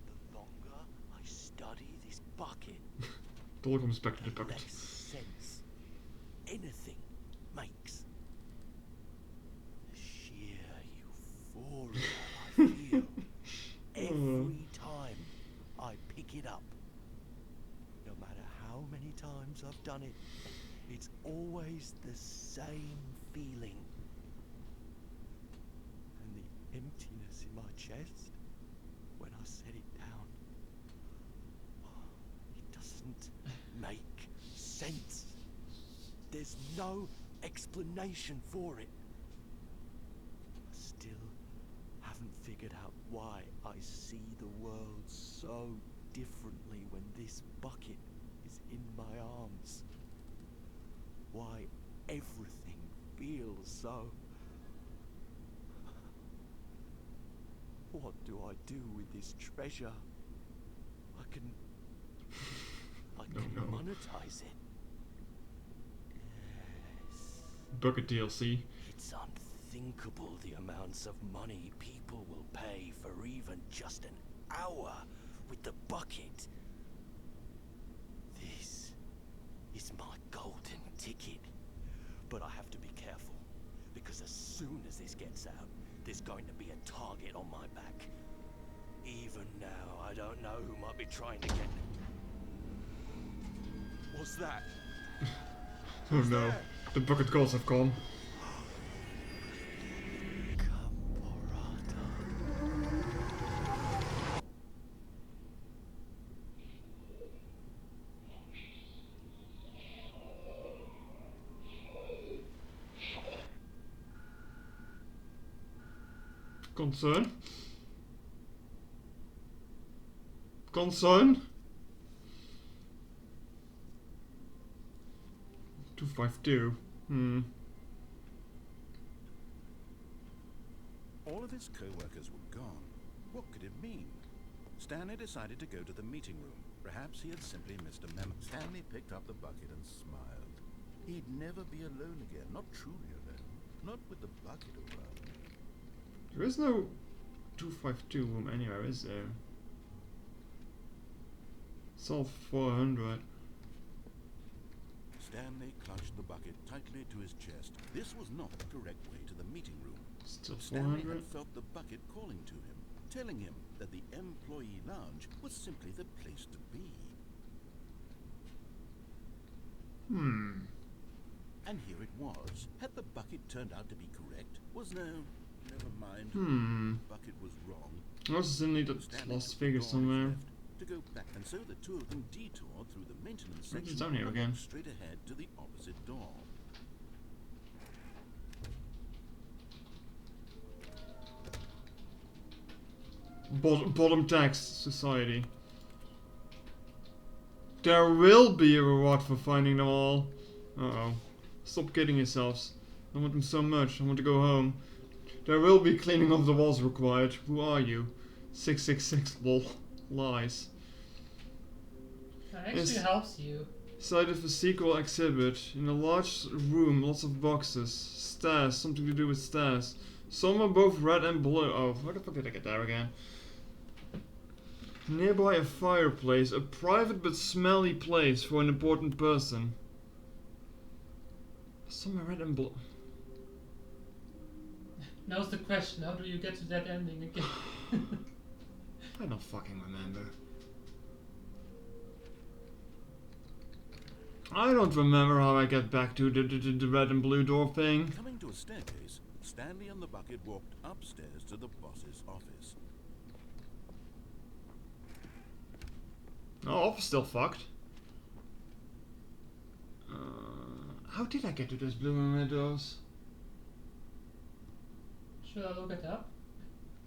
The longer I study this bucket, It all comes back to the the bucket. less sense anything makes. The sheer euphoria I feel every time I pick it up. No matter how many times I've done it, it's always the same feeling. And the emptiness in my chest when I set it down. It doesn't make sense. There's no explanation for it. I still haven't figured out why I see the world so differently when this bucket is in my arms. Why everything feels so... What do I do with this treasure? I can monetize it. Yes. Bucket DLC. It's unthinkable the amounts of money people will pay for even just an hour with the bucket. This is my golden ticket. But I have to be careful, because as soon as this gets out, there's going to be a target on my back. Even now, I don't know who might be trying to get... What's that? Oh no, the bucket calls have come. Concern? Concern? 252. All of his co-workers were gone. What could it mean? Stanley decided to go to the meeting room. Perhaps he had simply missed a memo. Stanley picked up the bucket and smiled. He'd never be alone again. Not truly alone. Not with the bucket around. There is no 252 room anywhere, is there? It's all 400. Stanley clutched the bucket tightly to his chest. This was not the correct way to the meeting room. Still Stanley 400? had felt the bucket calling to him, telling him that the employee lounge was simply the place to be. And here it was. Had the bucket turned out to be correct? Was no... Never mind. The bucket was wrong. I also still need that lost figure somewhere. To go back, and so the two of them detoured through the maintenance Maybe section it's down here and again. walked straight ahead to the opposite door. Bottom tax society. There will be a reward for finding them all. Uh-oh. Stop kidding yourselves. I want them so much. I want to go home. There will be cleaning of the walls required. Who are you? 666 lol. Lies. That actually It's- helps you. Side of a sequel exhibit. In a large room, lots of boxes. Stairs, something to do with stairs. Some are both red and blue. Oh, where the fuck did I get there again? Nearby a fireplace, a private but smelly place for an important person. Some are red and blue. Now's the question, how do you get to that ending again? I don't fucking remember. I don't remember how I get back to the red and blue door thing. Coming to a staircase, Stanley and the bucket walked upstairs to the boss's office. Oh, office still fucked. How did I get to those blue and red doors? Should I look it up?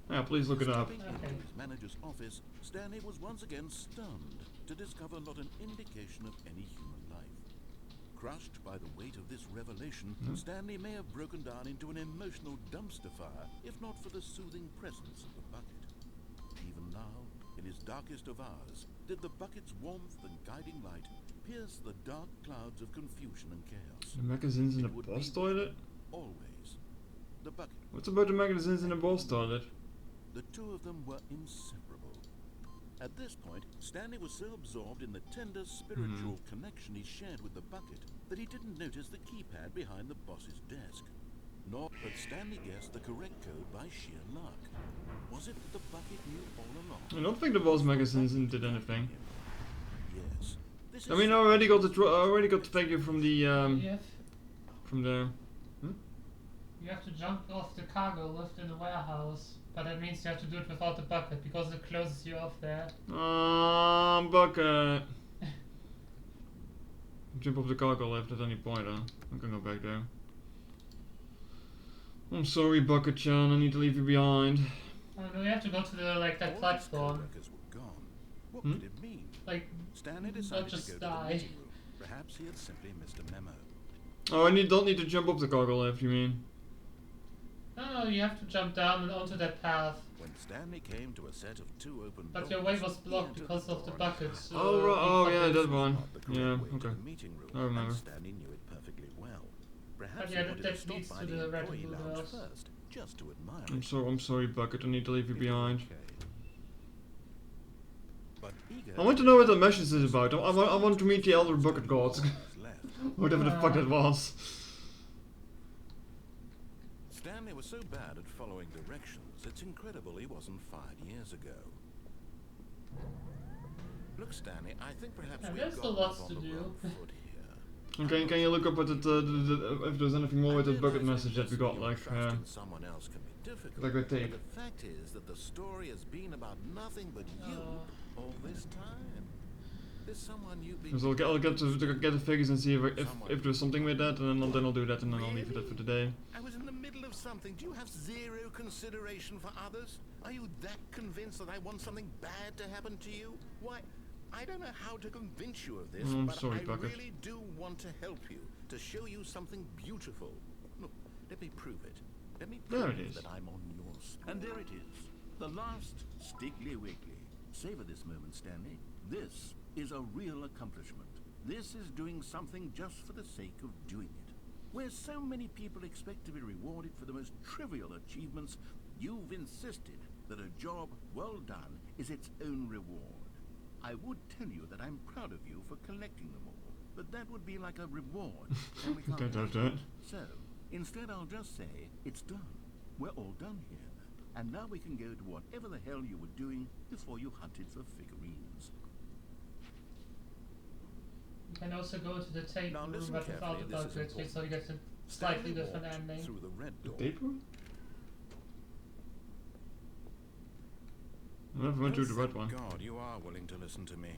Yeah, please look it up. Stepping into Okay. his manager's office, Stanley was once again stunned to discover not an indication of any human life. Crushed by the weight of this revelation, Stanley may have broken down into an emotional dumpster fire, if not for the soothing presence of the bucket. Even now, in his darkest of hours, did the bucket's warmth and guiding light pierce the dark clouds of confusion and chaos. The magazines in the It would boss be toilet? Always. The bucket. What's about the magazines in the boss toilet? The two of them were inseparable. At this point, Stanley was so absorbed in the tender spiritual connection he shared with the bucket that he didn't notice the keypad behind the boss's desk. Nor but Stanley guessed the correct code by sheer luck. Was it that the bucket knew all along? I don't think the boss magazines did anything. Yes. This is I mean, I already got the figure from the Yes. from the. You have to jump off the cargo lift in the warehouse, but that means you have to do it without the bucket because it closes you off there. Bucket. Jump off the cargo lift at any point, huh? I can go back there. I'm sorry, Bucket-chan. I need to leave you behind. Oh no, you have to go to the that All his platform. co-workers were gone. What could it mean? Like, Stanley not decided just to go die. to the meeting room. Perhaps he had simply missed a memo. Oh, I don't need to jump up the cargo lift, you mean? No, you have to jump down and onto that path. When Stanley came to a set of 2 open But doors, your way was he blocked entered because the of the door buckets. Oh, right. Oh, yeah, that one. Not the correct Yeah, way to okay. the meeting room, I remember. and Stanley knew it perfectly well. Perhaps yeah, he wanted that to stop leads by to the the red employee and blue lounge doors. first, just to admire I'm sorry, Bucket. I need to leave you behind. But I want to know what the message is about. I want to meet the Elder Bucket Gods. Whatever the fuck that was. Stanley was so bad at following directions, it's incredible he wasn't fired years ago. Look, Stanley, I think perhaps Yeah, we've there's got still lots off to on the do. wrong foot here. Okay, can you look up what if there's anything more with the bucket realize message that we got, investing like, your trust in someone else can be difficult. like with tape. But the fact is that the story has been about nothing but you all this time. There's someone you've been. So I'll get the figures and see if there's something with that, and then I'll do that, and then I'll leave it for today. I was in the middle of something. Do you have zero consideration for others? Are you that convinced that I want something bad to happen to you? Why, I don't know how to convince you of this, I'm but sorry, I Bucket. really do want to help you, to show you something beautiful. Look, let me prove it. Let me There prove it is. that I'm on your side. And there it is. The last Stiggly Wiggly. Savor this moment, Stanley. This is a real accomplishment. This is doing something just for the sake of doing it. Where so many people expect to be rewarded for the most trivial achievements, you've insisted that a job well done is its own reward. I would tell you that I'm proud of you for collecting them all, but that would be like a reward, and we can't Can't have have that. So, instead I'll just say, it's done. We're all done here. And now we can go to whatever the hell you were doing before you hunted for figurines. You can also go to the tape Now room, listen but carefully, without the this is bucket, important. so you get a slightly Stanley different walked ending. through the red The door. tape room? I never went Oh, through the red thank one. God, you are willing to listen to me.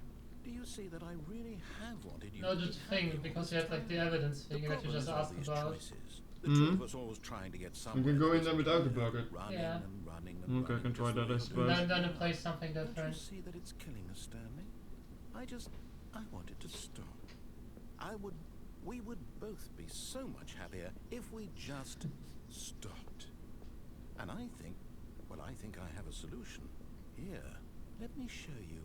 Do you see that I really have wanted you No, to just be think, happy because all you had this like the time? evidence The thing that you problem just is all asked these about. choices. The two of us always trying to get somewhere. can go in that there isn't without the here, bucket. Running Yeah. and running and Okay, I running can try just that, I where suppose. you're And then it going. plays something Don't you different. see that it's killing us, Stanley? I wanted to stop. We would both be so much happier if we just stopped. And I think I have a solution. Here, let me show you.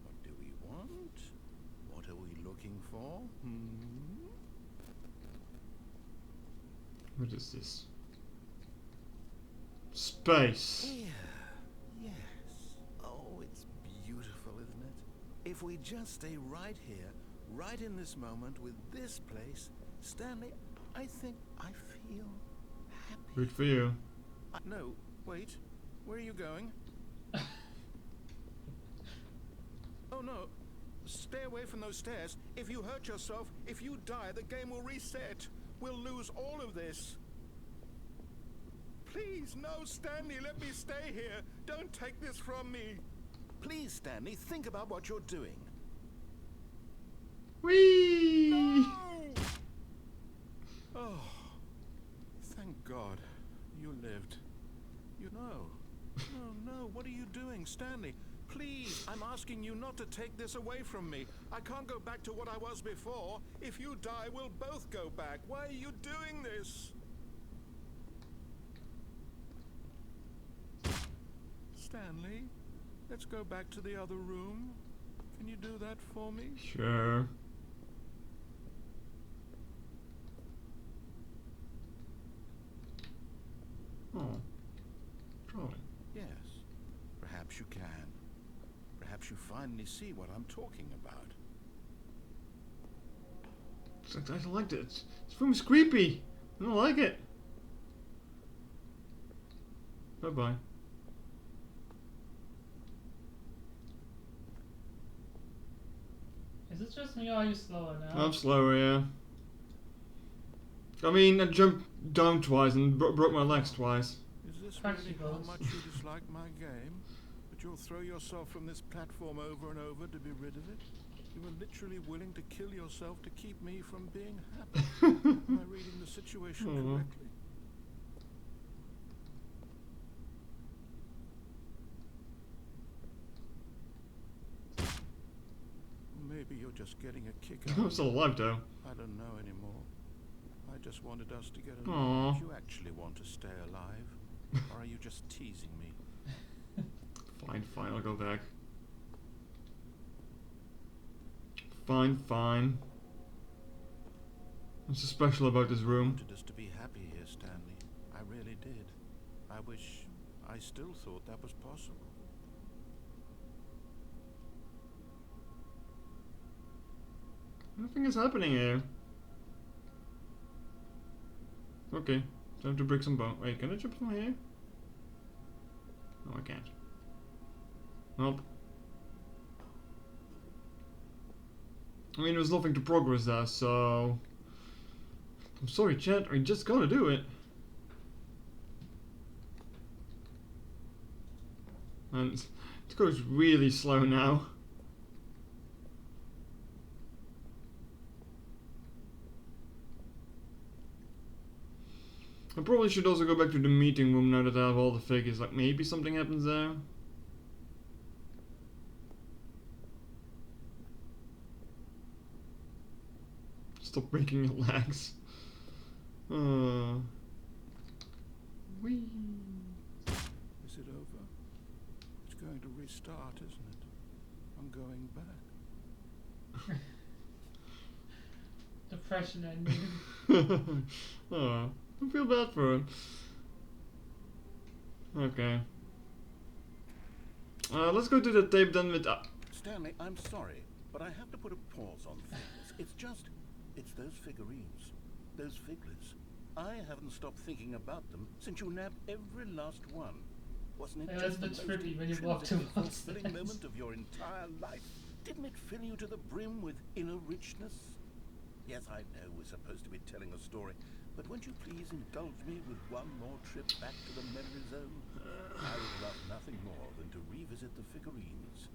What do we want? What are we looking for? What is this? Space. Here. Yes. Oh, it's beautiful, isn't it? If we just stay right here, right in this moment with this place, Stanley, I think I feel happy. Good for you. No, wait. Where are you going? Oh no. Stay away from those stairs. If you hurt yourself, if you die, the game will reset. We'll lose all of this. Please, no, Stanley, let me stay here. Don't take this from me. Please, Stanley, think about what you're doing. Whee! No! Oh, thank God. You lived. You know. No, what are you doing, Stanley? Please, I'm asking you not to take this away from me. I can't go back to what I was before. If you die, we'll both go back. Why are you doing this? Stanley, let's go back to the other room. Can you do that for me? Sure. Oh. Probably. Yes, perhaps you can. Perhaps you finally see what I'm talking about. I don't like it. This room is creepy. I don't like it. Bye-bye. Is it just me or are you slower now? I'm slower, yeah. I mean, I jumped down twice and broke my legs twice. Is this Crunchy really how balls. much you dislike my game? That you'll throw yourself from this platform over and over to be rid of it? You were literally willing to kill yourself to keep me from being happy. Am I reading the situation correctly? Maybe you're just getting a kick out I'm of still it. alive though. I don't know anymore. I just wanted us to get Aw. along. Do you actually want to stay alive? Or are you just teasing me? Fine, fine, I'll go back. Fine, fine. What's so special about this I room? wanted us to be happy here, Stanley. I really did. I wish I still thought that was possible. Nothing is happening here. Okay, time to break some bone. Wait, can I jump from here? No, I can't. Nope. I mean, there's nothing to progress there, so... I'm sorry, chat, I just gotta do it. And it goes really slow now. I probably should also go back to the meeting room now that I have all the figures. Like, maybe something happens there. Stop breaking your legs. Whee. Is it over? It's going to restart, isn't it? I'm going back. Depression ending. Oh, I feel bad for him. Okay. Let's go to the tape then with... Stanley, I'm sorry, but I have to put a pause on things. It's those figurines. Those figlets. I haven't stopped thinking about them since you nabbed every last one. Wasn't it Yeah, just that's the a most bit trippy when you walk intrinsically towards fulfilling it. moment of your entire life? Didn't it fill you to the brim with inner richness? Yes, I know we're supposed to be telling a story, but won't you please indulge me with one more trip back to the memory zone? I would love nothing more than to revisit the figurines.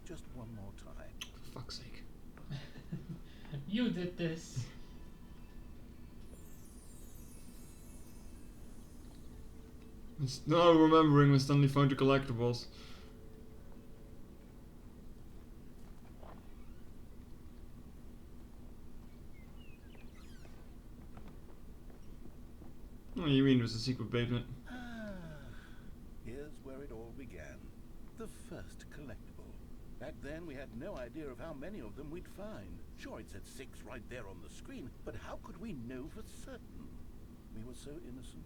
Just one more time. For fuck's sake. You did this. It's now remembering when Stanley found the collectibles. Oh, you mean it was a secret basement? Here's where it all began. The first collectible. Back then we had no idea of how many of them we'd find. Sure, it said 6 right there on the screen, but how could we know for certain? We were so innocent.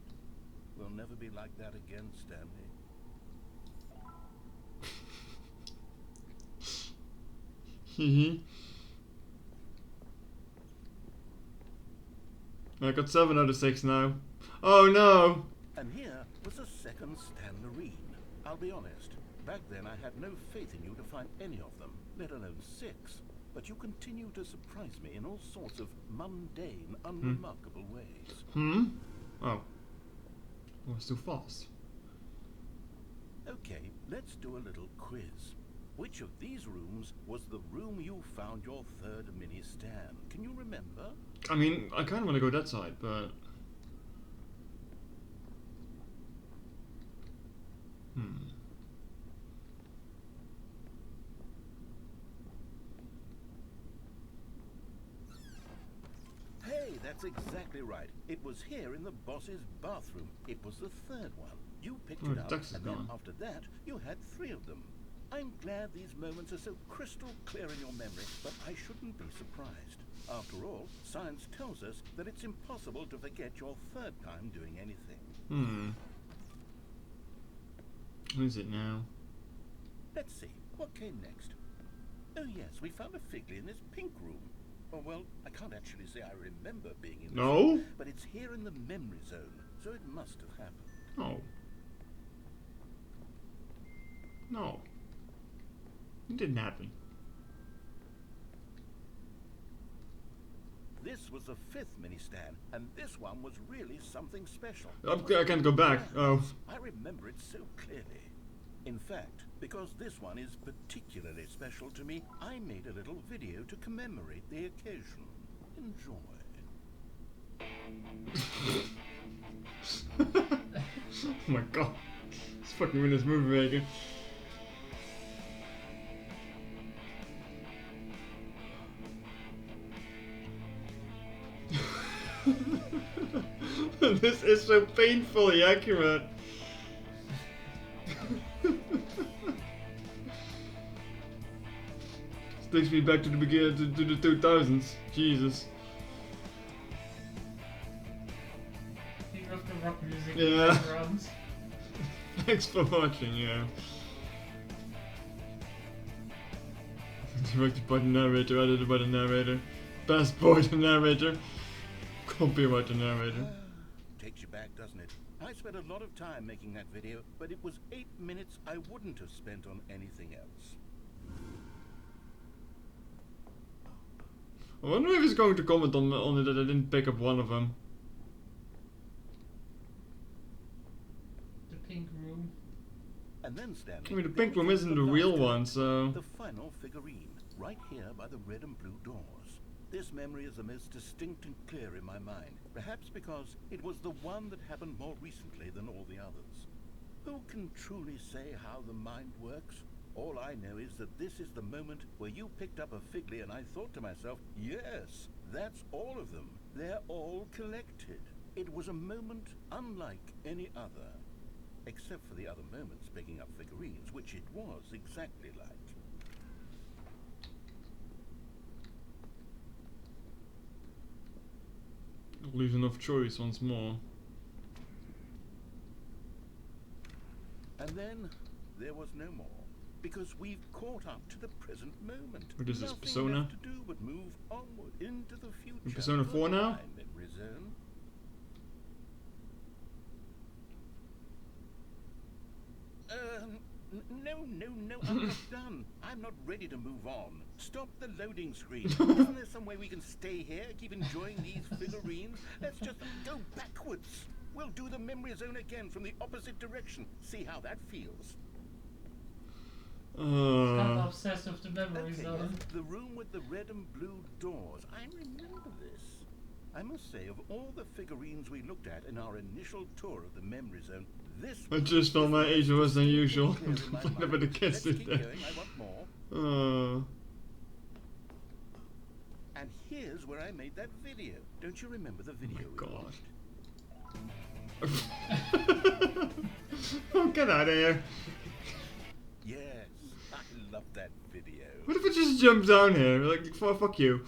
We'll never be like that again, Stanley. I got 7 out of 6 now. Oh no! And here was a second Stanlerine. I'll be honest, back then I had no faith in you to find any of them, let alone 6. But you continue to surprise me in all sorts of mundane, unremarkable ways. Oh. That was too fast. Okay, let's do a little quiz. Which of these rooms was the room you found your third mini Stan? Can you remember? I mean, I kind of want to go that side, but... Hey, that's exactly right. It was here in the boss's bathroom. It was the third one. You picked Oh, it up, Deluxe is and then gone. after that, you had 3 of them. I'm glad these moments are so crystal clear in your memory, but I shouldn't be surprised. After all, science tells us that it's impossible to forget your third time doing anything. Who is it now? Let's see, what came next? Oh yes, we found a figlet in this pink room. Oh well, I can't actually say I remember being in this No? room, but it's here in the memory zone, so it must have happened. No. No. It didn't happen. was the 5th mini-Stan, and this one was really something special. I can't go back. Oh. I remember it so clearly. In fact, because this one is particularly special to me, I made a little video to commemorate the occasion. Enjoy. Oh my god. It's fucking with this movie maker. This is so painfully accurate. This takes me back to the beginning, to the 2000s. Jesus. Think of the rock music Yeah. in the background. Thanks for watching, yeah. Directed by the narrator, edited by the narrator, best by the narrator, copyright the narrator. Takes you back, doesn't it? I spent a lot of time making that video, but it was 8 minutes I wouldn't have spent on anything else. I wonder if he's going to comment on it that I didn't pick up one of them. The pink room. And then Stanley, I mean, the pink room isn't the real one, so... The final figurine, right here by the red and blue doors. This memory is the most distinct and clear in my mind, perhaps because it was the one that happened more recently than all the others. Who can truly say how the mind works? All I know is that this is the moment where you picked up a Figley and I thought to myself, yes, that's all of them. They're all collected. It was a moment unlike any other. Except for the other moments picking up figurines, which it was exactly like. Illusion of choice once more. And then there was no more. Because we've caught up to the present moment. What is this, Nothing Persona? left to do but move onward into the future. In Persona 4 now? Goodbye, memory zone. No, I'm not done. I'm not ready to move on. Stop the loading screen. Isn't there some way we can stay here, keep enjoying these figurines? Let's just go backwards. We'll do the memory zone again from the opposite direction. See how that feels. I'm obsessed with the memory Okay, zone. yes, the room with the red and blue doors. I remember this. I must say, of all the figurines we looked at in our initial tour of the memory zone, this I one just felt my age was unusual. clear in my Whenever the mind. kids Let's did keep that. going, I want more. And here's where I made that video. Don't you remember the video we God. watched? Oh, get out of here. Yes, I love that video. What if I just jump down here? Like, fuck you.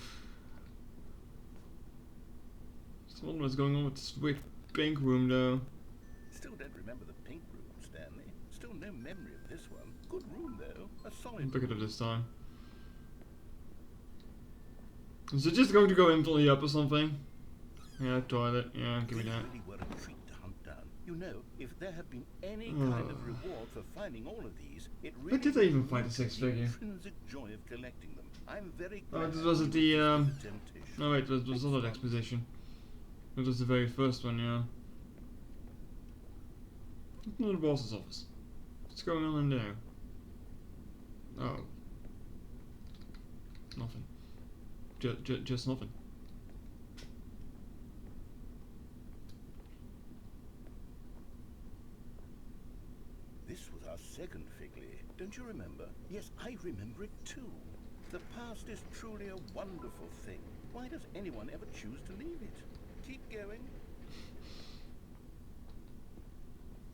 Just wondering what's going on with this weird pink room, though. Still don't remember the pink room, Stanley. Still no memory of this one. Good room, though. A solid Pick it up this time. Is it just going to go infinitely up or something? Yeah, toilet. Yeah, give me These that. really were a treat to hunt down. You know, if there had been any kind of reward for finding all of these, it really did I even would find a be six the figure? intrinsic joy of collecting them. I'm very Oh, glad this was we at the, resisted the temptation. No, wait, it was another exposition. It was the very first one, yeah. No, the boss's office. What's going on in there? Oh. Nothing. Just nothing. This was our second Figley. Don't you remember? Yes, I remember it too. The past is truly a wonderful thing. Why does anyone ever choose to leave it? Keep going.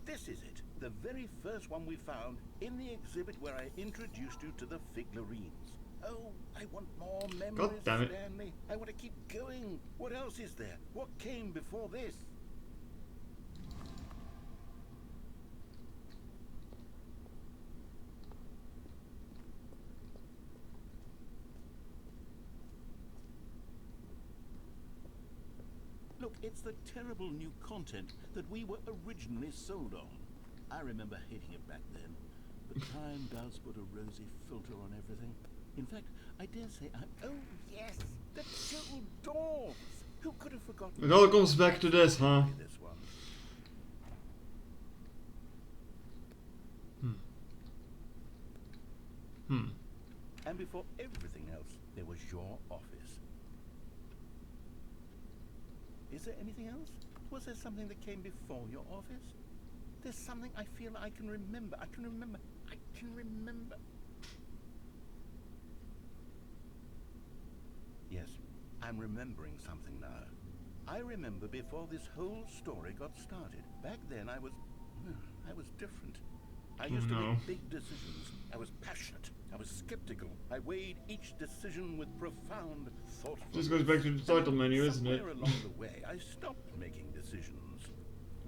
This is it. The very first one we found in the exhibit where I introduced you to the figurines. Oh, I want more memories, damn it. Stanley. I want to keep going. What else is there? What came before this? Look, it's the terrible new content that we were originally sold on. I remember hating it back then. But time does put a rosy filter on everything. In fact, I dare say oh yes, the two doors. Who could have forgotten? It all comes back to this, huh? This one. And before everything else, there was your office. Is there anything else? Was there something that came before your office? There's something I feel I can remember. I can remember. Yes, I'm remembering something now. I remember before this whole story got started. Back then I was different. I used to make big decisions. I was passionate. I was skeptical. I weighed each decision with profound thoughtfulness. This goes back to the title menu, isn't it? Somewhere along the way, I stopped making decisions.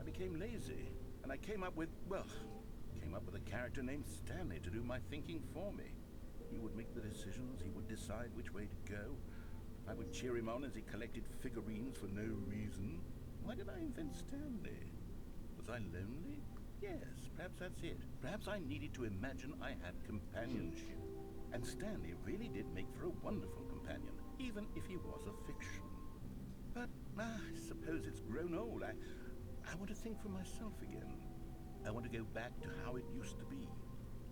I became lazy, and I came up with a character named Stanley to do my thinking for me. He would make the decisions. He would decide which way to go. I would cheer him on as he collected figurines for no reason. Why did I invent Stanley? Was I lonely? Yes, perhaps that's it. Perhaps I needed to imagine I had companionship. And Stanley really did make for a wonderful companion, even if he was a fiction. But I suppose it's grown old. I want to think for myself again. I want to go back to how it used to be.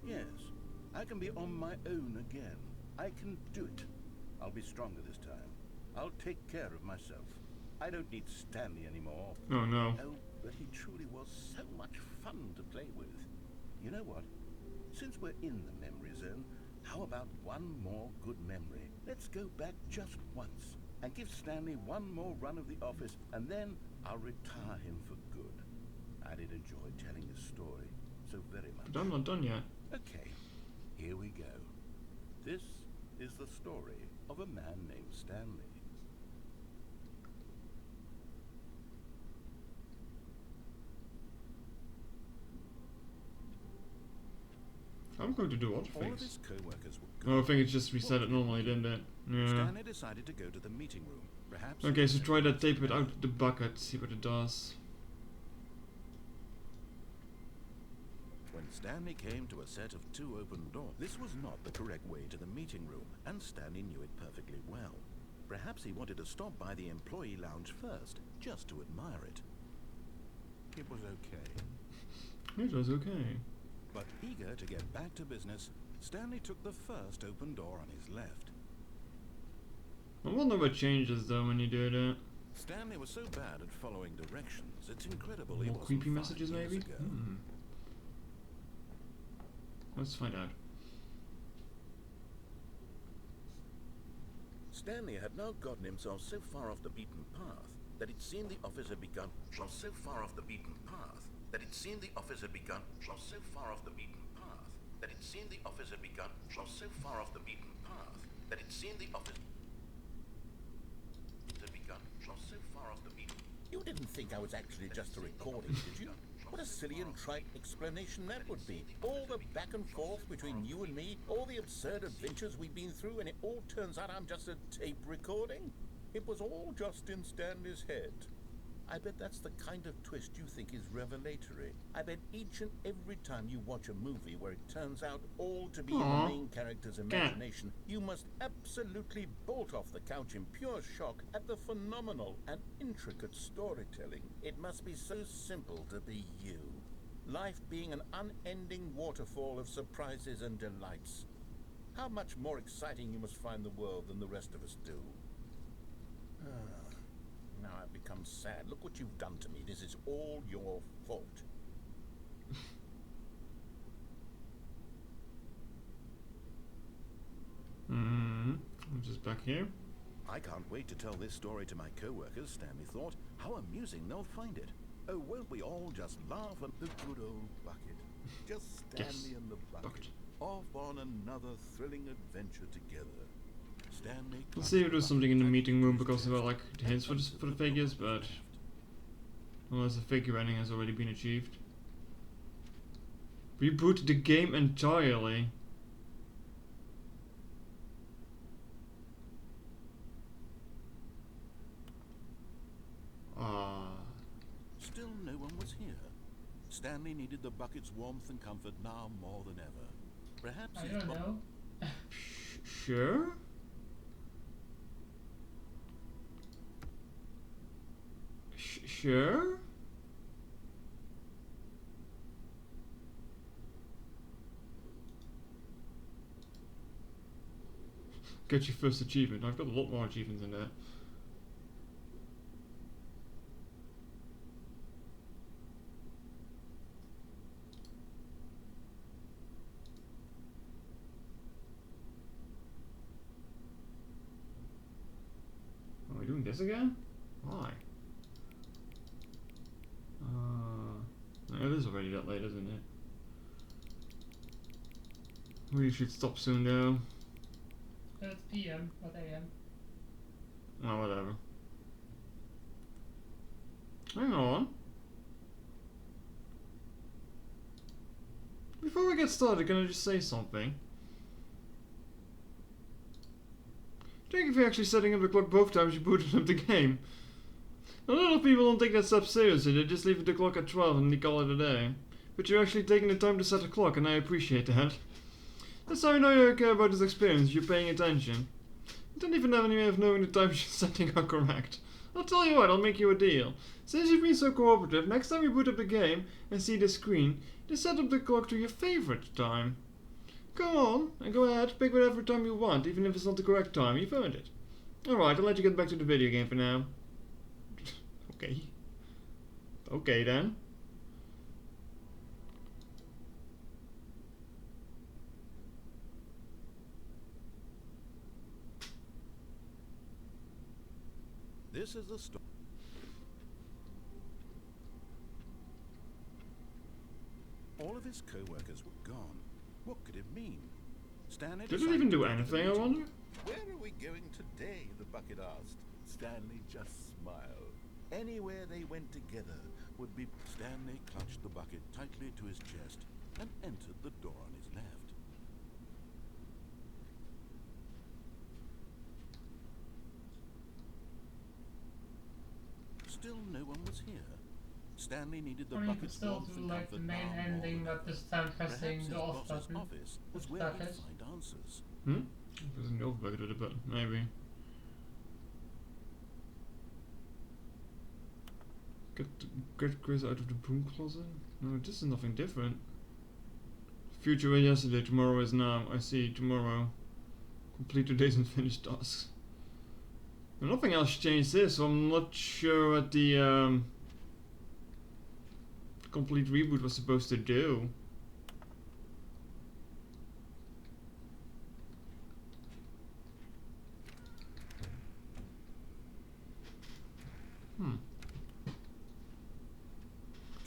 Yes, I can be on my own again. I can do it. I'll be stronger this time. I'll take care of myself. I don't need Stanley anymore. Oh no. Oh, but he truly was so much fun to play with. You know what? Since we're in the memory zone, how about one more good memory? Let's go back just once and give Stanley one more run of the office, and then I'll retire him for good. I did enjoy telling his story so very much. But I'm not done yet. Okay, here we go. This is the story of a man named Stanley. I'm going to do other All of things. his co-workers were Oh, I think it just reset it normally, didn't it? Yeah. Stanley decided to go to the meeting room. Perhaps. Okay, so try that tape without the bucket, see what it does. When Stanley came to a set of 2 open doors, this was not the correct way to the meeting room, and Stanley knew it perfectly well. Perhaps he wanted to stop by the employee lounge first, just to admire it. It was okay. It was okay. But eager to get back to business, Stanley took the first open door on his left. I wonder what changes though when you do that. Stanley was so bad at following directions, it's incredible he More wasn't creepy 5 messages years maybe? ago. Let's find out. Stanley had now gotten himself so far off the beaten path that it seemed the office had begun from so far off the beaten path that it seemed the office had begun from so far off the beaten path that it seemed the office had begun from so far off the beaten path that it seemed the office had begun from so far off the beaten. You didn't think I was actually just a recording, did you? What a silly and trite explanation that would be. All the back and forth between you and me, all the absurd adventures we've been through, and it all turns out I'm just a tape recording. It was all just in Stanley's head. I bet that's the kind of twist you think is revelatory. I bet each and every time you watch a movie where it turns out all to be in the main character's imagination, you must absolutely bolt off the couch in pure shock at the phenomenal and intricate storytelling. It must be so simple to be you. Life being an unending waterfall of surprises and delights. How much more exciting you must find the world than the rest of us do. Now I've become sad. Look what you've done to me. This is all your fault. I'm just back here. I can't wait to tell this story to my co-workers, Stanley thought. How amusing they'll find it. Oh, won't we all just laugh at the good old bucket? Just Stanley and the bucket. Off on another thrilling adventure together. Stanley. Let's see if there's something in the meeting room because there were like hints for the figures, but unless the figure ending has already been achieved. Reboot the game entirely. Still no one was here. Stanley needed the bucket's warmth and comfort now more than ever. Perhaps I don't know. Sure? Sure. Get your first achievement. I've got a lot more achievements in there. Are we doing this again? Why? It is already that late, isn't it? We should stop soon though. It's PM, not AM. Oh, whatever. Hang on. Before we get started, can I just say something? Thank you for actually setting up the clock both times you booted up the game. A lot of people don't take that stuff seriously, they just leave the clock at 12 and they call it a day. But you're actually taking the time to set a clock and I appreciate that. That's how I know you care about this experience, you're paying attention. You don't even have any way of knowing the times you're setting are correct. I'll tell you what, I'll make you a deal. Since you've been so cooperative, next time you boot up the game and see the screen, just set up the clock to your favorite time. Go on, and go ahead, pick whatever time you want, even if it's not the correct time, you've earned it. Alright, I'll let you get back to the video game for now. Okay. Okay then. This is the story. All of his co-workers were gone. What could it mean? Stanley Did it even do decided to go to anything, the I wonder? meeting. Where are we going today? The bucket asked. Stanley just smiled. Anywhere they went together would be. Stanley clutched the bucket tightly to his chest and entered the door on his left. Still no one was here. Stanley needed the I mean, you could bucket's still warmth do and like the comfort main far more ending, than but this ever. time pressing Perhaps the his off boss's button. office was Which where he'd bucket? find answers. Pressing the off button with the button, maybe. Get Chris out of the broom closet? No, this is nothing different. Future was yesterday, tomorrow is now. I see, tomorrow. Complete today's unfinished tasks. And nothing else changed this, so I'm not sure what the complete reboot was supposed to do.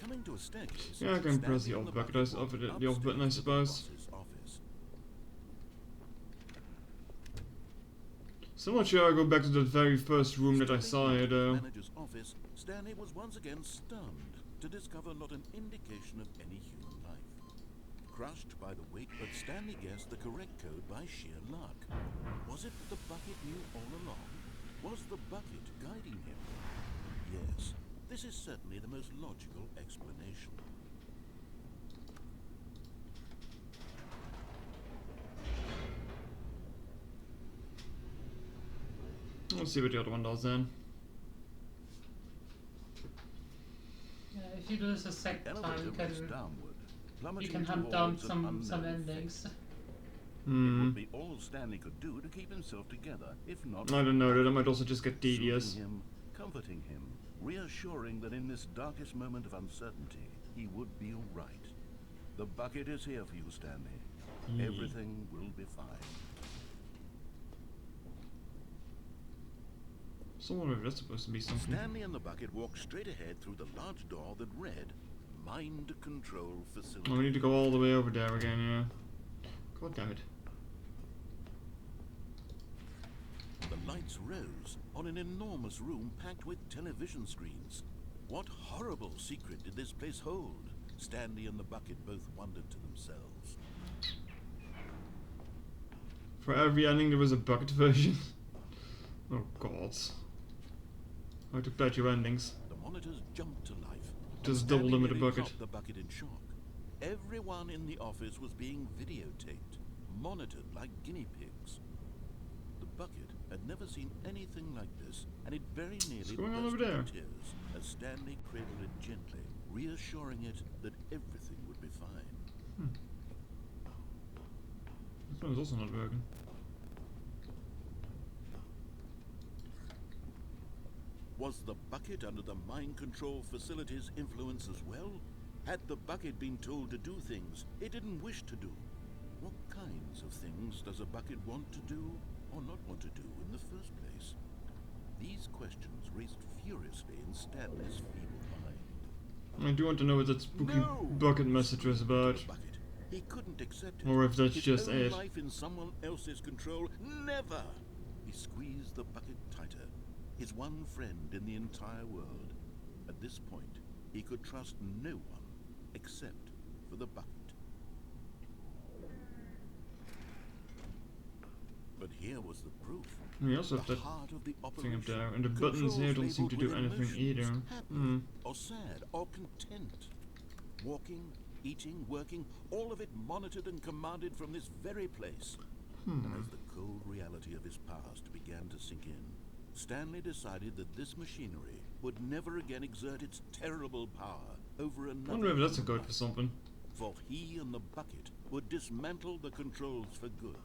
Coming to a staircase, Yeah, I can press the Stanley off and button, bucket walked the off upstairs button, I to the suppose. boss's office. So I'm not sure I go back to that very first room that I saw Stepping here into the though. manager's office, Stanley was once again stunned to discover not an indication of any human life. Crushed by the weight, but Stanley guessed the correct code by sheer luck. Was it that the bucket knew all along? Was the bucket guiding him? Yes, this is certainly the most logical explanation. Let's see what the other one does then. Yeah, if you do this a second time, Elevator you raced can downward, plummeting hunt down towards an some unknown endings. fate. It Hmm. would be all Stanley could do to keep himself together, if not. I don't know, that might also just get soothing tedious. him, comforting him, reassuring that in this darkest moment of uncertainty, he would be all right. The bucket is here for you, Stanley. Everything will be fine. So I wonder if that's supposed to be something. Stanley and the bucket walked straight ahead through the large door that read, Mind Control Facility. Oh, we need to go all the way over there again, yeah. God damn it. The lights rose on an enormous room packed with television screens. What horrible secret did this place hold? Stanley and the bucket both wondered to themselves. For every ending there was a bucket version. Oh god. How to patch your endings. The monitors jumped to life. Just Stanley double them with a nearly bucket. dropped the bucket in shock. Everyone in the office was being videotaped, monitored like guinea pigs. The bucket had never seen anything like this, and it very nearly going on burst over there? into tears as Stanley cradled it gently, reassuring it that everything would be fine. This one is also not working. Was the bucket under the mind control facility's influence as well? Had the bucket been told to do things it didn't wish to do? What kinds of things does a bucket want to do or not want to do in the first place? These questions raced furiously in Stanley's feeble mind. I do want to know what that spooky No! bucket message was about. The bucket. He couldn't accept it. Or if that's His just own it. life in someone else's control, never! He squeezed the bucket tighter. His one friend in the entire world. At this point, he could trust no one except for the bucket. But here was the proof. We also have The that heart of the thing up there, operation. and the buttons here don't seem to do Controls anything labeled either. with happy or sad or content. Walking, eating, working, all of it monitored and commanded from this very place. And as the cold reality of his past began to sink in, Stanley decided that this machinery would never again exert its terrible power over I another. wonder if that's a code for something. For he and the bucket would dismantle the controls for good.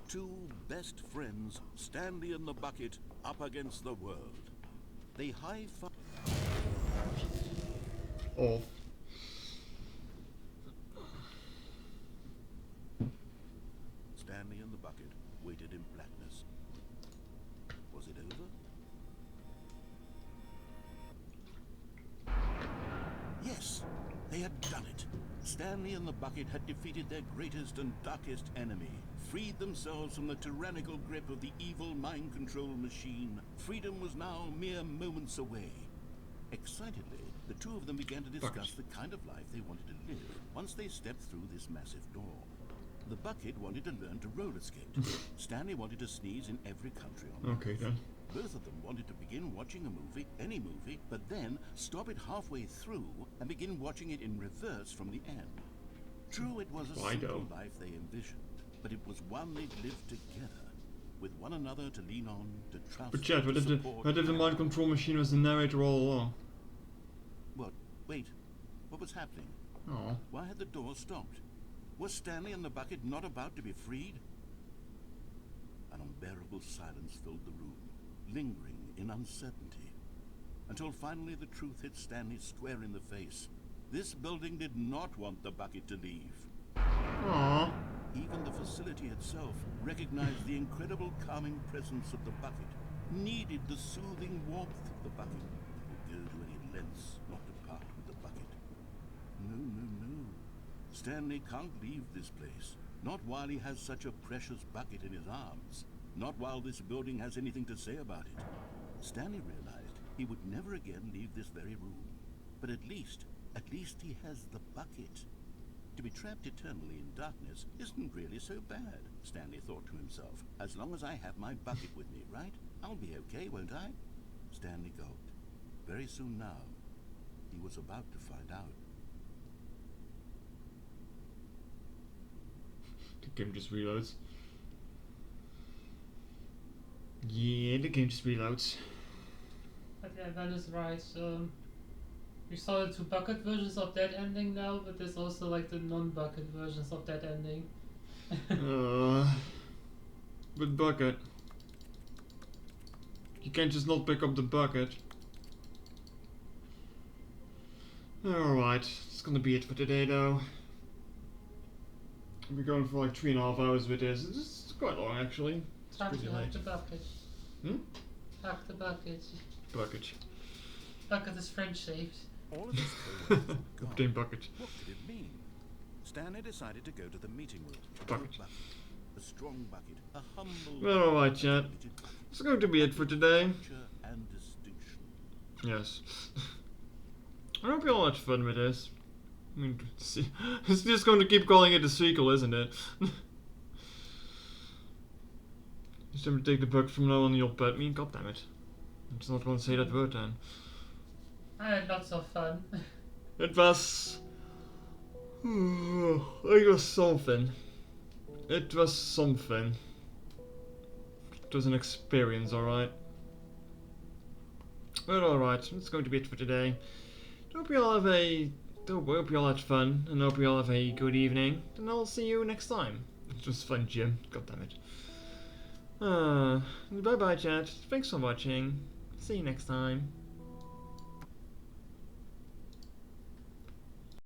Two best friends, Stanley and the bucket, up against the world. They high-five. Off. Stanley and the bucket waited in blackness. Was it over? Yes, they had done it. Stanley and the bucket had defeated their greatest and darkest enemy, freed themselves from the tyrannical grip of the evil mind control machine. Freedom was now mere moments away. Excitedly, the two of them began to discuss the kind of life they wanted to live once they stepped through this massive door. The bucket wanted to learn to roller skate. Stanley wanted to sneeze in every country on Earth. Okay then. Both of them wanted to begin watching a movie, any movie, but then stop it halfway through and begin watching it in reverse from the end. True, it was a simple life they envisioned, but it was one they'd lived together, with one another to lean on, to trust. But Chad, what to if the mind control machine was the narrator all along? What? Wait. What was happening? Oh. Why had the door stopped? Was Stanley and the bucket not about to be freed? An unbearable silence filled the room, lingering in uncertainty, until finally the truth hit Stanley square in the face. This building did not want the bucket to leave. Aww. Even the facility itself recognized the incredible calming presence of the bucket, needed the soothing warmth of the bucket, would go to any lengths not to part with the bucket. No, no, no. Stanley can't leave this place, not while he has such a precious bucket in his arms, not while this building has anything to say about it. Stanley realized he would never again leave this very room, but at least he has the bucket. To be trapped eternally in darkness isn't really so bad, Stanley thought to himself. As long as I have my bucket with me, right? I'll be okay, won't I? Stanley gulped. Very soon now, he was about to find out. The game just reloads. Yeah, the game just reloads. But yeah, Ben is right. We saw the two bucket versions of that ending now, but there's also like the non-bucket versions of that ending. But bucket. You can't just not pick up the bucket. Alright, that's gonna be it for today though. We're going for like 3.5 hours with this. It's quite long actually. It's Hack pretty late. the bucket. Hack the bucket. Bucket. Bucket is French shaped. All of this chaos was gone. Obtain bucket. What did it mean? Stanley decided to go to the meeting room. Bucket. A strong bucket, a humble Well, alright, chat. That's going to be it for today. culture and distinction. Yes. I hope you all had fun with this. I mean, it's just going to keep calling it a sequel, isn't it? Just have to take the bucket from now on, you'll pet me. God damn it. I'm just not going to say that word then. I had lots of fun. It was... It was something. It was something. It was an experience, alright. But alright, that's going to be it for today. Hope you all had fun, and hope you all have a good evening, and I'll see you next time. It was fun, Jim. God damn it. Bye bye, chat. Thanks for watching. See you next time.